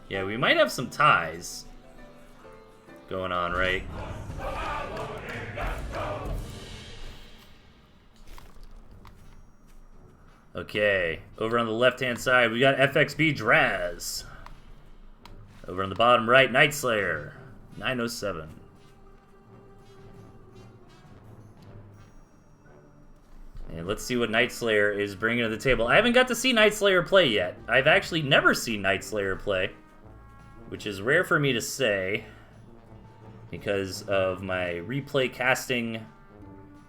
Yeah, we might have some ties going on, right? Okay, over on the left-hand side, we got FXB Draz. Over on the bottom right, Night Slayer, 907. And let's see what Night Slayer is bringing to the table. I haven't got to see Night Slayer play yet. I've actually never seen Night Slayer play, which is rare for me to say because of my replay casting.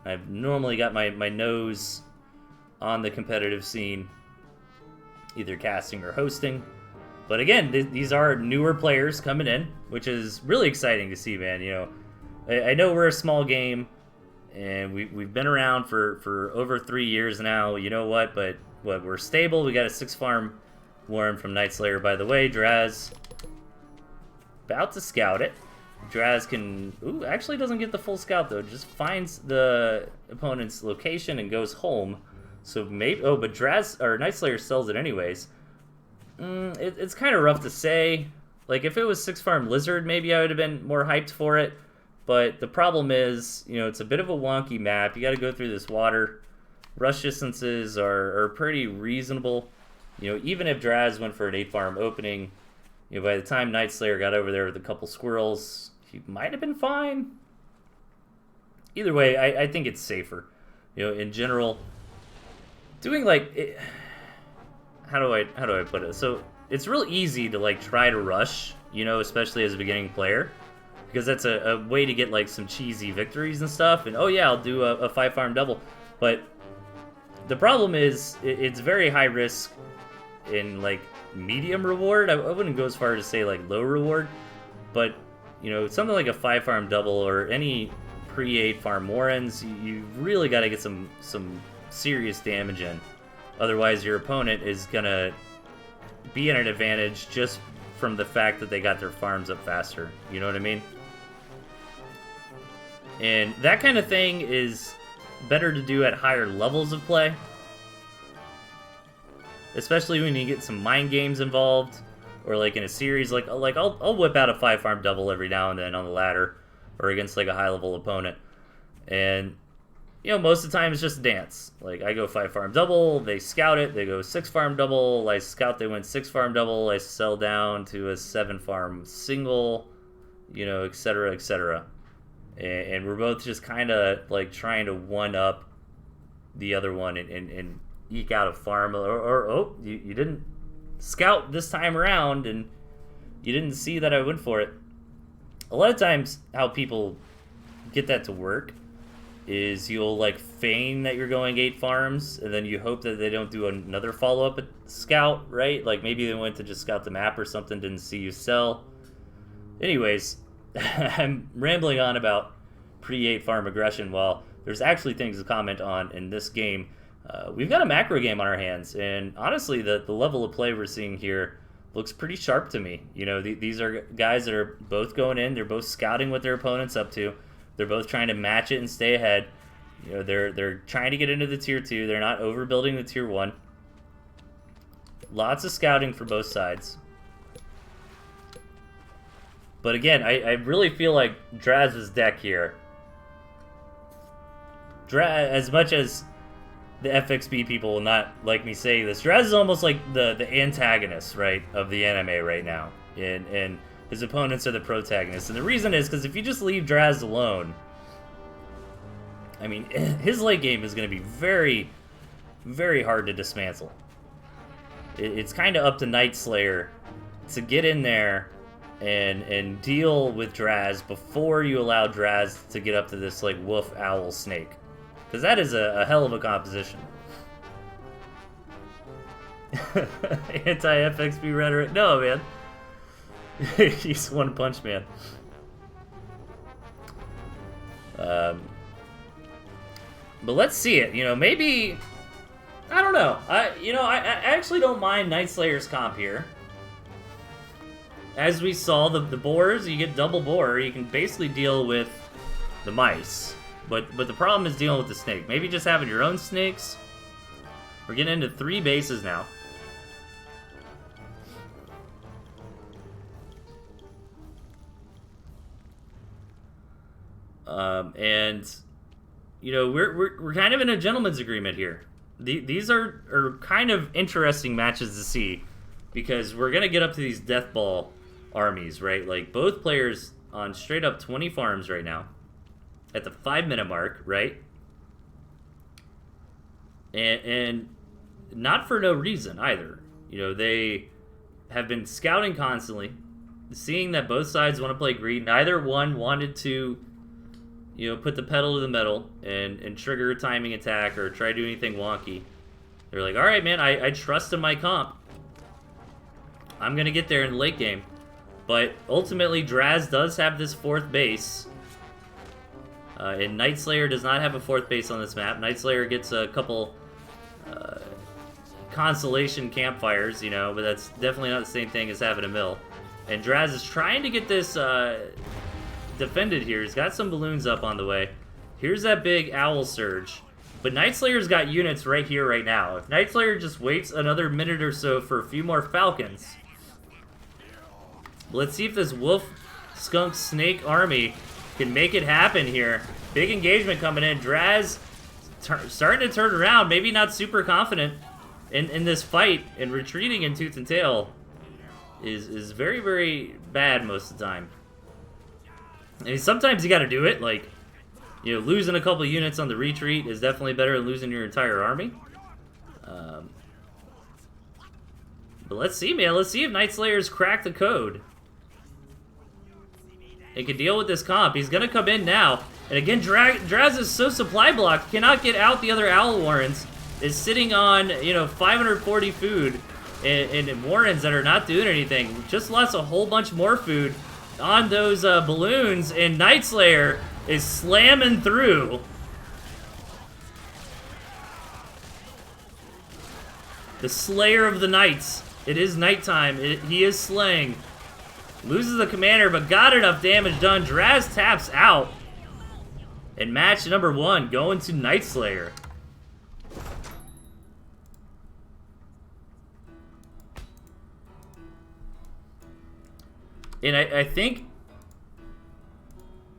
I've normally got my nose on the competitive scene, either casting or hosting. But again, these are newer players coming in, which is really exciting to see, man. You know, I know we're a small game, and we've been around for over 3 years now. You know what? But we're stable. We got a 6-farm Warren from Night Slayer, by the way. Draz about to scout it. Draz can... Ooh, actually doesn't get the full scout, though. Just finds the opponent's location and goes home. So maybe... Oh, but Draz... Or Night Slayer sells it anyways. It's kind of rough to say. Like, if it was 6-farm Lizard, maybe I would have been more hyped for it. But the problem is, you know, it's a bit of a wonky map. You got to go through this water. Rush distances are pretty reasonable. You know, even if Draz went for an 8-farm opening, you know, by the time Night Slayer got over there with a couple squirrels, he might have been fine. Either way, I think it's safer. You know, in general, doing like... How do I put it? So, it's real easy to, like, try to rush, you know, especially as a beginning player. Because that's a way to get, like, some cheesy victories and stuff. And, oh, yeah, I'll do a 5-farm double. But the problem is, it's very high risk in, like, medium reward. I wouldn't go as far as to say, like, low reward. But, you know, something like a 5-farm double or any pre-8-farm Warrens, you really got to get some serious damage in. Otherwise, your opponent is going to be at an advantage just from the fact that they got their farms up faster. You know what I mean? And that kind of thing is better to do at higher levels of play. Especially when you get some mind games involved. Or like in a series, like I'll whip out a 5-farm double every now and then on the ladder. Or against like a high-level opponent. And... you know, most of the time it's just a dance. Like, I go 5-farm double, they scout it, they go 6-farm double, I scout, they win 6-farm double, I sell down to a 7-farm single, you know, etc., etc. And we're both just kind of, like, trying to one-up the other one and eke out a farm. Or oh, you didn't scout this time around, and you didn't see that I went for it. A lot of times, how people get that to work is you'll like feign that you're going 8 farms, and then you hope that they don't do another follow-up scout, right? Like maybe they went to just scout the map or something, didn't see you sell. Anyways, I'm rambling on about pre-8 farm aggression while there's actually things to comment on in this game. We've got a macro game on our hands, and honestly, the level of play we're seeing here looks pretty sharp to me. You know, these are guys that are both going in, they're both scouting what their opponent's up to. They're both trying to match it and stay ahead. You know, they're trying to get into the tier 2. They're not overbuilding the tier 1. Lots of scouting for both sides. But again, I really feel like Draz's deck here, as much as the FXB people will not like me saying this. Draz is almost like the antagonist, right, of the anime right now. And his opponents are the protagonists. And the reason is because if you just leave Draz alone, I mean, his late game is going to be very, very hard to dismantle. It's kind of up to Night Slayer to get in there and deal with Draz before you allow Draz to get up to this, like, wolf, owl, snake. Because that is a hell of a composition. Anti-FXB rhetoric. No, man. He's One Punch Man. But let's see it. You know, maybe... I don't know. I actually don't mind Night Slayer's comp here. As we saw, the boars, you get double boar. You can basically deal with the mice. But the problem is dealing with the snake. Maybe just having your own snakes. We're getting into 3 bases now. And you know, we're kind of in a gentleman's agreement here. These are kind of interesting matches to see because we're gonna get up to these death ball armies, right? Like both players on straight up 20 farms right now. At the 5-minute mark, right? And not for no reason either. You know, they have been scouting constantly, seeing that both sides want to play green. Neither one wanted to, you know, put the pedal to the metal and trigger a timing attack or try to do anything wonky. They're like, all right, man, I trust in my comp. I'm going to get there in the late game. But ultimately, Draz does have this 4th base. And Night Slayer does not have a 4th base on this map. Night Slayer gets a couple consolation campfires, you know, but that's definitely not the same thing as having a mill. And Draz is trying to get this defended here. He's got some balloons up on the way. Here's that big owl surge. But Night Slayer's got units right here, right now. If Night Slayer just waits another minute or so for a few more falcons, let's see if this wolf, skunk, snake army can make it happen here. Big engagement coming in. Draz starting to turn around. Maybe not super confident in this fight. And retreating in Tooth and Tail is very, very bad most of the time. I mean, sometimes you got to do it. Like, you know, losing a couple units on the retreat is definitely better than losing your entire army. But let's see, man. Let's see if Night Slayer's cracked the code. He can deal with this comp. He's going to come in now. And again, Draz is so supply blocked, cannot get out the other Owl Warrens. Is sitting on, you know, 540 food and Warrens that are not doing anything. Just lost a whole bunch more food on those balloons. And Night Slayer is slamming through. The Slayer of the Knights. It is nighttime. He is slaying. Loses the commander, but got enough damage done. Draz taps out. And match number 1 going to Night Slayer. And I think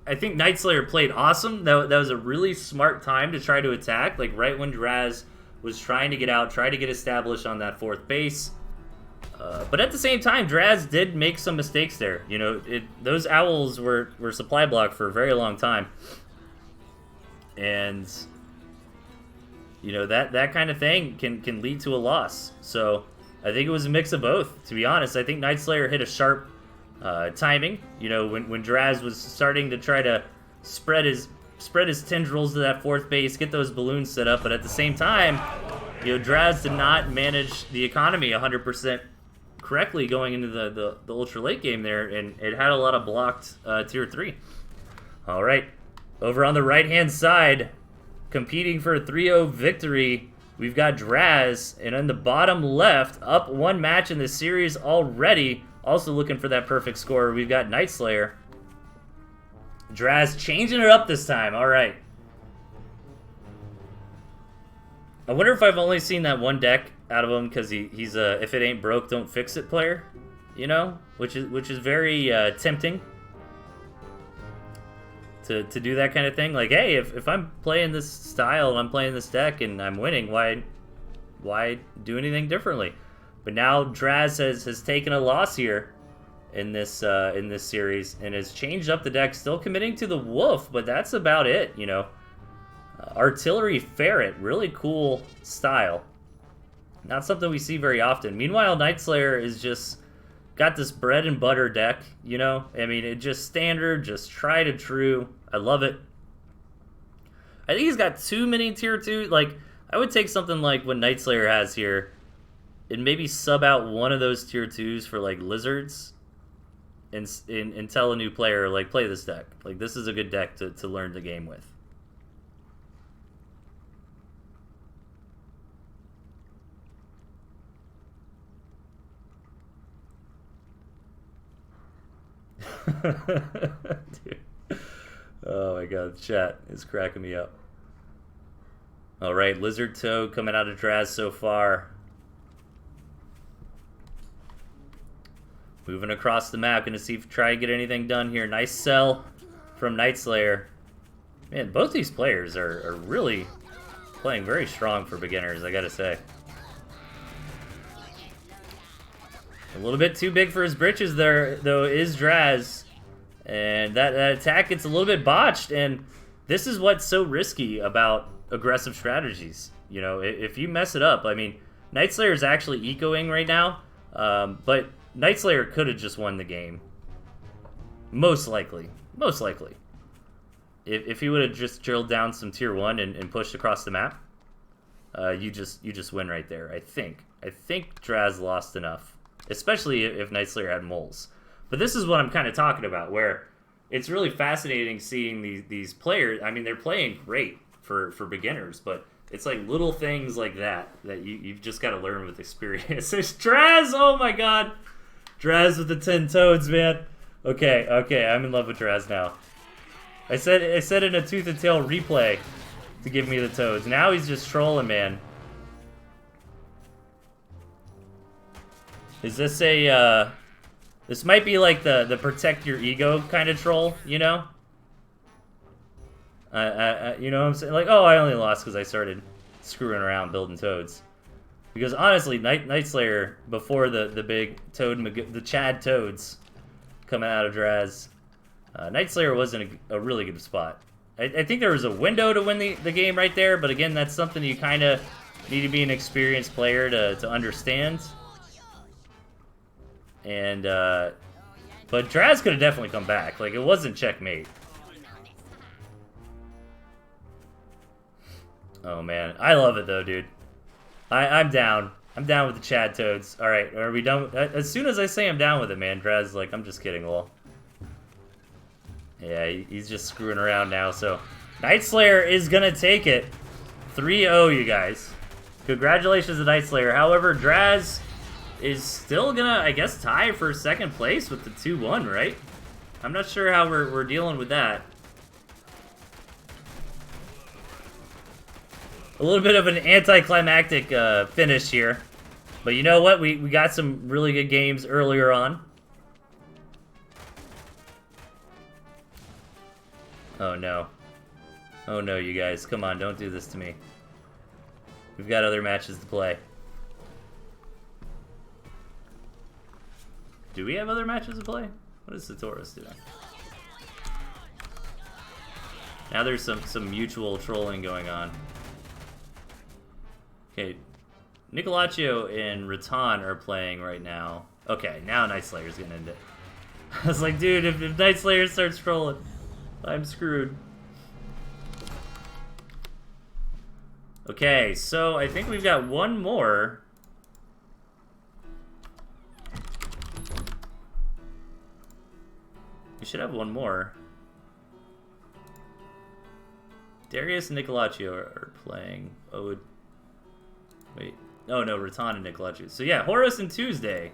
Night Slayer played awesome. That was a really smart time to try to attack. Like right when Draz was trying to get out, try to get established on that 4th base. But at the same time, Draz did make some mistakes there. You know, those owls were supply blocked for a very long time. And, you know, that kind of thing can lead to a loss. So I think it was a mix of both, to be honest. I think Night Slayer hit a sharp timing. You know, when Draz was starting to try to spread his tendrils to that 4th base, get those balloons set up. But at the same time, you know, Draz did not manage the economy 100% correctly going into the ultra late game there, and it had a lot of blocked tier 3. All right, over on the right hand side, competing for a 3-0 victory, we've got Draz, and on the bottom left, up 1 match in the series already, also looking for that perfect score, we've got Night Slayer. Draz changing it up this time. All right. I wonder if I've only seen that 1 deck out of him because he's a if it ain't broke, don't fix it player, you know, which is very tempting. to do that kind of thing. Like, hey, if I'm playing this style and I'm playing this deck and I'm winning, why do anything differently? But now Draz has taken a loss here in this series and has changed up the deck, still committing to the Wolf, but that's about it, you know. Artillery Ferret, really cool style. Not something we see very often. Meanwhile, Nightslayer is just got this bread and butter deck, you know? I mean, it just standard, just tried and true. I love it. I think he's got too many tier 2. Like, I would take something like what Nightslayer has here and maybe sub out one of those tier 2s for, like, Lizards and tell a new player, like, play this deck. Like, this is a good deck to learn the game with. Dude. Oh my god, chat is cracking me up. Alright, Lizard Toad coming out of Draz so far. Moving across the map, gonna see if try to get anything done here. Nice sell from Nightslayer. Man, both these players are really playing very strong for beginners, I gotta say. A little bit too big for his britches there, though, is Draz. And that attack gets a little bit botched, and this is what's so risky about aggressive strategies. You know, if you mess it up, I mean, Nightslayer is actually ecoing right now, but Nightslayer could have just won the game. Most likely. Most likely. If he would have just drilled down some tier 1 and pushed across the map, you just win right there, I think. I think Draz lost enough. Especially if Nightslayer had moles. But this is what I'm kind of talking about, where it's really fascinating seeing these players. I mean, they're playing great for beginners, but it's like little things like that you've just got to learn with experience. There's Draz! Oh my god! Draz with the 10 toads, man. Okay, I'm in love with Draz now. I said in a Tooth and Tail replay to give me the toads. Now he's just trolling, man. Is this a, this might be like the protect your ego kind of troll, you know? You know what I'm saying? Like, oh, I only lost because I started screwing around building toads. Because honestly, Nightslayer, before the big toad, the Chad toads coming out of Draz, Nightslayer wasn't a really good spot. I think there was a window to win the game right there, but again, that's something you kind of need to be an experienced player to understand. And, but Draz could have definitely come back. Like, it wasn't checkmate. Oh, man. I love it, though, dude. I'm down. I'm down with the Chad Toads. Alright, are we done? As soon as I say I'm down with it, man, Draz is like, I'm just kidding, lol. Yeah, he's just screwing around now, so... Nightslayer is gonna take it. 3-0, you guys. Congratulations to Nightslayer. However, Draz is still gonna, I guess, tie for second place with the 2-1, right? I'm not sure how we're dealing with that. A little bit of an anticlimactic finish here. But you know what? We got some really good games earlier on. Oh no. Oh no, you guys. Come on, don't do this to me. We've got other matches to play. Do we have other matches to play? What is Satoris doing? Now there's some mutual trolling going on. Okay, Nicolaccio and Rattan are playing right now. Okay, now Nightslayer's gonna end it. I was like, dude, if Nightslayer starts trolling, I'm screwed. Okay, so I think we've got one more. We should have one more. Darius and Nicolaccio are playing. Oh, wait. Oh no, Rattan and Nicolaccio. So yeah, Horus and Tuesday.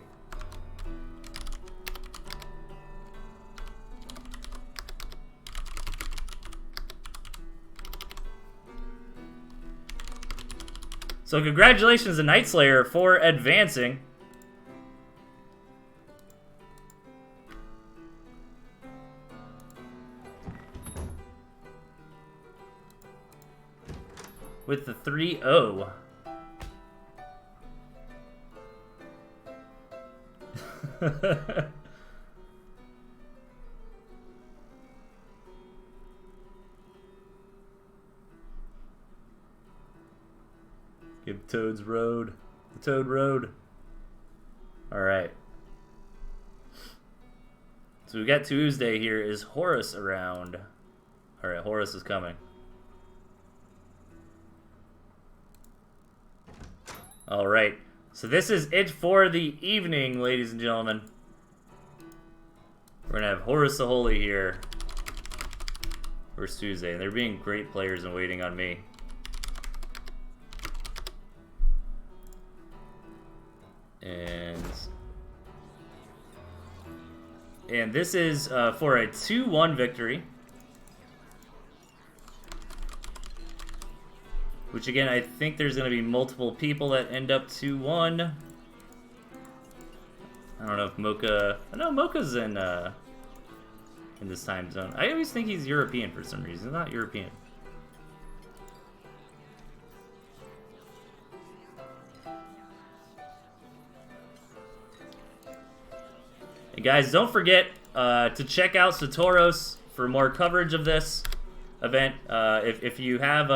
So congratulations to Nightslayer for advancing. with the 3-0. Give Toad's Road. The Toad Road. Alright. So we got Tuesday here. Is Horace around? Alright, Horace is coming. Alright. So this is it for the evening, ladies and gentlemen. We're going to have Horace the Holy here. First Tuesday. And they're being great players and waiting on me. And this is for a 2-1 victory. Which again, I think there's going to be multiple people that end up 2-1. I don't know if Mocha... I know Mocha's in this time zone. I always think he's European for some reason. He's not European. And guys, don't forget to check out Satoros for more coverage of this event. If you have,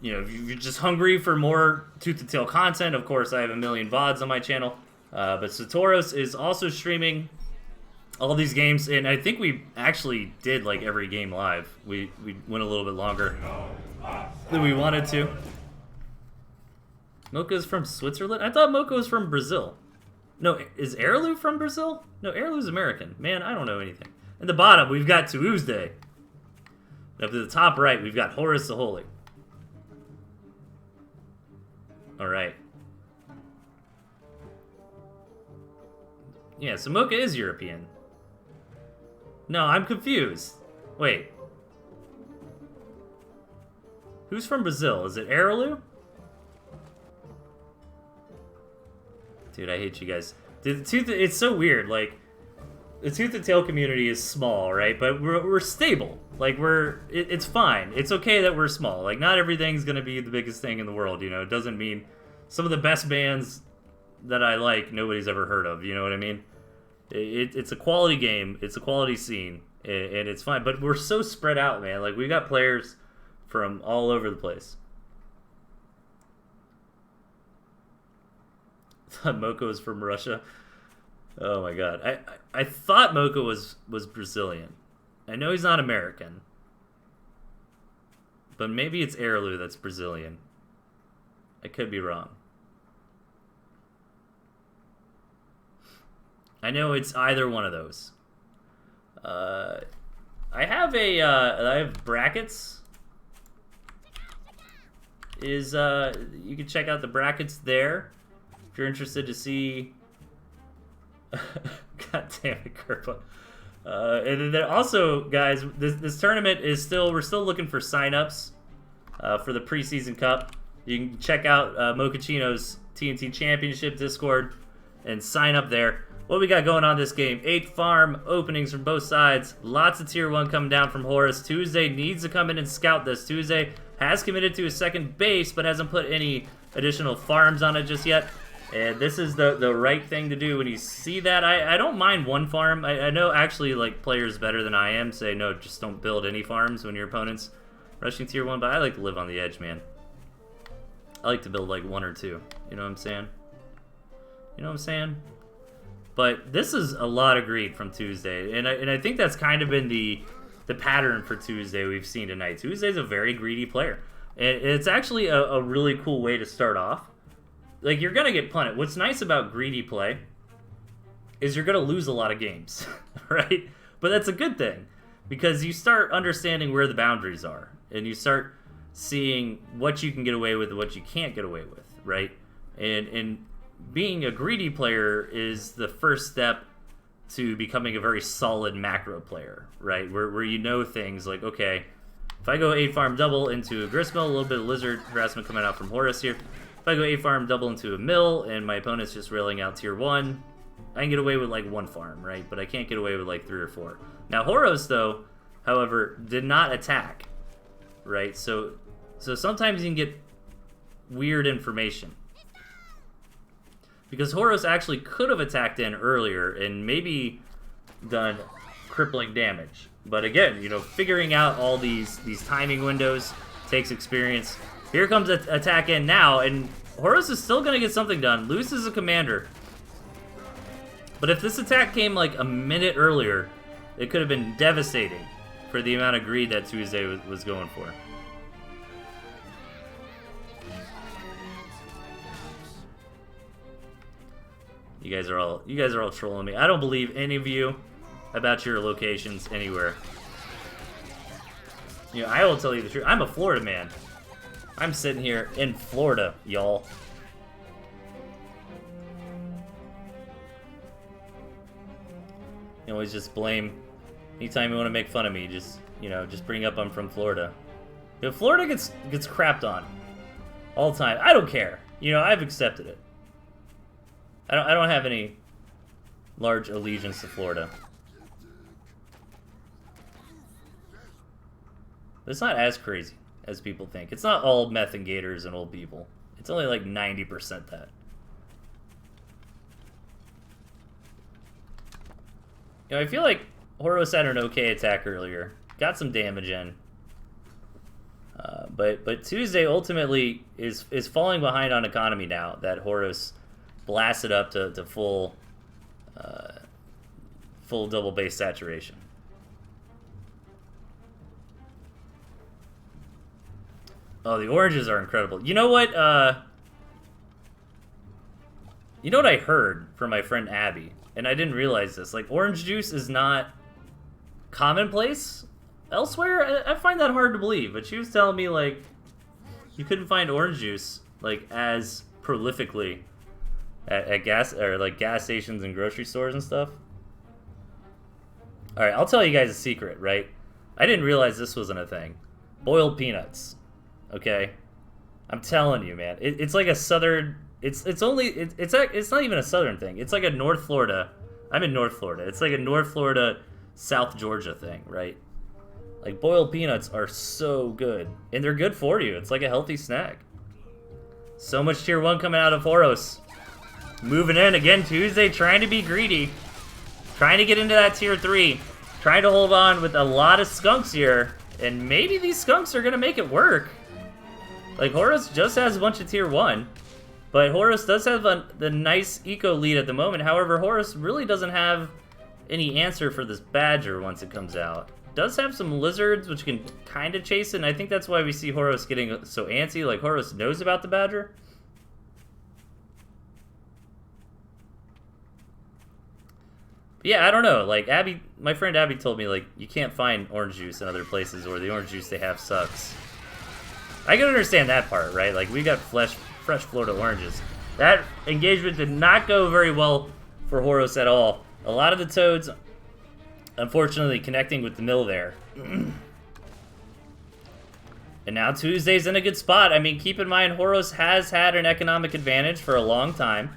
you know, if you're just hungry for more Tooth and Tail content, of course, I have a million VODs on my channel. But Satoros is also streaming all these games, and I think we actually did like every game live. We went a little bit longer than we wanted to. Mocha's from Switzerland? I thought Mocha was from Brazil. No, is Airlu from Brazil? No, Airlu's American. Man, I don't know anything. At the bottom, we've got Tuesday. Up to the top right, we've got Horace the Holy. Alright. Yeah, so Mocha is European. No, I'm confused. Wait. Who's from Brazil? Is it Airlu? Dude, I hate you guys. It's so weird. Like, the Tooth and Tail community is small, right? But we're stable. Like, it's fine. It's okay that we're small. Like, not everything's gonna be the biggest thing in the world, you know? It doesn't mean some of the best bands that I like, nobody's ever heard of, you know what I mean? It's a quality game. It's a quality scene. And it's fine. But we're so spread out, man. Like, we got players from all over the place. Thought Mocha was from Russia. Oh my god. I thought Mocha was Brazilian. I know he's not American. But maybe it's Airlu that's Brazilian. I could be wrong. I know it's either one of those. I have brackets. You can check out the brackets there. If you're interested to see... God damn it, Kerpa. And then also, guys, this tournament is still... We're still looking for signups for the preseason cup. You can check out Mochaccino's TNT Championship Discord and sign up there. What we got going on this game? 8 farm openings from both sides. Lots of tier 1 coming down from Horace. Tuesday needs to come in and scout this. Tuesday has committed to a second base, but hasn't put any additional farms on it just yet. And this is the right thing to do when you see that. I don't mind one farm. I know actually like players better than I am say no, just don't build any farms when your opponent's rushing tier 1, but I like to live on the edge, man. I like to build like 1 or 2. You know what I'm saying? You know what I'm saying? But this is a lot of greed from Tuesday, and I think that's kind of been the pattern for Tuesday we've seen tonight. Tuesday's a very greedy player, and it's actually a really cool way to start off. Like, you're going to get punted. What's nice about greedy play is you're going to lose a lot of games, right? But that's a good thing, because you start understanding where the boundaries are, and you start seeing what you can get away with and what you can't get away with, right? And being a greedy player is the first step to becoming a very solid macro player, right? Where you know things like, okay, if I go 8 farm double into a gristmill, a little bit of lizard harassment coming out from Horace here. If I go 8 farm double into a mill and my opponent's just railing out tier 1, I can get away with like 1 farm, right? But I can't get away with like 3 or 4. Now Horace, though, however, did not attack, right? So sometimes you can get weird information. Because Horus actually could have attacked in earlier and maybe done crippling damage. But again, you know, figuring out all these timing windows takes experience. Here comes an attack in now, and Horus is still going to get something done. Loses a commander. But if this attack came like a minute earlier, it could have been devastating for the amount of greed that Tuesday was going for. You guys are all trolling me. I don't believe any of you about your locations anywhere. You know, I will tell you the truth. I'm a Florida man. I'm sitting here in Florida, y'all. You always just blame. Anytime you want to make fun of me, just, you know, just bring up I'm from Florida. You know, Florida gets crapped on all the time. I don't care. You know, I've accepted it. I don't have any large allegiance to Florida. It's not as crazy as people think. It's not all meth and gators and old people. It's only like 90% that. You know, I feel like Horus had an okay attack earlier. Got some damage in. But Tuesday ultimately is falling behind on economy now that Horus blasted up to full double base saturation. Oh, the oranges are incredible. You know what? You know what I heard from my friend Abby, and I didn't realize this. Like, orange juice is not commonplace elsewhere. I find that hard to believe, but she was telling me like you couldn't find orange juice like as prolifically at gas stations and grocery stores and stuff. All right, I'll tell you guys a secret, right? I didn't realize this wasn't a thing. Boiled peanuts. Okay, I'm telling you, man. It's like a southern. It's not even a southern thing. It's like a North Florida. I'm in North Florida. It's like a North Florida, South Georgia thing, right? Like, boiled peanuts are so good, and they're good for you. It's like a healthy snack. So much tier 1 coming out of Horus. Moving in again Tuesday, trying to be greedy, trying to get into that tier 3, trying to hold on with a lot of skunks here, and maybe these skunks are gonna make it work. Like, Horus just has a bunch of tier 1, but Horus does have the nice eco lead at the moment. However, Horus really doesn't have any answer for this badger once it comes out. Does have some lizards which can kind of chase it, and I think that's why we see Horus getting so antsy. Like, Horus knows about the badger. But yeah, I don't know. Like, my friend Abby told me, like, you can't find orange juice in other places, or the orange juice they have sucks. I can understand that part, right? Like, we got fresh Florida oranges. That engagement did not go very well for Horus at all. A lot of the toads, unfortunately, connecting with the mill there. And now Tuesday's in a good spot. I mean, keep in mind, Horus has had an economic advantage for a long time.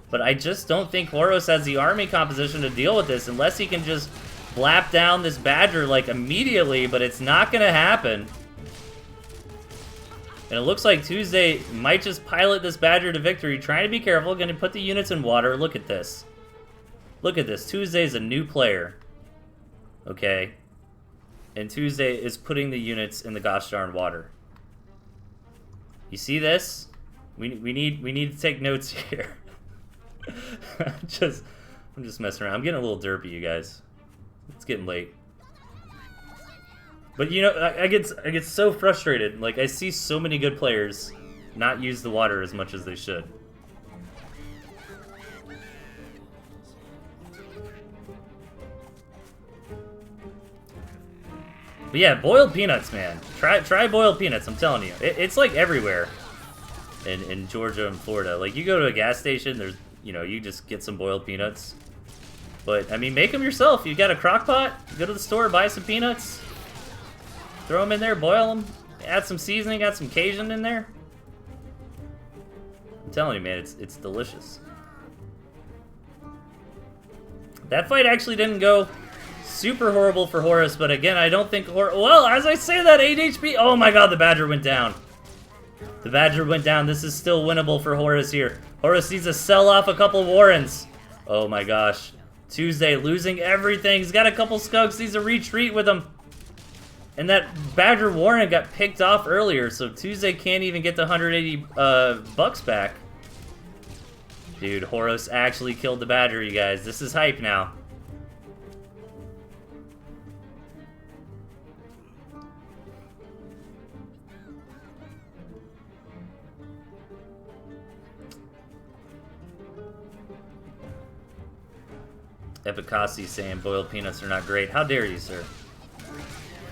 But I just don't think Horus has the army composition to deal with this unless he can just blap down this badger, like, immediately, but it's not going to happen. And it looks like Tuesday might just pilot this badger to victory, trying to be careful, going to put the units in water. Look at this. Look at this. Tuesday's a new player. Okay? And Tuesday is putting the units in the gosh darn water. You see this? We need to take notes here. I'm just messing around. I'm getting a little derpy, you guys. It's getting late. But you know, I get so frustrated. Like, I see so many good players not use the water as much as they should. But yeah, boiled peanuts, man. Try boiled peanuts, I'm telling you. It's like everywhere in Georgia and Florida. Like, you go to a gas station, there's, you know, you just get some boiled peanuts. But, I mean, make them yourself. You got a crock pot, go to the store, buy some peanuts. Throw them in there, boil them, add some seasoning, add some Cajun in there. I'm telling you, man, it's delicious. That fight actually didn't go Super horrible for Horus, but again, I don't think well, as I say that, 8 HP. Oh my god, the Badger went down. The Badger went down. This is still winnable for Horus here. Horus needs to sell off a couple Warrens. Oh my gosh. Tuesday losing everything. He's got a couple skunks. Needs to retreat with him. And that Badger Warren got picked off earlier, so Tuesday can't even get the 180 bucks back. Dude, Horus actually killed the Badger, you guys. This is hype now. Epicasi saying boiled peanuts are not great. How dare you, sir?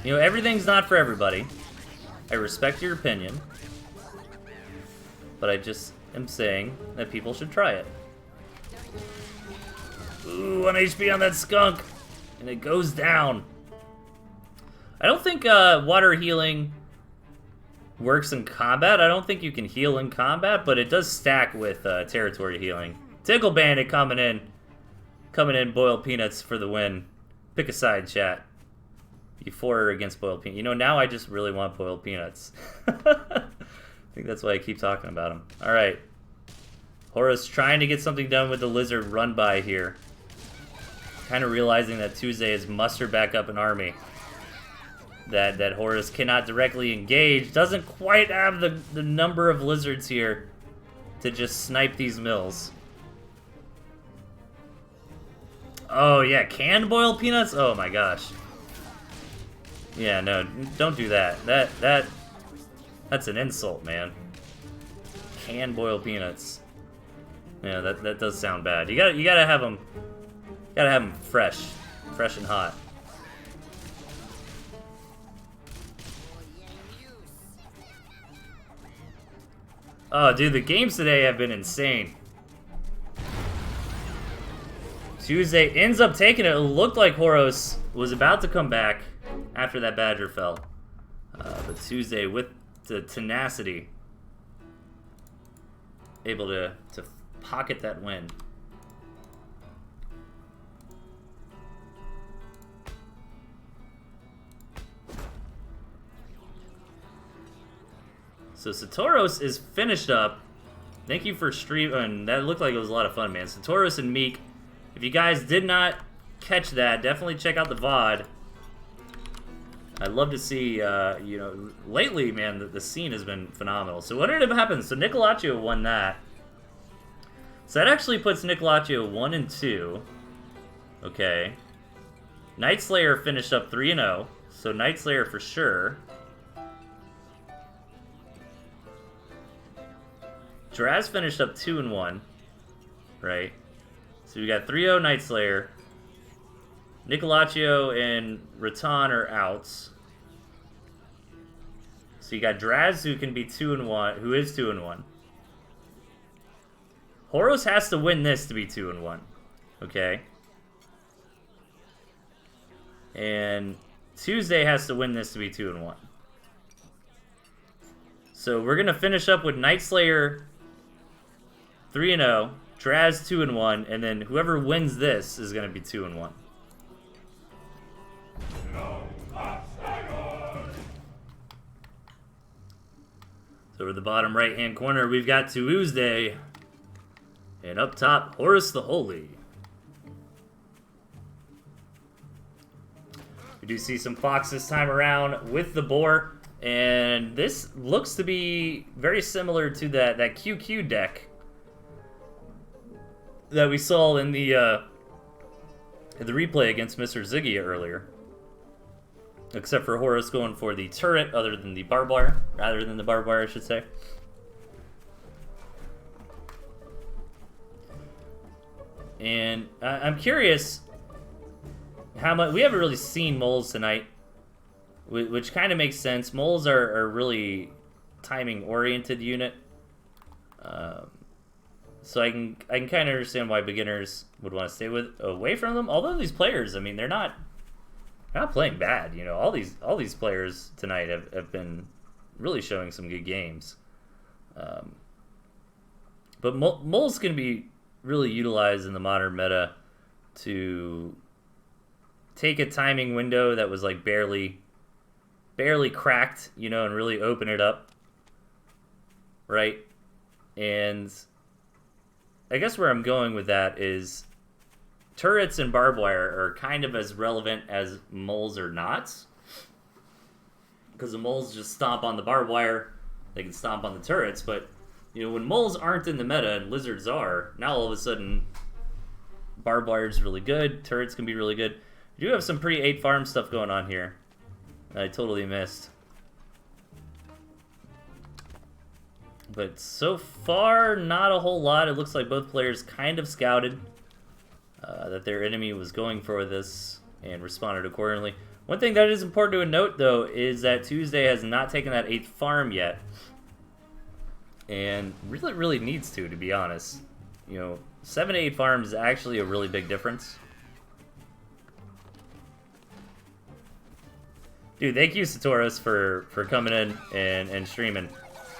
You know, everything's not for everybody. I respect your opinion. But I just am saying that people should try it. Ooh, 1 HP on that skunk. And it goes down. I don't think water healing works in combat. I don't think you can heal in combat, but it does stack with territory healing. Tickle Bandit coming in. Coming in, boiled peanuts for the win. Pick a side, chat. You for or against boiled peanuts? You know, now I just really want boiled peanuts. I think that's why I keep talking about them. Alright. Horus trying to get something done with the lizard run by here. Kind of realizing that Tuesday has mustered back up an army. That Horus cannot directly engage. Doesn't quite have the number of lizards here to just snipe these mills. Oh yeah, canned boiled peanuts? Oh my gosh. Yeah, no, don't do that. That's an insult, man. Canned boiled peanuts. Yeah, that does sound bad. You gotta have them fresh and hot. Oh, dude, the games today have been insane. Tuesday ends up taking it. It looked like Horus was about to come back after that Badger fell. But Tuesday, with the tenacity, able to pocket that win. So Satoros is finished up. Thank you for streaming. That looked like it was a lot of fun, man. Satoros and Meek. If you guys did not catch that, definitely check out the VOD. I'd love to see, you know, lately, man, the scene has been phenomenal. So what ended up happening? So Nicolaccio won that. So that actually puts Nicolaccio 1 and 2. Okay. Night Slayer finished up 3 and 0. So Night Slayer for sure. Draz finished up 2 and 1. Right. So we got 3-0 Night Slayer. Nicolaccio and Rattan are outs. So you got Draz, who can be 2 and 1, who is 2 and 1. Horus has to win this to be 2 and 1. Okay. And Tuesday has to win this to be 2 and 1. So we're gonna finish up with Night Slayer 3 and 0. Draz 2 and 1, and then whoever wins this is going to be 2 and 1. So over the bottom right hand corner, we've got Tuesday, and up top, Horus the Holy. We do see some Fox this time around with the Boar, and this looks to be very similar to that QQ deck that we saw in the replay against Mr. Ziggy earlier. Except for Horus going for the turret rather than the barbed wire, I should say. And I'm curious how much we haven't really seen moles tonight, which kind of makes sense. Moles are really timing oriented unit. So I can kind of understand why beginners would want to stay away from them. Although these players, I mean, they're not playing bad. You know, all these players tonight have been really showing some good games. But moles can be really utilized in the modern meta to take a timing window that was like barely cracked, you know, and really open it up, right? And I guess where I'm going with that is turrets and barbed wire are kind of as relevant as moles or not, because the moles just stomp on the barbed wire, they can stomp on the turrets, but you know, when moles aren't in the meta and lizards are, now all of a sudden barbed wire is really good, turrets can be really good. You do have some pretty 8 farm stuff going on here I totally missed. But so far, not a whole lot. It looks like both players kind of scouted that their enemy was going for this and responded accordingly. One thing that is important to note, though, is that Tuesday has not taken that 8th farm yet. And really needs to be honest. You know, 7 to 8 farms is actually a really big difference. Dude, thank you, Satoros, for coming in and streaming.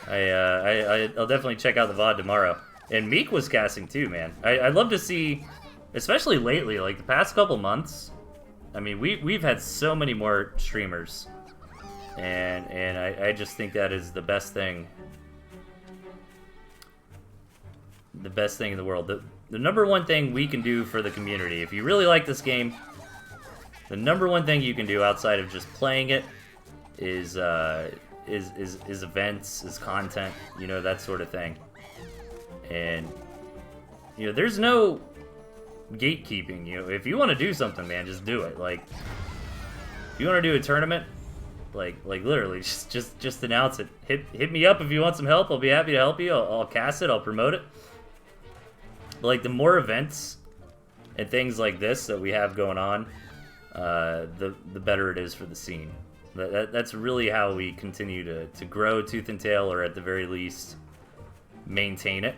I'll definitely check out the VOD tomorrow. And Meek was casting too, man. I'd love to see, especially lately, like the past couple months. I mean, we've had so many more streamers, and I just think that is the best thing. The best thing in the world. The number one thing we can do for the community, if you really like this game, the number one thing you can do outside of just playing it is events, is content, you know, that sort of thing. And you know, there's no gatekeeping. You know, if you want to do something, man, just do it. Like, if you want to do a tournament, like literally, just announce it. Hit me up if you want some help. I'll be happy to help you. I'll cast it. I'll promote it. But like, the more events and things like this that we have going on, the better it is for the scene. That's really how we continue to grow Tooth and Tail, or at the very least, maintain it,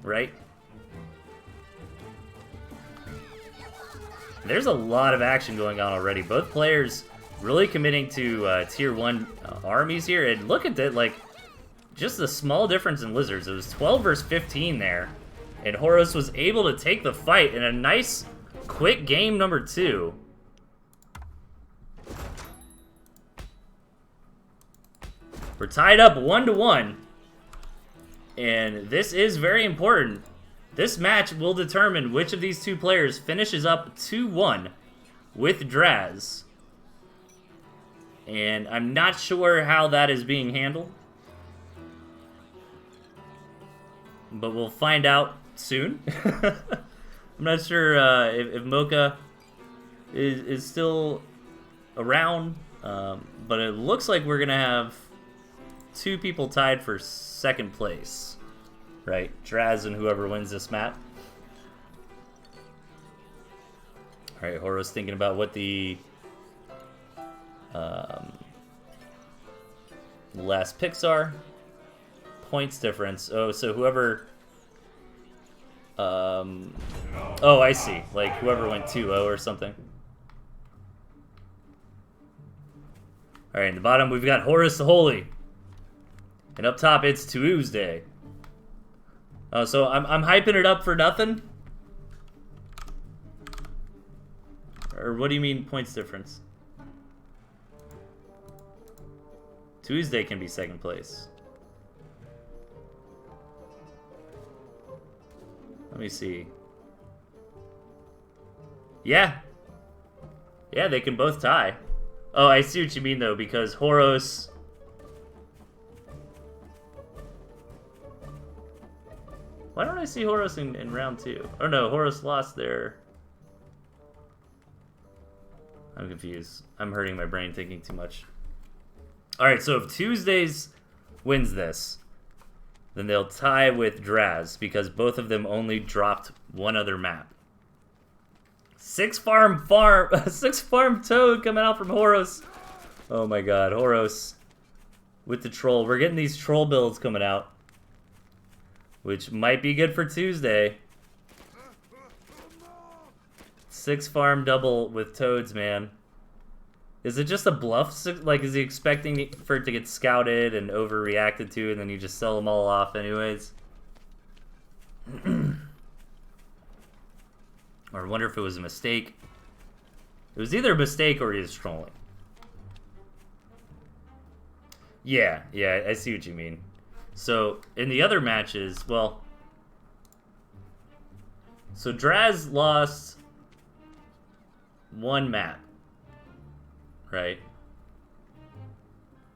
right? There's a lot of action going on already. Both players really committing to tier 1 armies here. And look at that, like, just the small difference in lizards. It was 12 versus 15 there. And Horus was able to take the fight in a nice, quick game number 2. We're tied up 1-1. And this is very important. This match will determine which of these two players finishes up 2-1 with Draz. And I'm not sure how that is being handled, but we'll find out soon. I'm not sure if Mocha is still around, but it looks like we're going to have 2 people tied for 2nd place. Right, Draz and whoever wins this map. Alright, Horo's thinking about what the last picks are. Points difference. Oh, so whoever... oh, I see. Like, whoever went 2-0 or something. Alright, in the bottom we've got Horus the Holy. And up top it's Tuesday. So I'm hyping it up for nothing? Or what do you mean points difference? Tuesday can be 2nd place. Let me see. Yeah. Yeah, they can both tie. Oh, I see what you mean though, because Horus... Why don't I see Horus in round 2? Oh no, Horus lost there. I'm confused. I'm hurting my brain thinking too much. Alright, so if Tuesdays wins this, then they'll tie with Draz, because both of them only dropped one other map. 6 farm Toad coming out from Horus. Oh my god, Horus with the troll. We're getting these troll builds coming out, which might be good for Tuesday. 6 farm double with Toads, man. Is it just a bluff? Like, is he expecting for it to get scouted and overreacted to, and then you just sell them all off anyways? Or I wonder if it was a mistake. It was either a mistake or he was trolling. Yeah, I see what you mean. So, in the other matches, well... So, Draz lost 1 map. Right?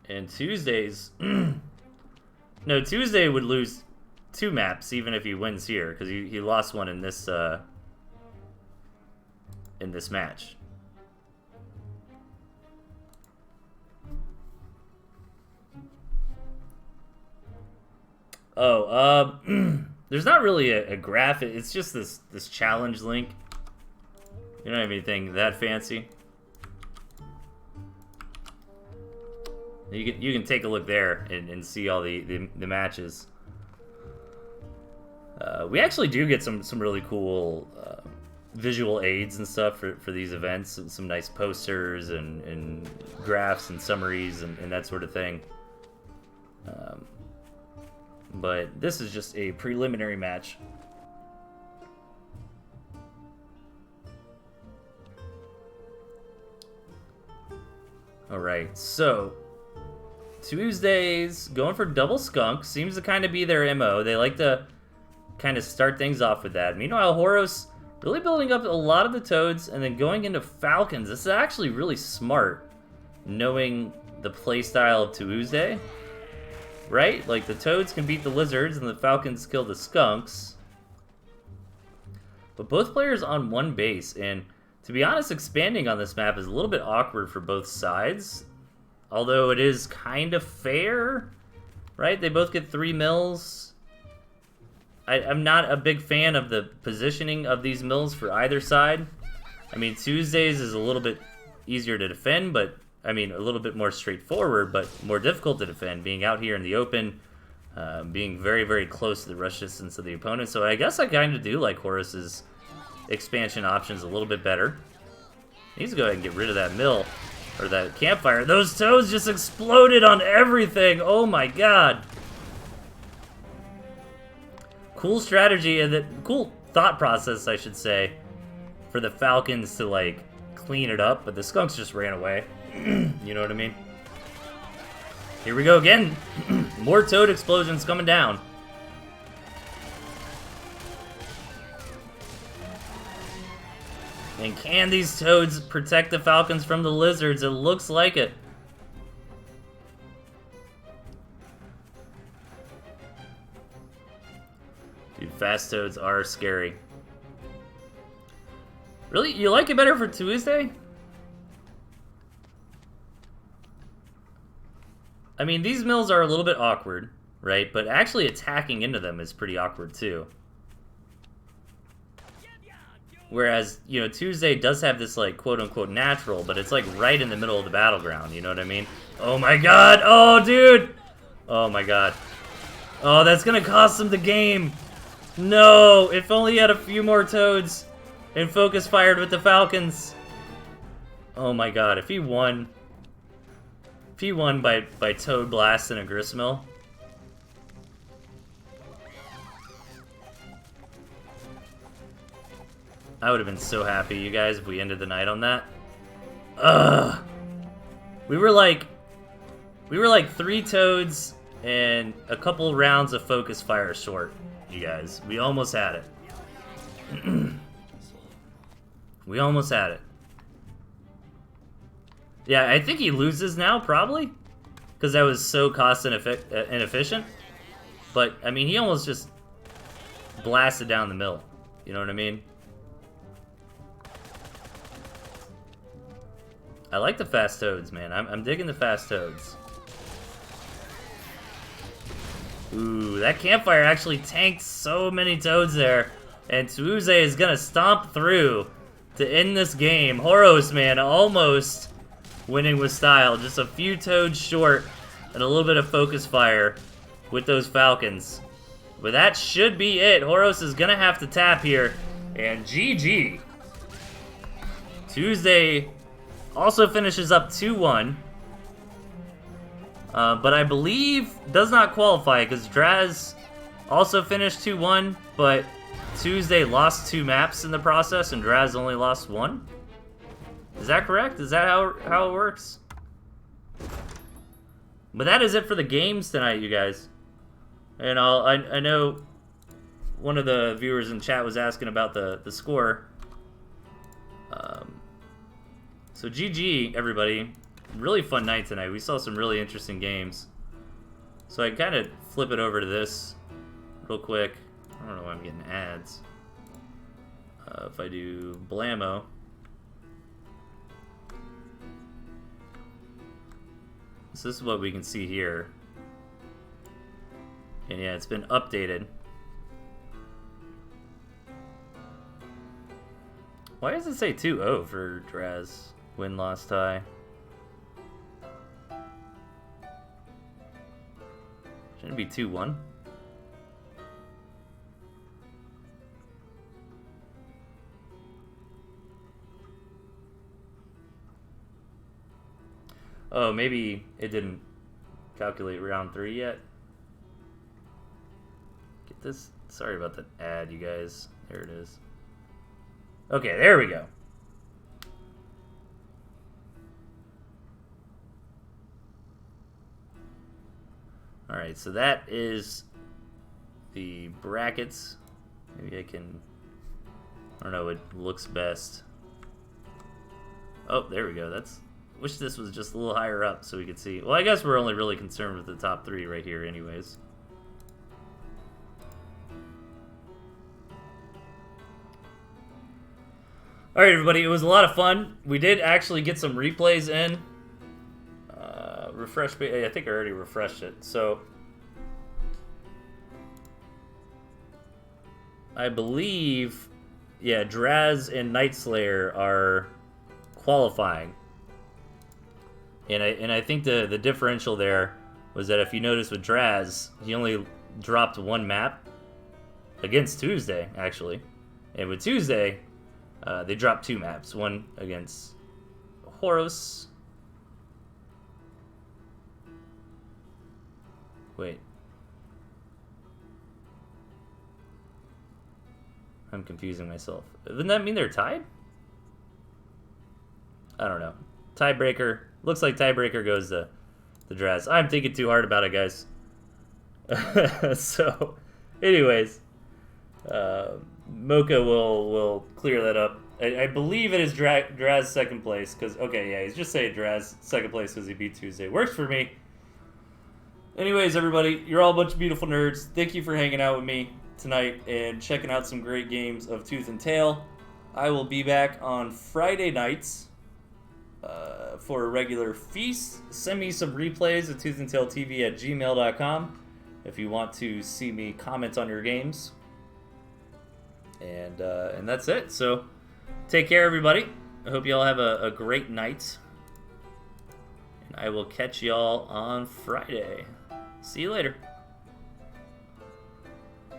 And Tuesday's... No, Tuesday would lose 2 maps even if he wins here, because he lost 1 in this match. Oh, there's not really a graph. It's just this challenge link. You don't have anything that fancy. You can take a look there and see all the matches. We actually do get some really cool visual aids and stuff for these events. Some nice posters and graphs and summaries and that sort of thing. But this is just a preliminary match. Alright, so Tuesdays going for double skunk seems to kind of be their MO. They like to kind of start things off with that. Meanwhile, Horos really building up a lot of the toads and then going into falcons. This is actually really smart, knowing the playstyle of Tuesday. Right? Like, the toads can beat the lizards and the falcons kill the skunks. But both players on 1 base, and to be honest, expanding on this map is a little bit awkward for both sides. Although it is kind of fair, right? They both get 3 mills. I'm not a big fan of the positioning of these mills for either side. I mean, Tuesdays is a little bit easier to defend, but I mean, a little bit more straightforward, but more difficult to defend, being out here in the open, being very, very close to the rush distance of the opponent. So I guess I kind of do like Horus's expansion options a little bit better. He needs to go ahead and get rid of that mill, or that campfire. Those toads just exploded on everything! Oh my god! Cool strategy, and cool thought process, I should say, for the Falcons to, like, clean it up, but the skunks just ran away. You know what I mean? Here we go again. More toad explosions coming down. And can these toads protect the falcons from the lizards? It looks like it. Dude, fast toads are scary. Really? You like it better for Tuesday? I mean, these mills are a little bit awkward, right? But actually attacking into them is pretty awkward, too. Whereas, you know, Tuesday does have this, like, quote-unquote natural, but it's, like, right in the middle of the battleground, you know what I mean? Oh, my God! Oh, dude! Oh, my God. Oh, that's gonna cost him the game! No! If only he had a few more toads and focus fired with the Falcons. Oh, my God. If he won by Toad Blast and a Gristmill. I would have been so happy, you guys, if we ended the night on that. Ugh. We were like 3 toads and a couple rounds of focus fire short, you guys. We almost had it. We almost had it. Yeah, I think he loses now, probably. Because that was so cost inefficient. But, I mean, he almost just blasted down the mill. You know what I mean? I like the fast toads, man. I'm digging the fast toads. Ooh, that campfire actually tanked so many toads there. And Tuesday is going to stomp through to end this game. Horos, man, almost winning with style. Just a few toads short and a little bit of focus fire with those Falcons. But that should be it. Horos is going to have to tap here. And GG. Tuesday also finishes up 2-1. But I believe does not qualify because Draz also finished 2-1, but Tuesday lost 2 maps in the process and Draz only lost 1. Is that correct? Is that how it works? But that is it for the games tonight, you guys. And I know one of the viewers in chat was asking about the score. So GG, everybody. Really fun night tonight. We saw some really interesting games. So I kind of flip it over to this real quick. I don't know why I'm getting ads. If I do Blammo. So this is what we can see here. And yeah, it's been updated. Why does it say 2-0 for Draz? Win, loss, tie. Shouldn't it be 2-1? Oh, maybe it didn't calculate round 3 yet. Get this. Sorry about that ad, you guys. There it is. Okay, there we go. Alright, so that is the brackets. Maybe I can... I don't know, it looks best. Oh, there we go. That's... Wish this was just a little higher up so we could see. Well, I guess we're only really concerned with the top 3 right here anyways. Alright, everybody. It was a lot of fun. We did actually get some replays in. Refresh... I think I already refreshed it. So... I believe... Yeah, Draz and Nightslayer are qualifying. And I think the differential there was that if you notice with Draz, he only dropped 1 map against Tuesday, actually. And with Tuesday, they dropped 2 maps. One against Horos. Wait. I'm confusing myself. Doesn't that mean they're tied? I don't know. Tiebreaker. Looks like tiebreaker goes to Draz. I'm thinking too hard about it, guys. So, anyways, Mocha will clear that up. I believe it is Draz second place because okay, yeah, he's just saying Draz second place because he beat Tuesday. Works for me. Anyways, everybody, you're all a bunch of beautiful nerds. Thank you for hanging out with me tonight and checking out some great games of Tooth and Tail. I will be back on Friday nights. For a regular feast. Send me some replays at ToothAndTailTV at gmail.com if you want to see me comment on your games. And that's it. So take care, everybody. I hope you all have a great night. And I will catch y'all on Friday. See you later.